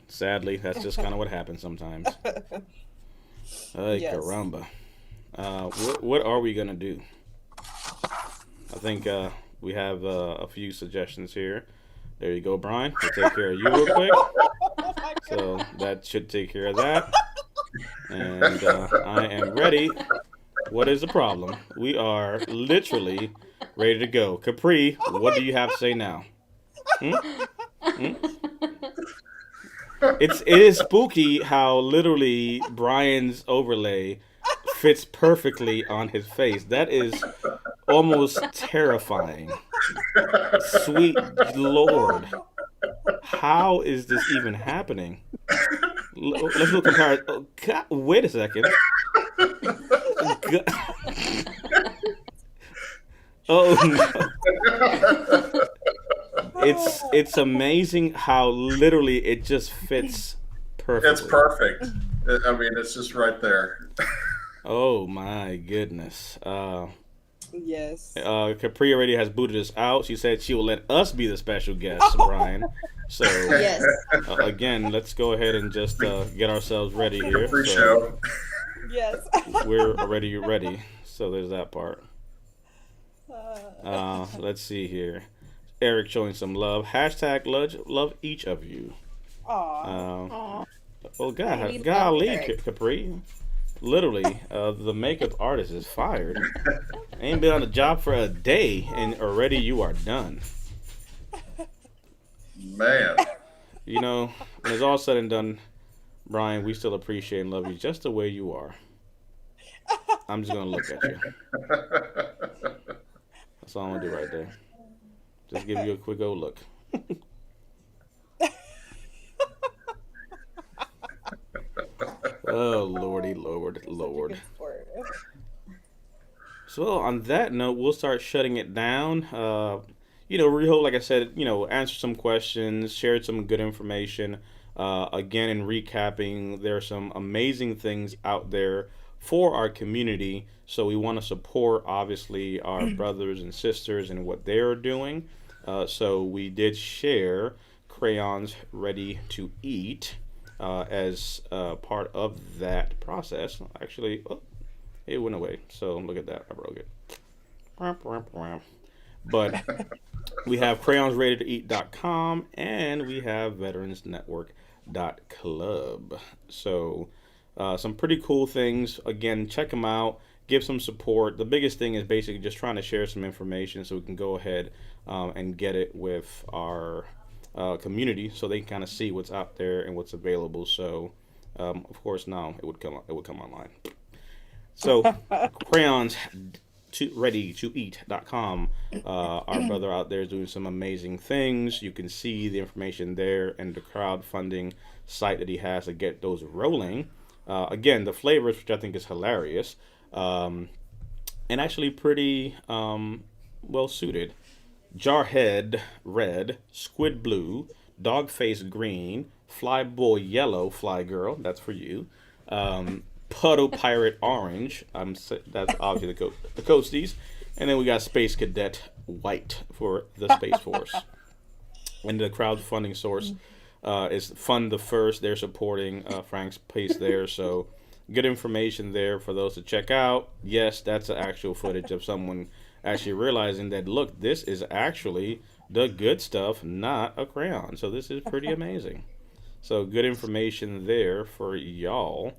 sadly, that's just kind of what happens sometimes. Ay, Yes. caramba. What are we going to do? I think we have a few suggestions here. There you go, Brian. We'll take care of you real quick. Oh my So that should take care of that. And I am ready. What is the problem? We are literally ready to go. Capri, what do you have to say now? Hmm? It is spooky how literally Brian's overlay fits perfectly on his face. That is almost terrifying. Sweet Lord. How is this even happening? Let's look compare. Oh, God, wait a second. Oh no. It's amazing how literally it just fits It's perfectly. perfect. I mean, it's just right there. Oh my goodness. Yes. Capri already has booted us out. She said she will let us be the special guests, Brian. So Yes. again, let's go ahead and just get ourselves ready The here. Capri So Show. Yes. we're already ready. So there's that part. Uh, Let's see here. Eric showing some love. Hashtag love each of you. aw. Uh, Aw, oh we God, love golly, Eric. Capri. Literally, the makeup artist is fired. Ain't been on the job for a day, and already you are done. Man. You know, when it's all said and done, Brian, we still appreciate and love you just the way you are. I'm just gonna look at you. That's all I'm gonna do right there. Just give you a quick old look. Oh lordy, lord, You're such a lord. good sport. So on that note, we'll start shutting it down. We hope, like I said, answer some questions, share some good information. Again, in recapping, there are some amazing things out there for our community. So we want to support, obviously, our brothers and sisters and what they are doing. So we did share crayons ready to eat as part of that process. Actually, oh, it went away. So look at that. I broke it. But we have crayonsreadytoeat.com and we have veteransnetwork.club. So some pretty cool things. Again, check them out. Give some support. The biggest thing is basically just trying to share some information so we can go ahead and get it with our community so they can kind of see what's out there and what's available. So, of course, now it would come online. So, crayons ready to eat.com. Our brother out there is doing some amazing things. You can see the information there and the crowdfunding site that he has to get those rolling. Again, the flavors, which I think is hilarious, and actually pretty well suited. Jarhead red, squid blue, dogface green, fly boy yellow, fly girl, that's for you. Puddle pirate orange, that's obviously the coasties, and then we got space cadet white for the space force. And the crowdfunding source is Fund the First. They're supporting Frank's pace there, so good information there for those to check out. Yes, that's the actual footage of someone actually realizing that, look, this is actually the good stuff, not a crayon. So this is pretty amazing. So good information there for y'all.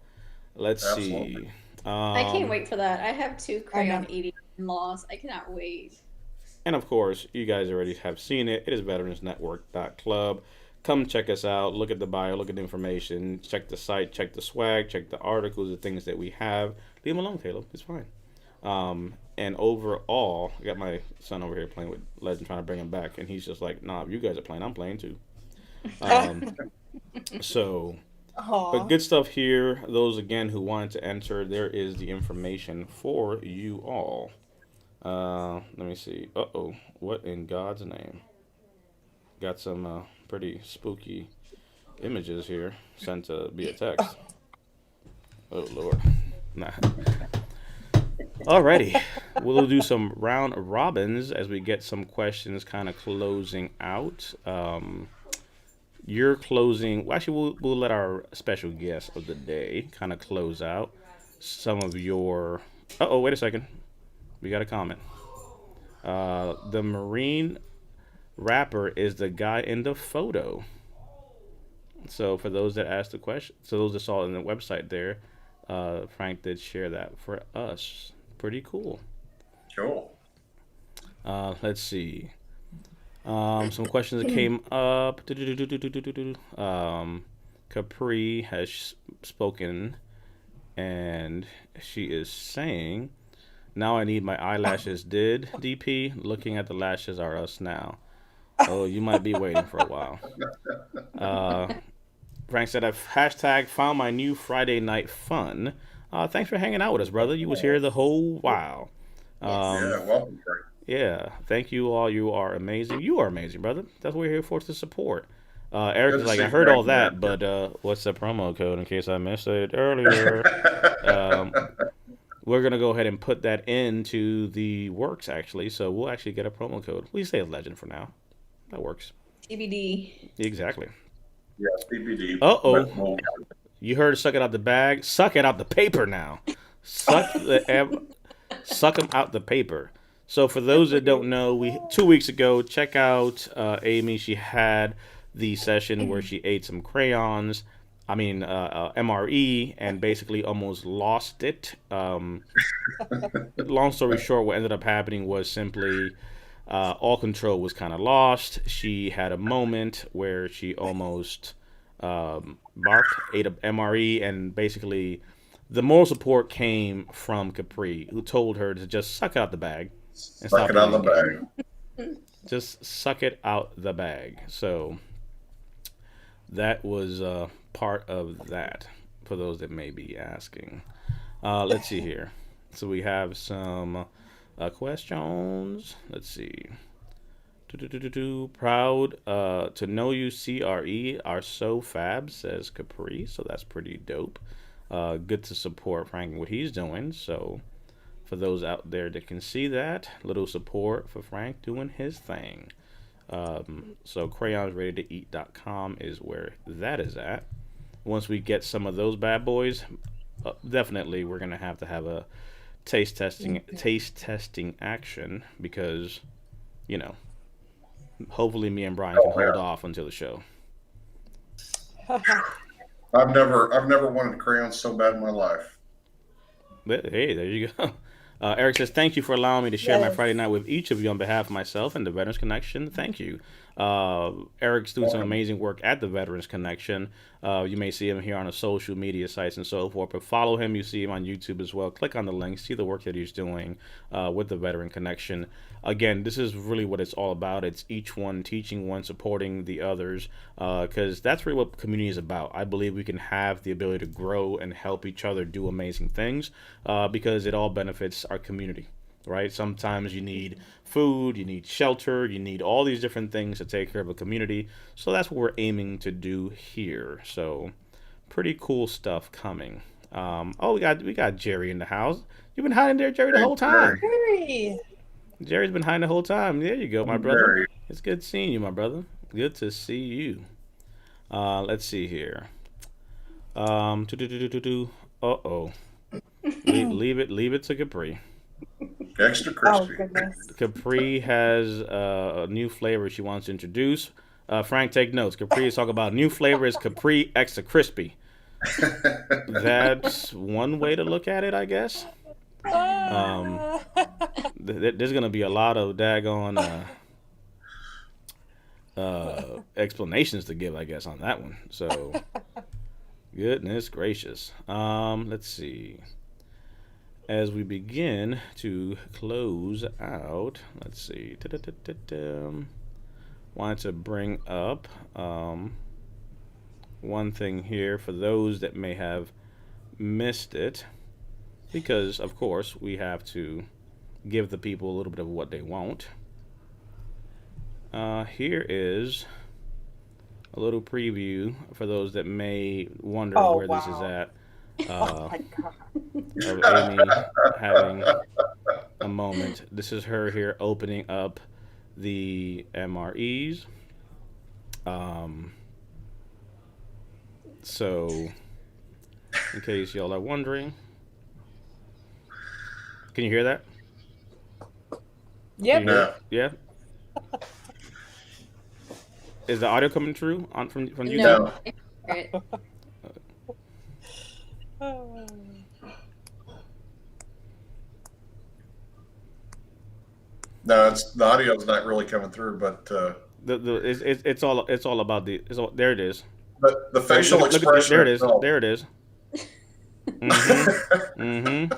Let's Absolutely. see. I can't Um, wait for that. I have two I know. crayon eating in-laws. I cannot wait. and of course, you guys already have seen it. It is veteransnetwork.club. Come check us out. Look at the bio, look at the information, check the site, check the swag, check the articles, the things that we have. Leave them alone, Caleb. It's fine. And overall, I got my son over here playing with Legend, trying to bring him back, and he's just like, "Nah, if you guys are playing, I'm playing too." Um, so, but Aw. good stuff here. Those again who wanted to enter, there is the information for you all. Let me see. Uh oh, what in God's name? Got some pretty spooky images here sent to via text. Oh Lord. Nah. Alrighty. We'll do some round robins as we get some questions kind of closing out. Your closing. Well, actually, we'll let our special guest of the day kind of close out some of your. Uh oh, wait a second. We got a comment. The Marine rapper is the guy in the photo. So for those that asked the question, so those that saw it on the website there, Frank did share that for us. Pretty cool. Cool. Let's see. Some questions that came up. Capri has spoken, and she is saying, "Now I need my eyelashes." Did DP? Looking at the lashes are us now. Oh, you might be waiting for a while. Uh, Frank said, "I've hashtag found my new Friday night fun." Thanks for hanging out with us, brother. You was here the whole while. Yes. Um, Yeah, welcome, Frank. Yeah, thank you all. You are amazing. You are amazing, brother. That's what we're here for, to support. Eric Good is to like, I see heard Frank all that, again. but what's the promo code in case I missed it earlier? Um, we're gonna go ahead and put that into the works actually. So we'll actually get a promo code. We say legend for now. That works. TBD. Exactly. Yes, PPD. Uh But oh. You heard suck it out the bag. Suck it out the paper now. Suck the suck them out the paper. So for those that don't know, we 2 weeks ago, check out Amy. She had the session where she ate some crayons. I mean MRE, and basically almost lost it. Long story short, what ended up happening was simply all control was kind of lost. She had a moment where she almost barked, ate a MRE, and basically the moral support came from Capri, who told her to just suck it out the bag and suck stop it out eating of the it. bag. Just suck it out the bag. So that was part of that, for those that may be asking. Let's see here. So we have some questions. Let's see. Proud to know you, CRE are so fab, says Capri. So that's pretty dope. Good to support Frank and what he's doing. So for those out there that can see that, little support for Frank doing his thing. So crayonsreadytoeat.com is where that is at. Once we get some of those bad boys, definitely we're gonna have a taste testing action, because you know, hopefully me and Brian can Oh, hold yeah. off until the show. I've never wanted crayons so bad in my life. But hey, there you go. Eric says, thank you for allowing me to share my Yes. Friday night with each of you on behalf of myself and the Veterans Connection. Thank you. Eric's doing some Welcome. amazing work at the Veterans Connection. You may see him here on the social media sites and so forth, but follow him. You see him on YouTube as well. Click on the link, see the work that he's doing with the Veteran Connection. Again, this is really what it's all about. It's each one teaching one, supporting the others, because that's really what community is about. I believe we can have the ability to grow and help each other do amazing things, because it all benefits our community, right? Sometimes you need food, you need shelter, you need all these different things to take care of a community. So that's what we're aiming to do here. So pretty cool stuff coming. Oh, we got Jerry in the house. You've been hiding there, Jerry, the Hey, whole time. Hey. Jerry's been hiding the whole time. There you go, my brother. Jerry. It's good seeing you, my brother. Good to see you. Let's see here. Uh oh. Leave it to Capri. Extra Oh crispy. goodness. Capri has a new flavor she wants to introduce. Frank, take notes. Capri is talking about new flavor is Capri Extra Crispy. That's one way to look at it, I guess. Um, there's gonna be a lot of daggone explanations to give, I guess, on that one. So, goodness gracious. Let's see. As we begin to close out, let's see. Wanted to bring up one thing here for those that may have missed it, because of course we have to give the people a little bit of what they want. Here is a little preview for those that may wonder Oh where this is wow. at. Oh my god. Of Amy having a moment. This is her here opening up the MREs. So, in case y'all are wondering, can you hear that? Can Yep. you hear Yeah. it? Yeah. Is the audio coming through on from YouTube? No. No. Right. No, the audio's not really coming through, but It's all about there it is. the facial Look at expression there it is. itself. There it is. Mm-hmm. Mm-hmm.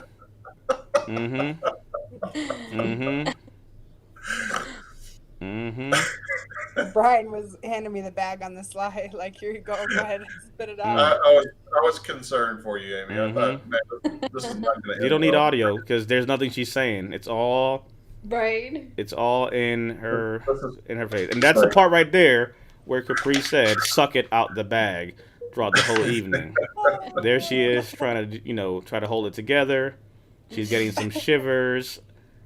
Mm-hmm. Mm-hmm. Mm-hmm. Brian was handing me the bag on the slide. Like, here you go. Go ahead and spit it I, out. I was concerned for you, Amy. I thought, Mm-hmm. man, this is not going to You end don't need well. audio because there's nothing she's saying. It's all Right. It's all in her This is face, and that's the part right there where Capri said, "Suck it out the bag," throughout the whole evening. There she is trying to, try to hold it together. She's getting some shivers.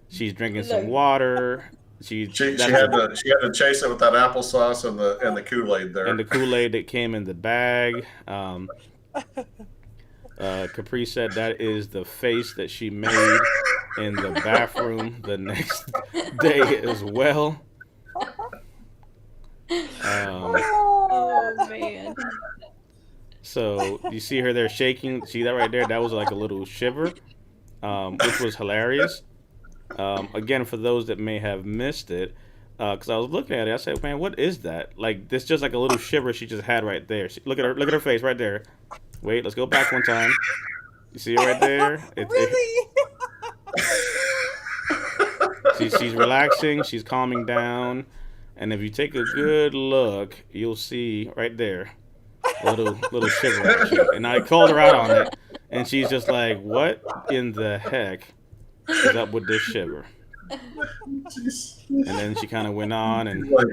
She's drinking some Look. water. she That's had to chase it with that applesauce and the Kool-Aid and there. the Kool-Aid that came in the bag. Capri said that is the face that she made in the bathroom the next day as well. Oh man. So you see her there shaking. See that right there? That was like a little shiver, which was hilarious. Again, for those that may have missed it, because I was looking at it, I said, "Man, what is that? Like, this just like a little shiver she just had right there. Look at her. Look at her face right there. Wait, let's go back one time. You see her right there? Really? She's relaxing. She's calming down. And if you take a good look, you'll see right there a little shiver action. And I called her out on it, and she's just like, "What in the heck is up with this shiver?" And then she kind of went on, and Like,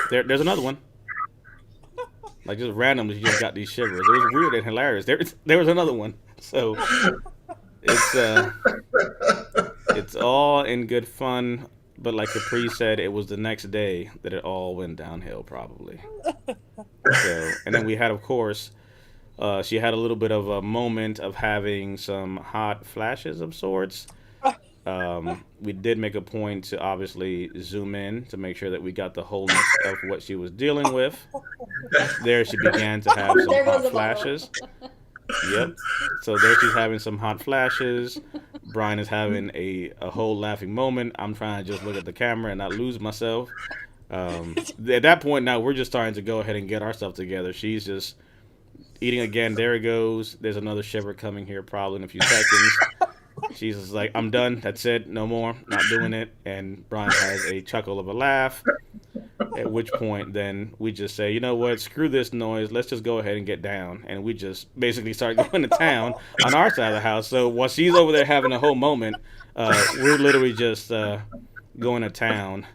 there's another one. Like, just randomly, she just got these shivers. It was weird and hilarious. There was another one. So it's all in good fun. But like Capri said, it was the next day that it all went downhill, probably. So, and then we had, of course, she had a little bit of a moment of having some hot flashes of sorts. We did make a point to obviously zoom in to make sure that we got the wholeness of what she was dealing with. There she began to have some There goes hot the flashes. Yep. So there she's having some hot flashes. Brian is having a whole laughing moment. I'm trying to just look at the camera and not lose myself. At that point now, we're just starting to go ahead and get our stuff together. She's just eating again. There it goes. There's another shiver coming here probably in a few seconds. She's just like, "I'm done. That's it. No more. Not doing it." And Brian has a chuckle of a laugh. At which point, then we just say, "You know what? Screw this noise. Let's just go ahead and get down." And we just basically start going to town on our side of the house. So while she's over there having a whole moment, we're literally just going to town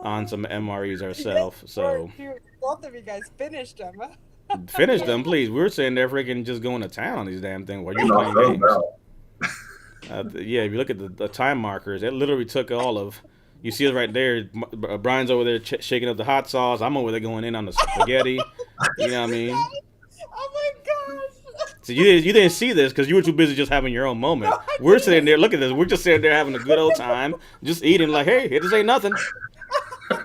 on some MREs ourselves. So Both of you guys finished them. finish them, please. We were sitting there freaking just going to town on these damn things while you're knock playing those games. out. Yeah, if you look at the time markers, it literally took all of. You see it right there. Brian's over there shaking up the hot sauce. I'm over there going in on the spaghetti. You know what I mean? Oh my gosh. So you didn't see this because you were too busy just having your own moment. We're sitting there. Look at this. We're just sitting there having a good old time, just eating like, "Hey, this ain't nothing."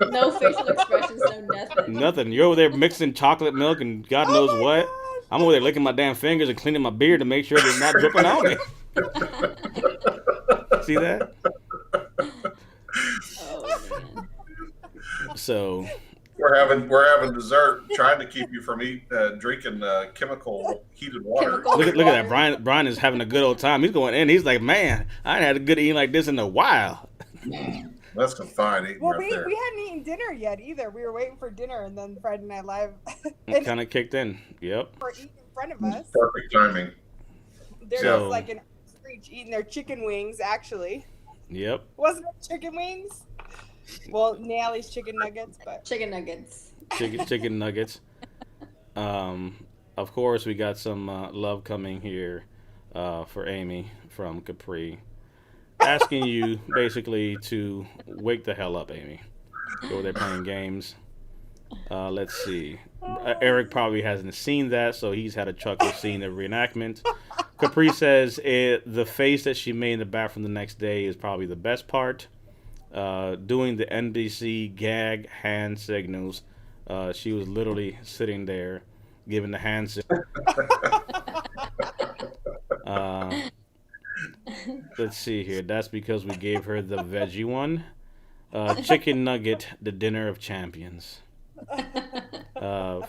No facial expressions, no nothing. Nothing. You're over there mixing chocolate milk and God knows my what. gosh. I'm over there licking my damn fingers and cleaning my beard to make sure it's not dripping on me. See that? Oh man. So We're having dessert, trying to keep you from drinking chemical heated water. Chemical- look at that. Brian is having a good old time. He's going in. He's like, "Man, I ain't had a good eating like this in a while." That's some fine eating Well, right there. we hadn't eaten dinner yet either. We were waiting for dinner, and then Friday Night Live It kind of kicked in. Yep. were eating in front of us. Perfect timing. They're So- just like an screech eating their chicken wings. Actually, Yep. wasn't it chicken wings? Well, Nally's chicken nuggets, but Chicken nuggets. Chicken nuggets. Of course, we got some love coming here for Amy from Capri, asking you basically to wake the hell up, Amy. Go there playing games. Let's see. Eric probably hasn't seen that, so he's had a chuckle seeing the reenactment. Capri says the face that she made in the bathroom the next day is probably the best part. Doing the NBC gag hand signals. She was literally sitting there giving the hand signal. Let's see here. That's because we gave her the veggie one. Chicken nugget, the dinner of champions.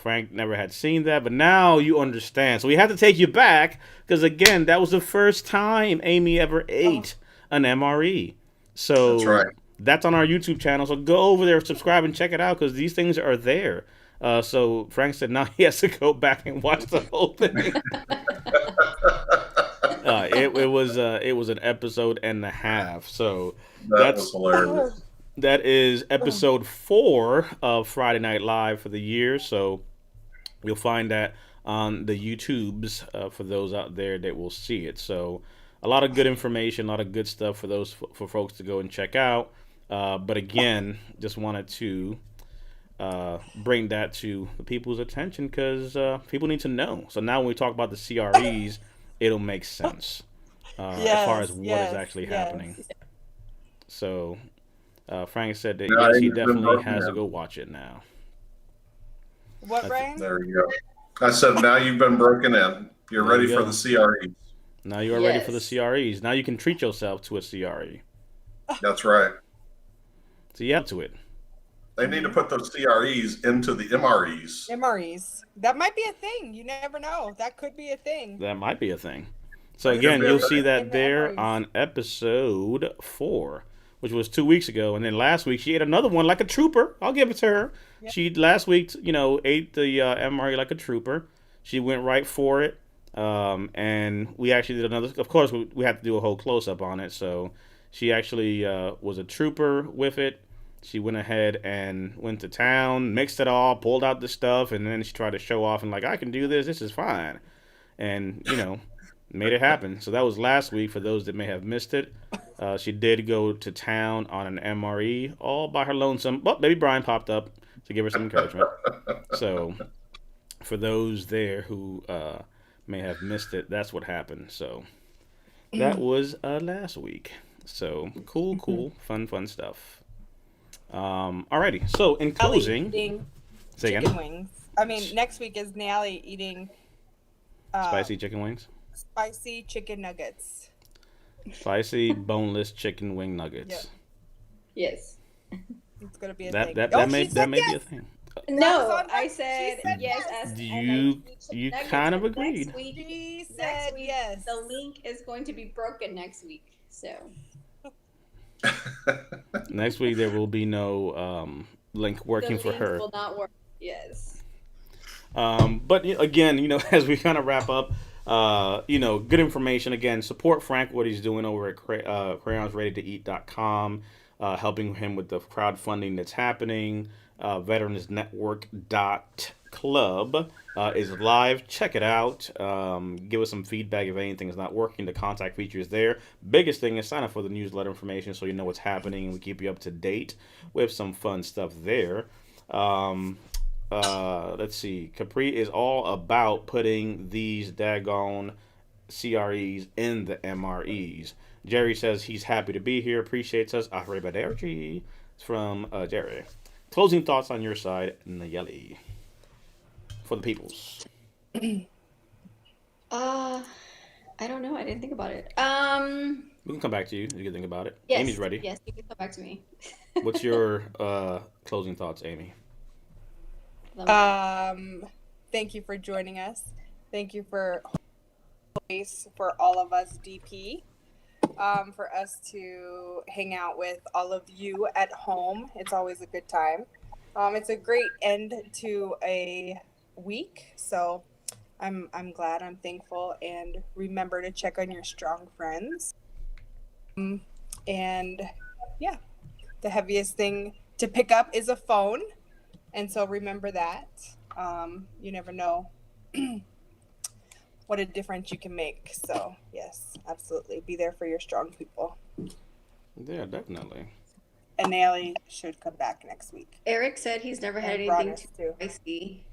Frank never had seen that, but now you understand. So we have to take you back because, again, that was the first time Amy ever ate an MRE. So That's right. that's on our YouTube channel. So go over there, subscribe, and check it out because these things are there. So Frank said now he has to go back and watch the whole thing. it was an episode and a half. So That was that's hilarious. that is episode 4 of Friday Night Live for the year. So you'll find that on the YouTubes for those out there that will see it. So a lot of good information, a lot of good stuff for those for folks to go and check out. But again, just wanted to bring that to the people's attention because people need to know. So now when we talk about the CREs, it'll make sense as far as what is actually happening. So Frank said that Yeah, yes, he he's been definitely broken has to down. go watch it now. What, Brian? There you go. I said, now you've been broken in. You're There ready you for go. the CRE. Now you are ready for the Yes. CREs. Now you can treat yourself to a CRE. That's right. So yeah, to it. They need to put those CREs into the MREs. MREs. That might be a thing. You never know. That could be a thing. That might be a thing. So That could again, be a you'll thing. see In that the there MREs. on episode 4, which was 2 weeks ago, and then last week she ate another one like a trooper. I'll give it to her. Yep. She last week, ate the MRE like a trooper. She went right for it, and we actually did another. Of course, we had to do a whole close up on it. So she actually was a trooper with it. She went ahead and went to town, mixed it all, pulled out the stuff, and then she tried to show off and like, I can do this. This is fine, and made it happen. So that was last week. For those that may have missed it, she did go to town on an MRE all by her lonesome. But baby Brian popped up to give her some encouragement. So for those there who may have missed it, that's what happened. So that was last week. So cool, fun stuff. Alrighty. So in Allie closing, eating say chicken again. wings. I mean, next week is Nally eating Spicy chicken wings. spicy chicken nuggets. Spicy boneless chicken wing nuggets. Yep. Yes. It's gonna be a That thing. that Oh, that may she that said may be a yes. thing. No, on I record. said She said yes. yes. As You kind of agreed. Next week, She next said week, yes. the link is going to be broken next week. So Next week there will be no link working the for link her. will not work. Yes. But again, as we kind of wrap up, good information. Again, support Frank, what he's doing over at crayonsreadytoeat.com, helping him with the crowdfunding that's happening. Veteransnetwork.club is live. Check it out. Give us some feedback if anything is not working. The contact feature is there. Biggest thing is sign up for the newsletter information so you know what's happening and we keep you up to date with some fun stuff there. Let's see. Capri is all about putting these daggone CREs in the MREs. Jerry says he's happy to be here, appreciates us. Arrivederci. It's from Jerry. Closing thoughts on your side, Nayeli, for the peoples. I don't know. I didn't think about it. We can come back to you. You can think about it. Yes. Amy's ready. Yes, you can come back to me. What's your closing thoughts, Amy? Thank you for joining us. Thank you for space for all of us DP. For us to hang out with all of you at home. It's always a good time. It's a great end to a week, so I'm glad, I'm thankful, and remember to check on your strong friends. And yeah, the heaviest thing to pick up is a phone, and so remember that. You never know what a difference you can make. So yes, absolutely, be there for your strong people. Yeah, definitely. And Nally should come back next week. Eric said he's never had And anything Broadus, too too. spicy.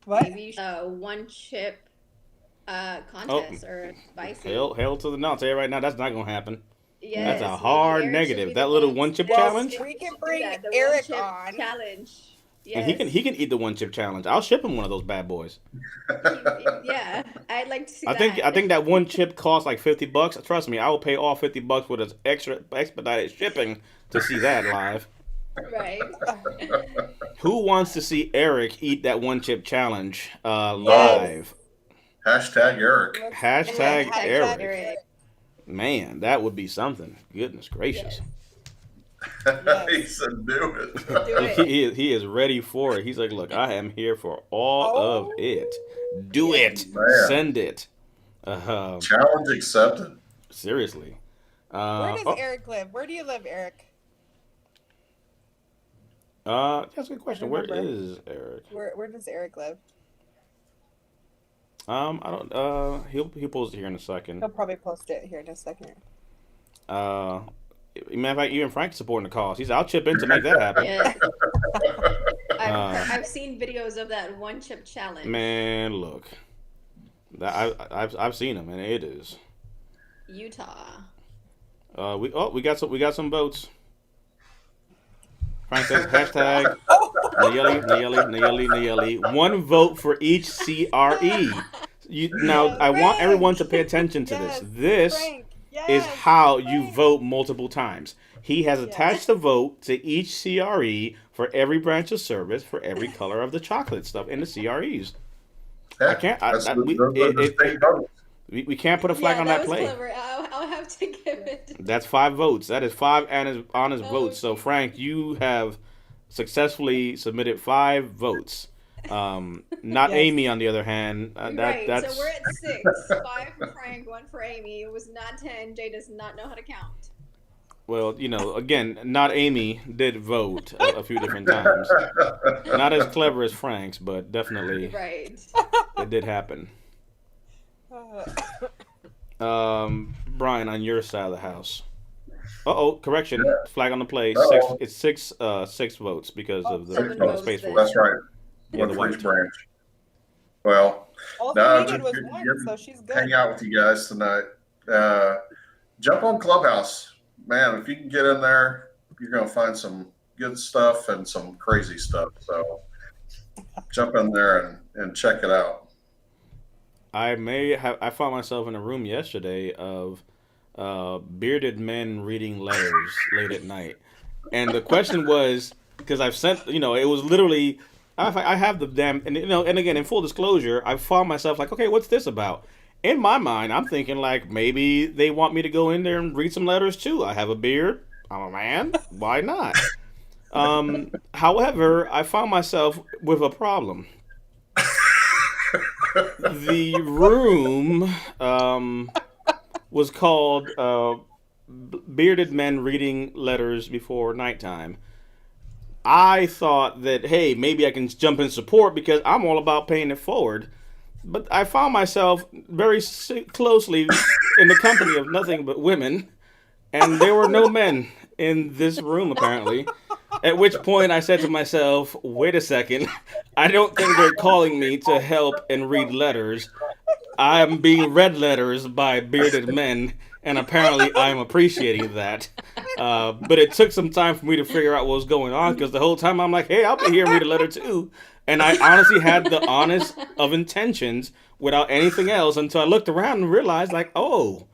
What? Maybe you should, one chip contest or spicy. Hell to the no. I'll tell you right now, that's not gonna happen. Yes, That's a maybe hard Eric should negative. be That the little one- one chip Well, challenge. we can Do bring that, the Eric one chip on. challenge. Yes. And he can eat the one chip challenge. I'll ship him one of those bad boys. Yeah, I'd like to see I think that one chip costs like $50. Trust me, I will pay all $50 with its extra expedited shipping to see that live. Right. Who wants to see Eric eat that one chip challenge live? Hashtag Eric. Hashtag Eric. Eric. Man, that would be something. Goodness gracious. He said, "Do it." Do it. He is ready for it. He's like, look, I am here for all of it. Do it. Man. Send it. Challenge accepted. Seriously. Where does Oh, Eric live? Where do you live, Eric? that's a good question. Where Remember? is Eric? Where does Eric live? I don't. He'll post it here in a second. He'll probably post it here in a second. Uh, Matter of fact, even Frank's supporting the cause. He's I'll chip in to make that happen. Yeah. Uh, I've seen videos of that one chip challenge. Man, look, I've seen him, and it is. Utah. We got some votes. Frank says hashtag Nayeli. One vote for each CRE. Now, I want everyone to pay attention to this. Yes, This Frank. is Yes, how you Frank. vote multiple times. He has attached the vote to each CRE for every branch of service for every color of the chocolate stuff in the CREs. Yeah, I can't. that's I, the- we, those are the it, state votes. we can't put a flag Yeah, on that that was play. clever. I'll have to give it. That's 5 votes. That is 5 honest Oh, votes. So geez. Frank, you have successfully submitted 5 votes. Not Yes. Amy, on the other hand. Right, That's so we're at 6. 5 for Frank, 1 for Amy. It was not 10. Jay does not know how to count. well, again, not Amy did vote a few different times. Not as clever as Frank's, but definitely Right. it did happen. Uh, Brian, on your side of the house. Correction. Flag on the play. Uh-oh. It's 6 votes because of the 7 votes Space then. Force. That's right. Yeah, One the for white. each branch. Well, also, no, Megan just was good- one, good so she's good. hang out with you guys tonight. Jump on Clubhouse. Man, if you can get in there, you're going to find some good stuff and some crazy stuff. So jump in there and check it out. I found myself in a room yesterday of bearded men reading letters late at night, and the question was because I've sent it was literally I have the damn and again in full disclosure I found myself like, okay, what's this about? In my mind, I'm thinking like maybe they want me to go in there and read some letters too. I have a beard. I'm a man. Why not? However, I found myself with a problem. The room was called Bearded Men Reading Letters Before Nighttime. I thought that, hey, maybe I can jump in support because I'm all about paying it forward. But I found myself very closely in the company of nothing but women, and there were no men in this room apparently. At which point I said to myself, wait a second, I don't think they're calling me to help and read letters. I'm being read letters by bearded men, and apparently I'm appreciating that. But it took some time for me to figure out what was going on, because the whole time I'm like, hey, I'll be here and read a letter too. And I honestly had the honest of intentions without anything else until I looked around and realized, like, oh,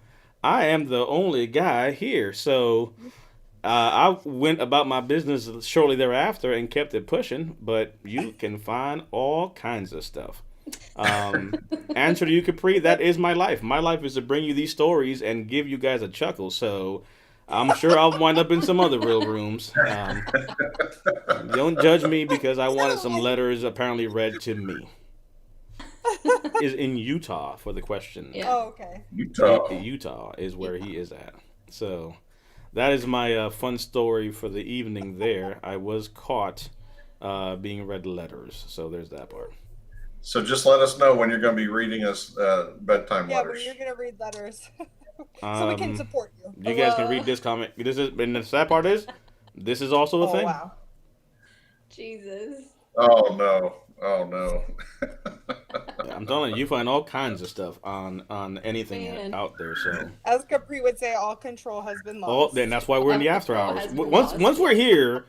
I am the only guy here. So I went about my business shortly thereafter and kept it pushing, but you can find all kinds of stuff. Answer to you, Capri, that is my life. My life is to bring you these stories and give you guys a chuckle. So I'm sure I'll wind up in some other real rooms. Don't judge me because I wanted some letters apparently read to me. Is in Utah for the question. Yeah. Oh, okay. Utah is where he is at. So that is my fun story for the evening there. I was caught being read letters. So there's that part. So just let us know when you're going to be reading us bedtime Yeah, letters. when you're gonna read letters, so we can support you. You guys can read this comment. This is, and the sad part is, this is also a Oh thing. wow. Jesus. Oh no! Oh no! I'm telling you, you find all kinds of stuff on anything Man. out there. So, As Capri would say, all control has been oh, lost. then that's why we're in the All after control hours. has been Once lost. we're here,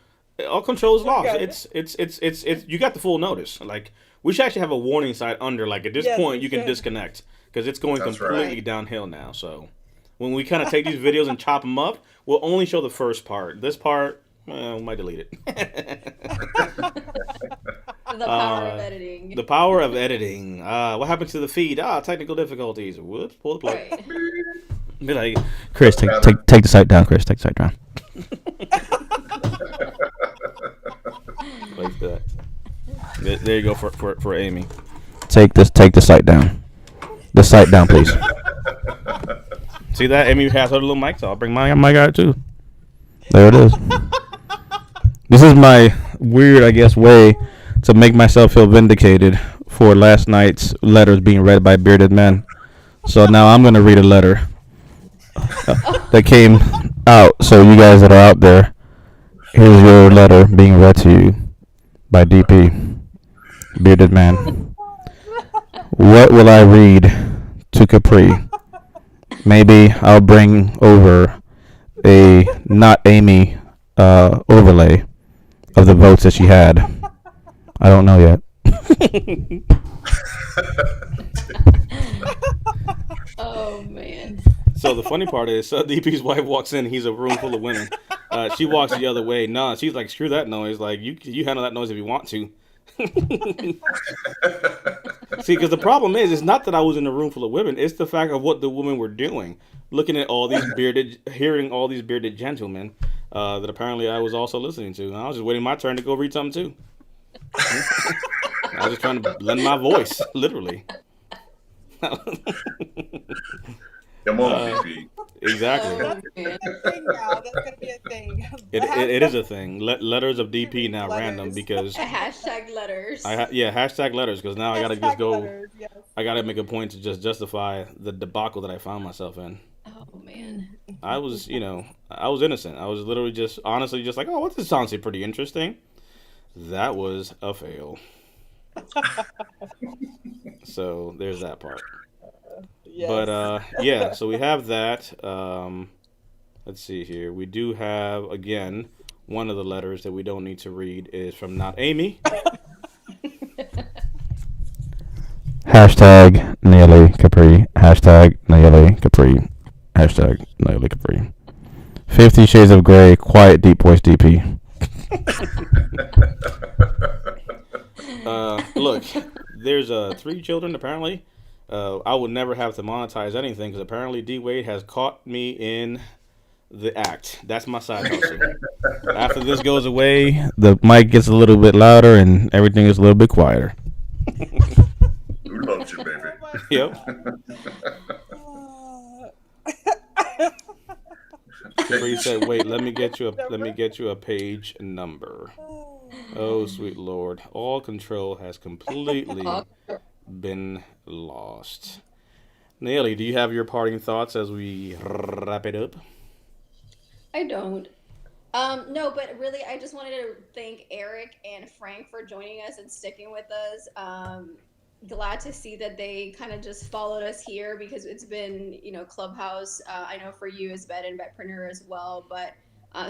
all control is lost. good. It's you got the full notice. Like we should actually have a warning sign under. Like at this Yes, point, we you can should. disconnect because it's going That's completely right. downhill now. So, when we kind of take these videos and chop them up, we'll only show the first part. This part, we might delete it. The power of editing. The power of editing. What happened to the feed? Technical difficulties. Whoops, pull the plug. Right. Be like, Chris, take the site down. Chris, take the site down. Like that. There you go for Amy. Take the site down. The site down, please. See that? Amy has her little mic, so I'll bring my mic out too. There it is. This is my weird, I guess, way to make myself feel vindicated for last night's letters being read by bearded men. So now I'm gonna read a letter that came out. So you guys that are out there, here's your letter being read to you by DP, bearded man. What will I read to Capri? Maybe I'll bring over a not Amy overlay of the votes that she had. I don't know yet. Oh man. So the funny part is, DP's wife walks in. He's a room full of women. She walks the other way. Nah, she's like, screw that noise. Like you handle that noise if you want to. See, because the problem is, it's not that I was in a room full of women. It's the fact of what the women were doing, looking at all these hearing all these bearded gentlemen that apparently I was also listening to. And I was just waiting my turn to go read something too. I was just trying to lend my voice, literally. Come on, DP. Exactly. Oh, man. That's a thing now. That's gonna be a thing. It is a thing. Letters of DP now random Letters. because Hashtag letters. hashtag letters because now I gotta just Hashtag go. letters, yes. I gotta make a point to just justify the debacle that I found myself in. Oh man. I was, I was innocent. I was literally just honestly just like, oh, what this sounds pretty interesting. That was a fail. So there's that part. Yes. But yeah, so we have that. Let's see here. We do have again one of the letters that we don't need to read is from not Amy. Hashtag Nearly Capri. Hashtag Nearly Capri. Hashtag Nearly Capri. 50 Shades of Grey. Quiet deep voice DP. Look, there's 3 children apparently. I would never have to monetize anything because apparently D Wade has caught me in the act. That's my side hustle. After this goes away, the mic gets a little bit louder and everything is a little bit quieter. Who loves you, baby? Yep. Capri said, "Wait, let me get you a page number." Oh, sweet Lord, all control has completely been lost. Nelly, do you have your parting thoughts as we wrap it up? I don't. No, but really, I just wanted to thank Eric and Frank for joining us and sticking with us. Glad to see that they kind of just followed us here because it's been, Clubhouse. I know for you as vet and vetpreneur as well, but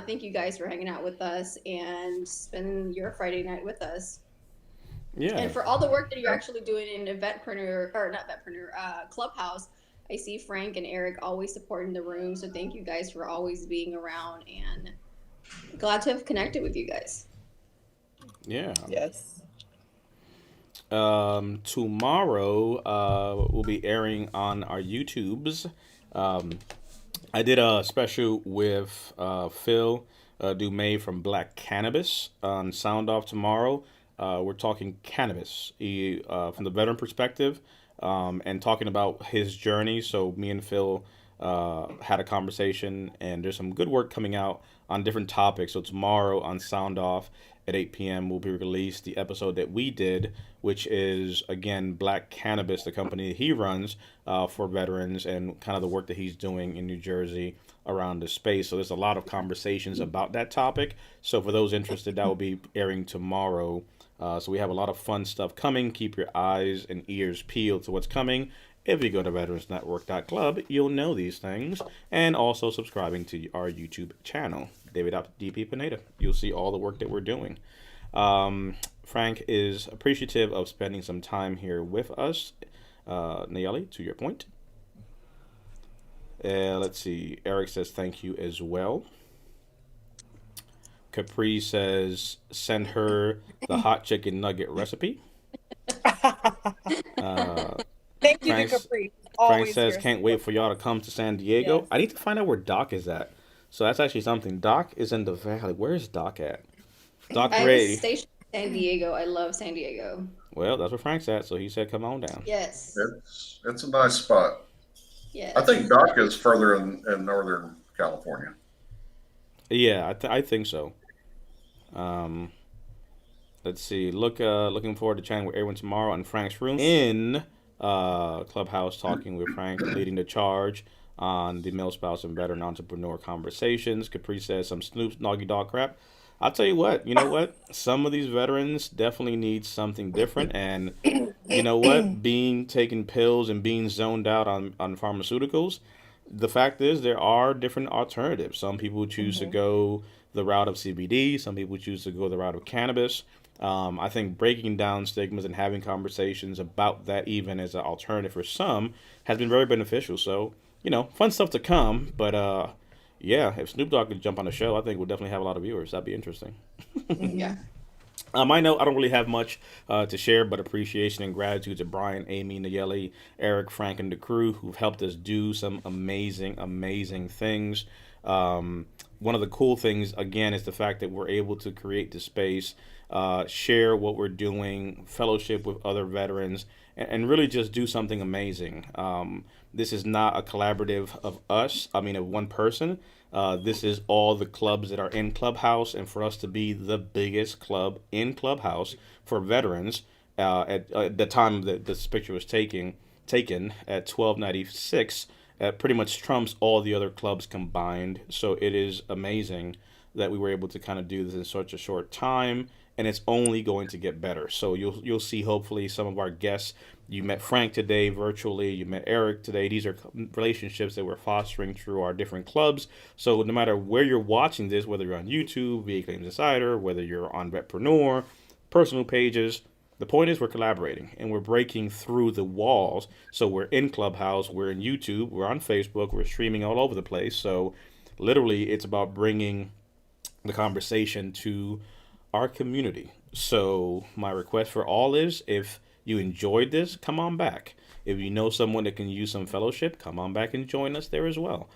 thank you guys for hanging out with us and spending your Friday night with us. Yeah. And for all the work that you're actually doing in a Clubhouse, I see Frank and Eric always supporting the room. So thank you guys for always being around and glad to have connected with you guys. Yeah. Yes. Tomorrow we'll be airing on our YouTubes. I did a special with Phil Dumay from Black Cannabis on Sound Off tomorrow. We're talking cannabis from the veteran perspective and talking about his journey. So me and Phil had a conversation, and there's some good work coming out on different topics. So tomorrow on Sound Off at 8 p.m. will be released the episode that we did, which is, again, Black Cannabis, the company he runs for veterans and kind of the work that he's doing in New Jersey around the space. So there's a lot of conversations about that topic. So for those interested, that will be airing tomorrow. So we have a lot of fun stuff coming. Keep your eyes and ears peeled to what's coming. If you go to veteransnetwork.club, you'll know these things. And also subscribing to our YouTube channel, David.DP Pineda. You'll see all the work that we're doing. Frank is appreciative of spending some time here with us. Nayeli, to your point. Let's see. Eric says thank you as well. Capri says send her the hot chicken nugget recipe. Thank you Frank, to Capri. Frank Always says here. can't wait for y'all to come to San Diego. Yes. I need to find out where Doc is at. So that's actually something. Doc is in the valley. Where is Doc at? Doc I Ray. was stationed in San Diego. I love San Diego. Well, that's where Frank's at. So he said come on down. Yes. It's a nice spot. I Yes. think Doc is further in Northern California. Yeah, I think so. Um, let's see. Looking forward to chatting with everyone tomorrow in Frank's room in Clubhouse, talking with Frank, leading the charge on the male spouse and veteran entrepreneur conversations. Capri says some Snoop Noggy Dog crap. I'll tell you what. You know what? Some of these veterans definitely need something different, and you know what? Being taking pills and being zoned out on pharmaceuticals, the fact is there are different alternatives. Some people choose to Hmm. go the route of CBD. Some people choose to go the route of cannabis. I think breaking down stigmas and having conversations about that, even as an alternative for some, has been very beneficial. So, fun stuff to come. But yeah, if Snoop Dogg could jump on the show, I think we'll definitely have a lot of viewers. That'd be interesting. Yeah. Hmm. I know I don't really have much to share, but appreciation and gratitude to Brian, Amy, Nayeli, Eric, Frank, and the crew who've helped us do some amazing, amazing things. One of the cool things, again, is the fact that we're able to create the space, share what we're doing, fellowship with other veterans, and really just do something amazing. This is not a collaborative of us, I mean, of one person. This is all the clubs that are in Clubhouse, and for us to be the biggest club in Clubhouse for veterans at the time that this picture was taken at 1296, pretty much trumps all the other clubs combined. So it is amazing that we were able to kind of do this in such a short time, and it's only going to get better. So you'll see hopefully some of our guests. You met Frank today virtually. You met Eric today. These are relationships that we're fostering through our different clubs. So no matter where you're watching this, whether you're on YouTube, VA Claims Insider, whether you're on Vetpreneur, personal pages, the point is we're collaborating and we're breaking through the walls. So we're in Clubhouse, we're in YouTube, we're on Facebook, we're streaming all over the place. So literally, it's about bringing the conversation to our community. So my request for all is, if you enjoyed this, come on back. If you know someone that can use some fellowship, come on back and join us there as well.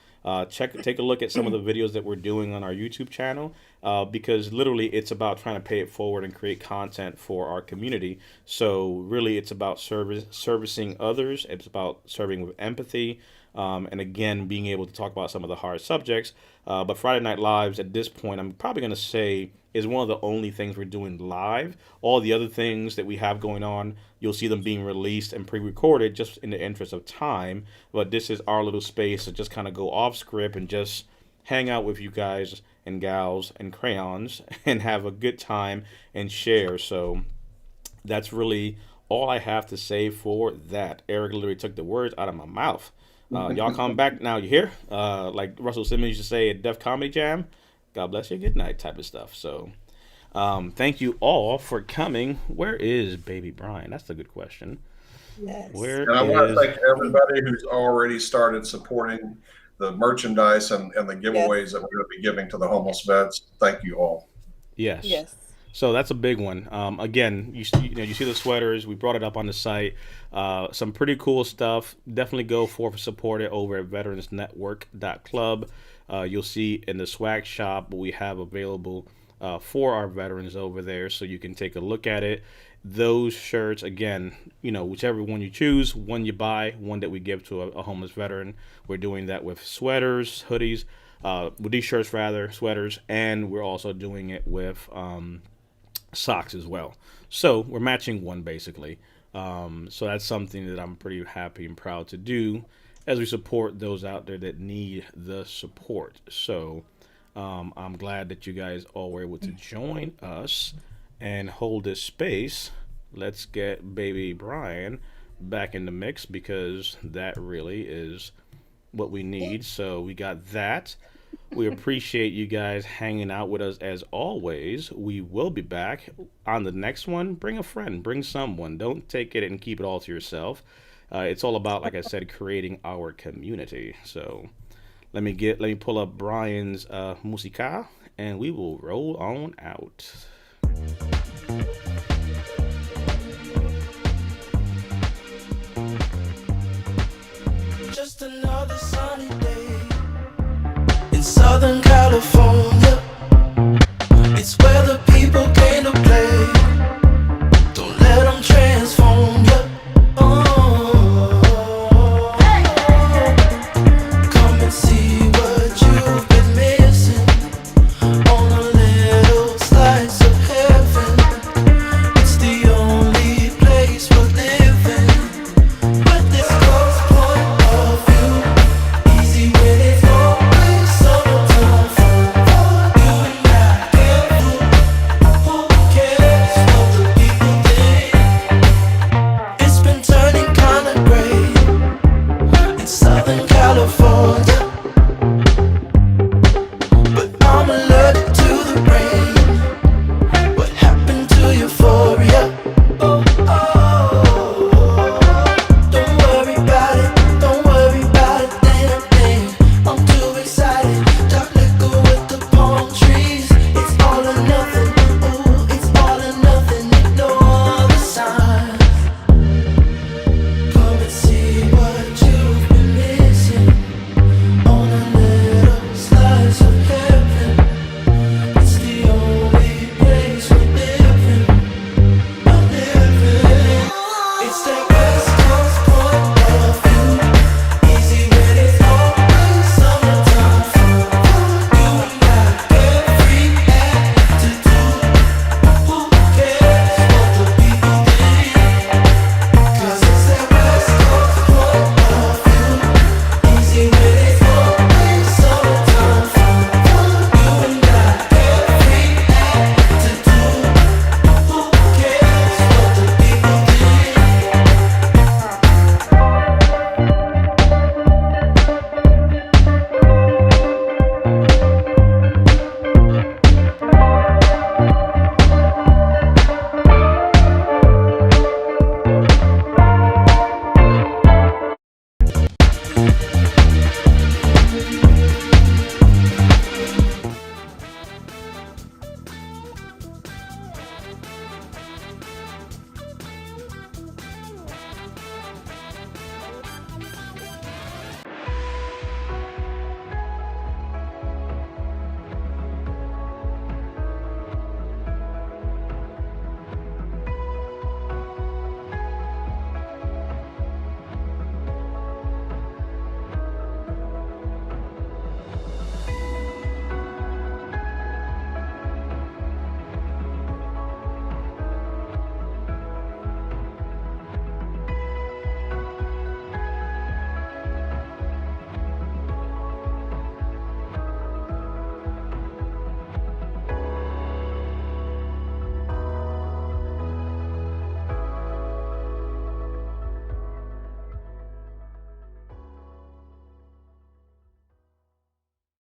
Take a look at some of the videos that we're doing on our YouTube channel, because literally it's about trying to pay it forward and create content for our community. So really, it's about servicing others. It's about serving with empathy, and again, being able to talk about some of the hard subjects. But Friday Night Lives, at this point, I'm probably going to say, is one of the only things we're doing live. All the other things that we have going on, you'll see them being released and pre-recorded just in the interest of time. But this is our little space to just kind of go off script and just hang out with you guys and gals and crayons and have a good time and share. So that's really all I have to say for that. Eric literally took the words out of my mouth. Y'all come back now, you hear? Like Russell Simmons used to say at Def Comedy Jam, God bless you, good night type of stuff. So thank you all for coming. Where is Baby Brian? That's a good question. Yes. Where And I want to is... thank everybody who's already started supporting the merchandise and the Yes. giveaways that we're going to be giving to the homeless vets. Thank you all. Yes. Yes. So that's a big one. Again, you see the sweaters. We brought it up on the site. Some pretty cool stuff. Definitely go for support it over at veteransnetwork.club. You'll see in the swag shop what we have available for our veterans over there, so you can take a look at it. Those shirts, again, whichever one you choose, one you buy, one that we give to a homeless veteran. We're doing that with sweaters, hoodies, with these shirts rather, sweaters, and we're also doing it with socks as well. So we're matching one basically. So that's something that I'm pretty happy and proud to do as we support those out there that need the support. So I'm glad that you guys all were able to join us and hold this space. Let's get Baby Brian back in the mix, because that really is what we need. So we got that. We appreciate you guys hanging out with us as always. We will be back on the next one. Bring a friend, bring someone. Don't take it and keep it all to yourself. It's all about, like I said, creating our community. So let me pull up Brian's musica, and we will roll on out. Just another sunny day in Southern California.